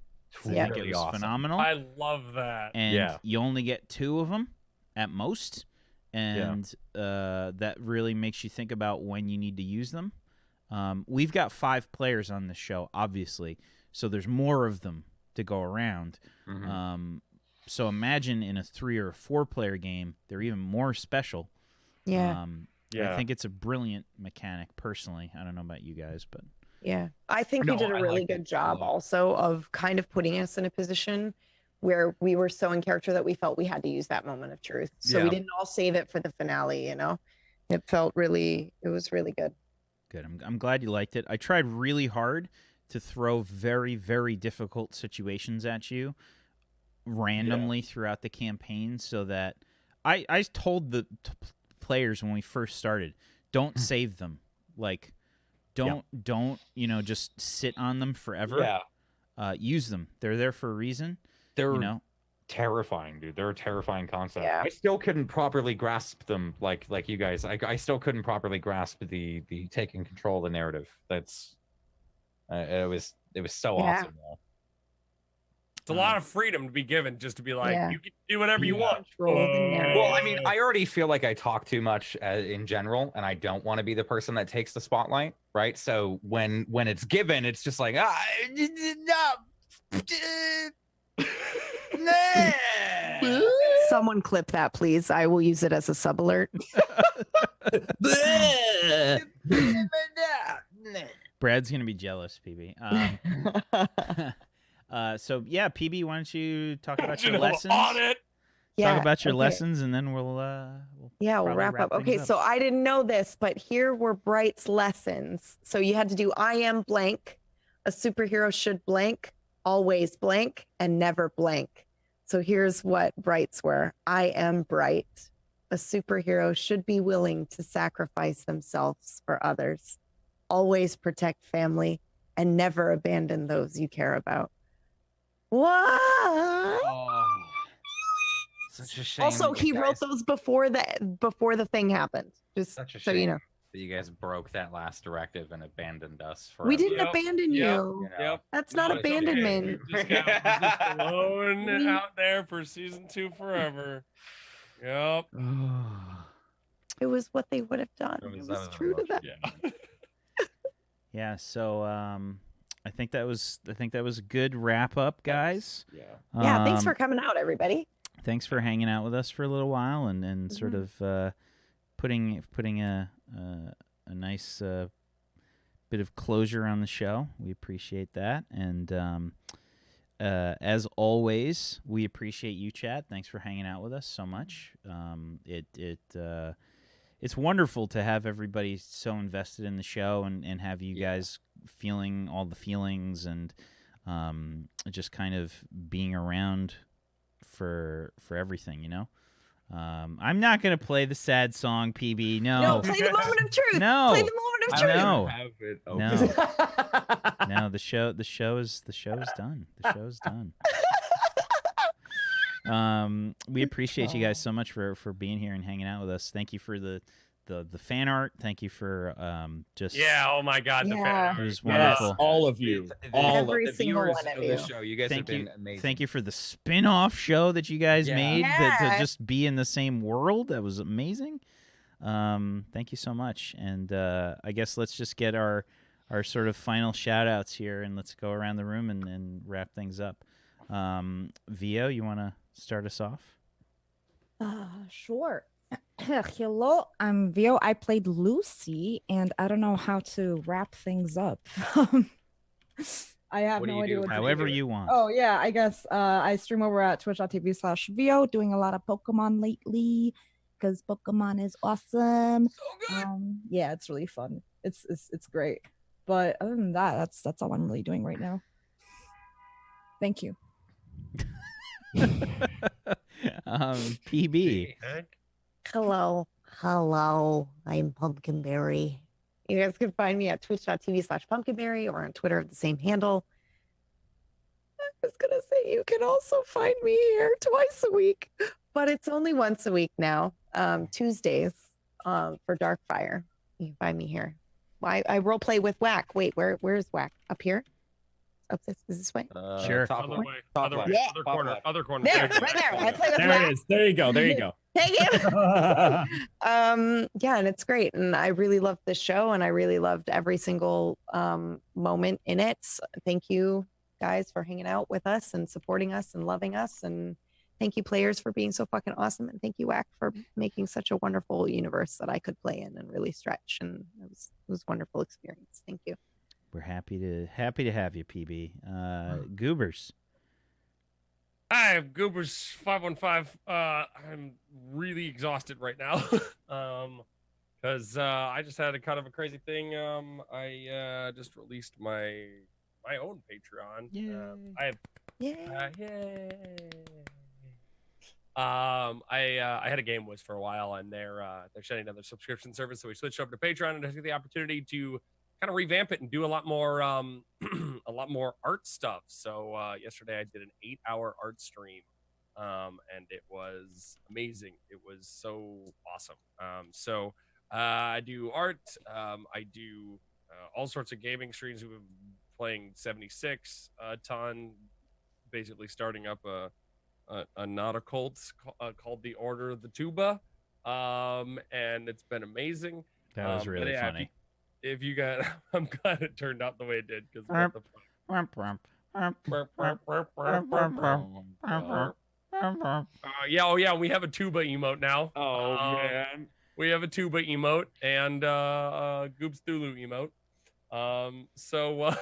I think it was phenomenal. I love that. And you only get 2 of them at most. And that really makes you think about when you need to use them. We've got 5 players on this show, obviously, so there's more of them to go around. So imagine in a 3 or 4 player game, they're even more special. I think it's a brilliant mechanic, personally. I don't know about you guys, but I think we did a really good job also of kind of putting us in a position where we were so in character that we felt we had to use that moment of truth. So we didn't all save it for the finale, It was really good. Good. I'm glad you liked it. I tried really hard to throw very, very difficult situations at you randomly throughout the campaign so that I told the players when we first started, don't save them. Like, don't just sit on them forever. Use them. They're there for a reason. They're terrifying, dude. They're a terrifying concept. I still couldn't properly grasp them like you guys. I still couldn't properly grasp the taking control of the narrative. That's it was so awesome. It's a lot of freedom to be given, just to be like, you can do whatever you want. Well, I mean, I already feel like I talk too much in general, and I don't want to be the person that takes the spotlight, right? So when it's given, it's just like, Someone clip that, please. I will use it as a sub alert. Brad's gonna be jealous, PB. So PB, why don't you talk about your lessons? Talk about your lessons, and then we'll wrap up. Okay, so I didn't know this, but here were Bright's lessons. So you had to do I am blank, a superhero should blank, always blank, and never blank. So here's what Bright's were. I am Bright. A superhero should be willing to sacrifice themselves for others. Always protect family and never abandon those you care about. What? Oh, such a shame. Also, he wrote those before the thing happened. Just so you know. You guys broke that last directive and abandoned us for. We didn't abandon you. You know. That's not it's okay. abandonment. We're just alone out there for season 2 forever. Yep. It was what they would have done. It was true to them. Yeah. Yeah. So I think that was a good wrap up, guys. Yeah. Yeah. Thanks for coming out, everybody. Thanks for hanging out with us for a little while and sort of putting a nice bit of closure on the show. We appreciate that. And as always, we appreciate you, Chad. Thanks for hanging out with us so much. It's wonderful to have everybody so invested in the show and have you guys feeling all the feelings and just kind of being around for everything, you know. I'm not gonna play the sad song, PB. No, play the moment of truth. No, play the moment of truth. No, Have it no. The show is done. The show's done. We appreciate you guys so much for being here and hanging out with us. Thank you for the fan art. Thank you for just Oh my God, the fan art. It was wonderful. Yes, all of you. Every the single viewers one of of you. the show. You guys have been amazing. Thank you for the spin-off show that you guys made to just be in the same world. That was amazing. Thank you so much. And I guess let's just get our sort of final shout outs here and let's go around the room and wrap things up. Vio, you want to start us off? Sure. Hello, I'm Vio. I played Lucy, and I don't know how to wrap things up. I have no idea what to do. However you want. Oh, yeah, I guess I stream over at twitch.tv/Vio, doing a lot of Pokemon lately because Pokemon is awesome. So good. Yeah, it's really fun. It's great. But other than that, that's all I'm really doing right now. Thank you. PB. Hello, I'm Pumpkinberry. You guys can find me at twitch.tv/Pumpkinberry or on Twitter at the same handle. I was gonna say you can also find me here twice a week, but it's only once a week now. Tuesdays for Darkfire. You can find me here. I role play with Whack. Wait, where's Whack? Up here? Up this way? Sure. Other way. Other way. Yeah. Other corner. There, right there. I play with There Whack. it is. There you go. Thank you. Yeah, and it's great. And I really loved this show and I really loved every single moment in it. Thank you guys for hanging out with us and supporting us and loving us. And thank you players for being so fucking awesome. And thank you, Wack, for making such a wonderful universe that I could play in and really stretch. And it was a wonderful experience. Thank you. We're happy to have you, PB. Goobers. Hi, Goobers 515. I'm really exhausted right now. Because I just had a kind of a crazy thing. I just released my own Patreon. Yay. I had a Game Wiz for a while, and they're shutting down their subscription service, so we switched over to Patreon, and I took the opportunity to kind of revamp it and do a lot more art stuff. So yesterday I did an 8-hour art stream, and it was amazing. It was so awesome. So I do art. I do all sorts of gaming streams. We've been playing 76 a ton, basically starting up a not a cult called the Order of the Tuba, and it's been amazing. That was really funny. If you got, I'm glad it turned out the way it did, because yeah, we have a tuba emote now. Oh man, we have a tuba emote and Goops Thulu emote. So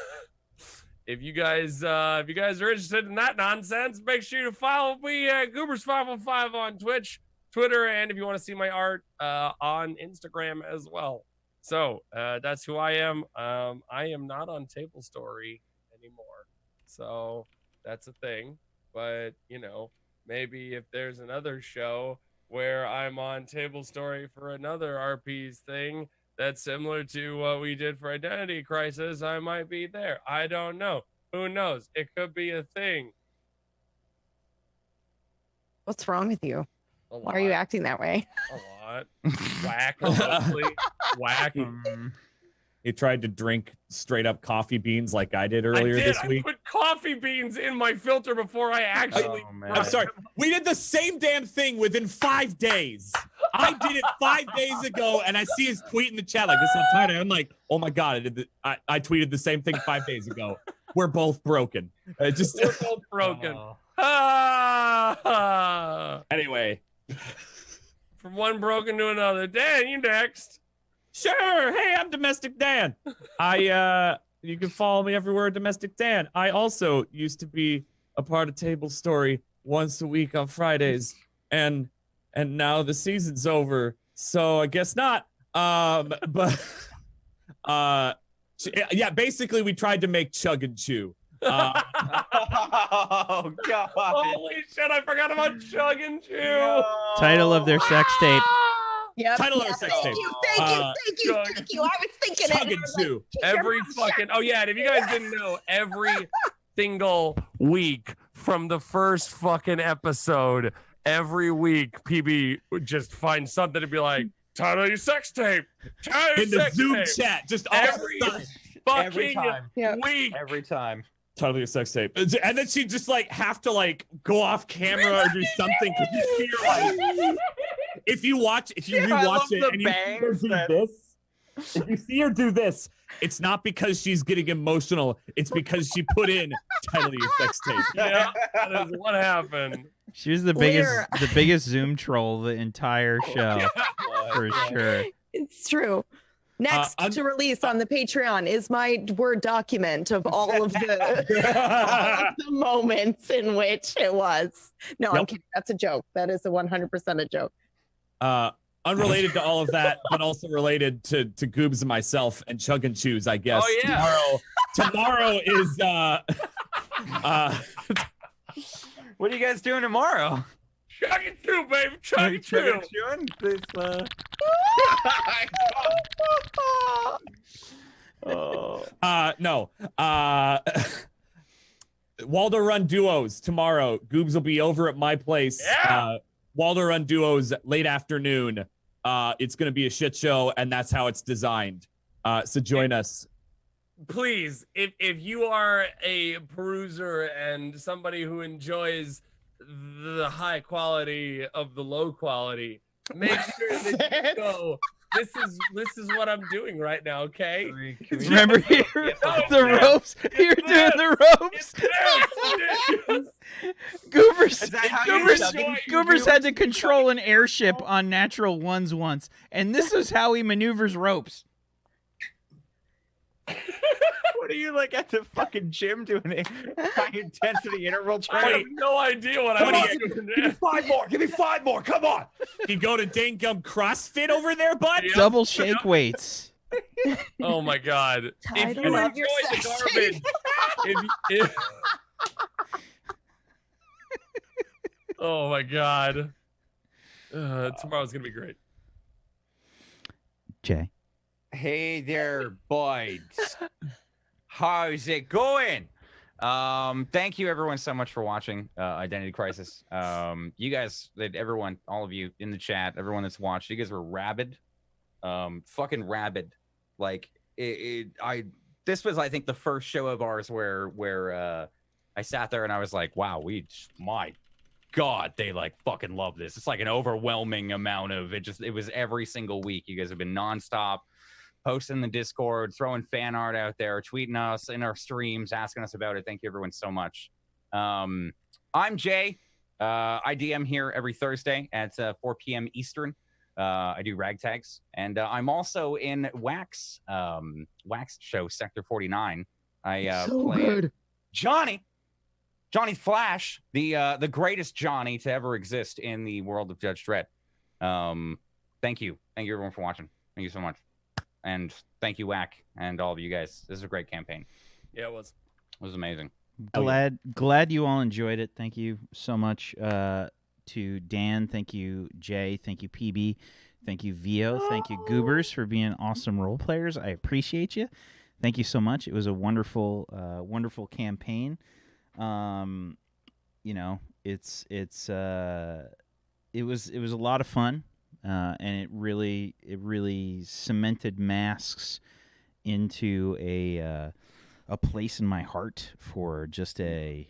if you guys are interested in that nonsense, make sure to follow me at Goobers515 on Twitch, Twitter, and if you want to see my art on Instagram as well. So that's who I am. I am not on Tablestory anymore, so that's a thing. But you know, maybe if there's another show where I'm on Tablestory for another RP's thing that's similar to what we did for Identity Crisis, I might be there. I don't know. Who knows? It could be a thing. What's wrong with you? Why are you acting that way? A lot. Whack, mostly. Whack. He tried to drink straight up coffee beans like I did earlier this week. I put coffee beans in my filter before I actually. I'm sorry. We did the same damn thing within 5 days. I did it 5 days ago, and I see his tweet in the chat like, "This is tired." I'm like, "Oh my god!" I tweeted the same thing 5 days ago. We're both broken. We're both broken. Anyway, from one broken to another. Dan, you next. Sure. Hey, I'm Domestic Dan. You can follow me everywhere, Domestic Dan. I also used to be a part of Tablestory once a week on Fridays, and now the season's over, so I guess not. But yeah, basically we tried to make Chug and Chew. Oh god! Holy shit! I forgot about Chug and Chew. Title of their sex tape. Yep. Title of our sex tape. Thank you. I was thinking Chug it. and Chew. Every fucking and if you guys didn't know, every single week from the first fucking episode, every week PB would just find something to be like, title your sex tape. In the Zoom chat, just every fucking week. Every time. Title your sex tape. And then she'd just like have to like go off camera or do something because you see her like if you rewatch it and you see her do this, if you see her do this, it's not because she's getting emotional, it's because she put in title your sex tape. Yeah, that is what happened. She was the biggest Zoom troll the entire show, for sure. It's true. Next to release on the Patreon is my Word document of all of the moments in which it was. No, I'm kidding. That's a joke. That is 100% a joke. Unrelated to all of that, but also related to Goobs and myself and Chug and Chews, I guess. Oh yeah. Tomorrow is What are you guys doing tomorrow? Chug and Chew, baby. Chug and Chew. No. Waldo Run Duos tomorrow. Goobs will be over at my place. Yeah. Waldo Run Duos late afternoon. It's going to be a shit show, and that's how it's designed. So join us. Please, if you are a peruser and somebody who enjoys the high quality of the low quality, make sure that you go. This is what I'm doing right now, okay? Remember the ropes? You're doing the ropes. Goobers had to control an airship on natural ones once, and this is how he maneuvers ropes. What are you like at the fucking gym doing high intensity interval I have training? no idea what I'm doing. Give me 5 more. Give me 5 more. Come on. You go to dang gum CrossFit over there, bud? Yep. Double shake weights. Oh my god. If you Title of enjoy your the sex garbage, if oh my god. Tomorrow's gonna be great. Jay. Hey there, boys. How's it going? Thank you everyone so much for watching Identity Crisis. You guys, everyone, all of you in the chat, everyone that's watched, you guys were rabid. Fucking rabid. Like this was, I think, the first show of ours where I sat there and I was like, wow, my God, they like fucking love this. It's like an overwhelming amount of it. It was every single week. You guys have been nonstop posting in the Discord, throwing fan art out there, tweeting us in our streams, asking us about it. Thank you everyone so much. I'm Jay. I DM here every Thursday at 4 p.m. Eastern. I do ragtags, and I'm also in Wax show Sector 49. I play Johnny Flash, the greatest Johnny to ever exist in the world of Judge Dredd. Thank you everyone for watching. Thank you so much, and thank you Wack and all of you guys. This is a great campaign. Yeah, it was amazing. Glad you all enjoyed it. Thank you so much to Dan. Thank you Jay. Thank you PB. Thank you Vio. Thank you Goobers for being awesome role players. I appreciate you. Thank you so much. It was a wonderful wonderful campaign. You know, it's it was a lot of fun, and it really cemented masks into a place in my heart for just an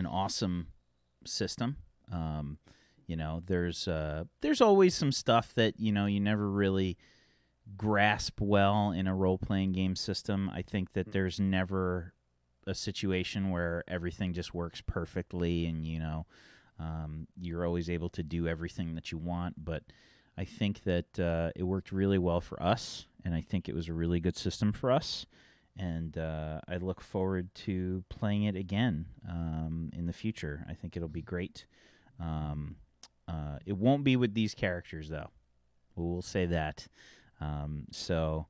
awesome system. There's always some stuff that you never really grasp well in a role-playing game system. I think that there's never a situation where everything just works perfectly and you're always able to do everything that you want, but I think that it worked really well for us, and I think it was a really good system for us, and I look forward to playing it again in the future. I think it'll be great. It won't be with these characters, though. We'll say that. So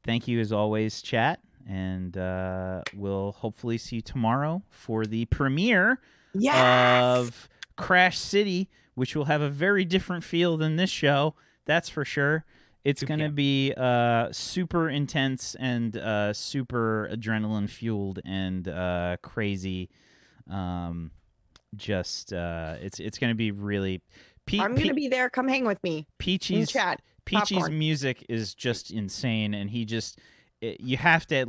thank you as always, chat, and we'll hopefully see you tomorrow for the premiere of Crash City, which will have a very different feel than this show, that's for sure. It's going to be super intense and super adrenaline fueled and crazy. It's going to be really. I'm going to be there. Come hang with me. Peachy's chat. Peachy's music is just insane, and you have to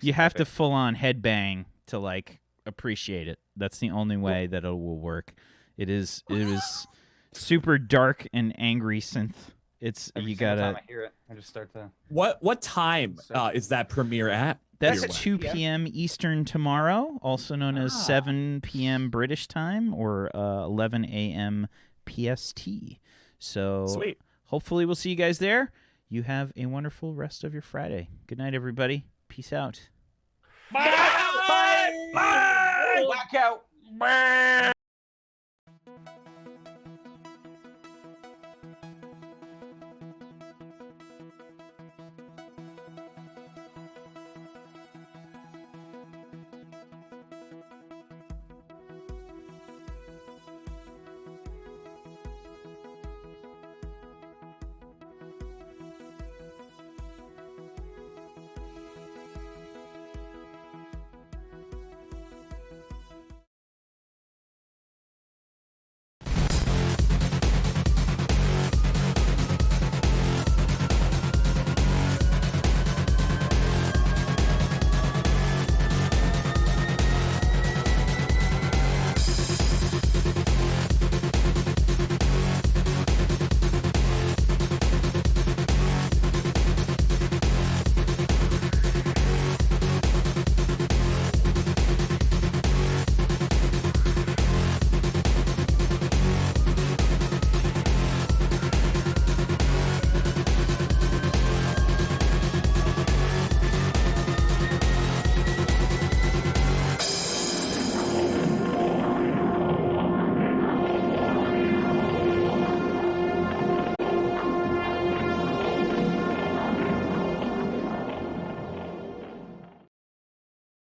you have to full on headbang to appreciate it. That's the only way that it will work. It is super dark and angry synth. Every time I hear it, I just start to. What time is that premiere at? That's 2 p.m. Eastern tomorrow, also known as 7 p.m. British time or 11 a.m. PST. So sweet. Hopefully we'll see you guys there. You have a wonderful rest of your Friday. Good night, everybody. Peace out. Bye. Bye. Bye. Blackout. Bye.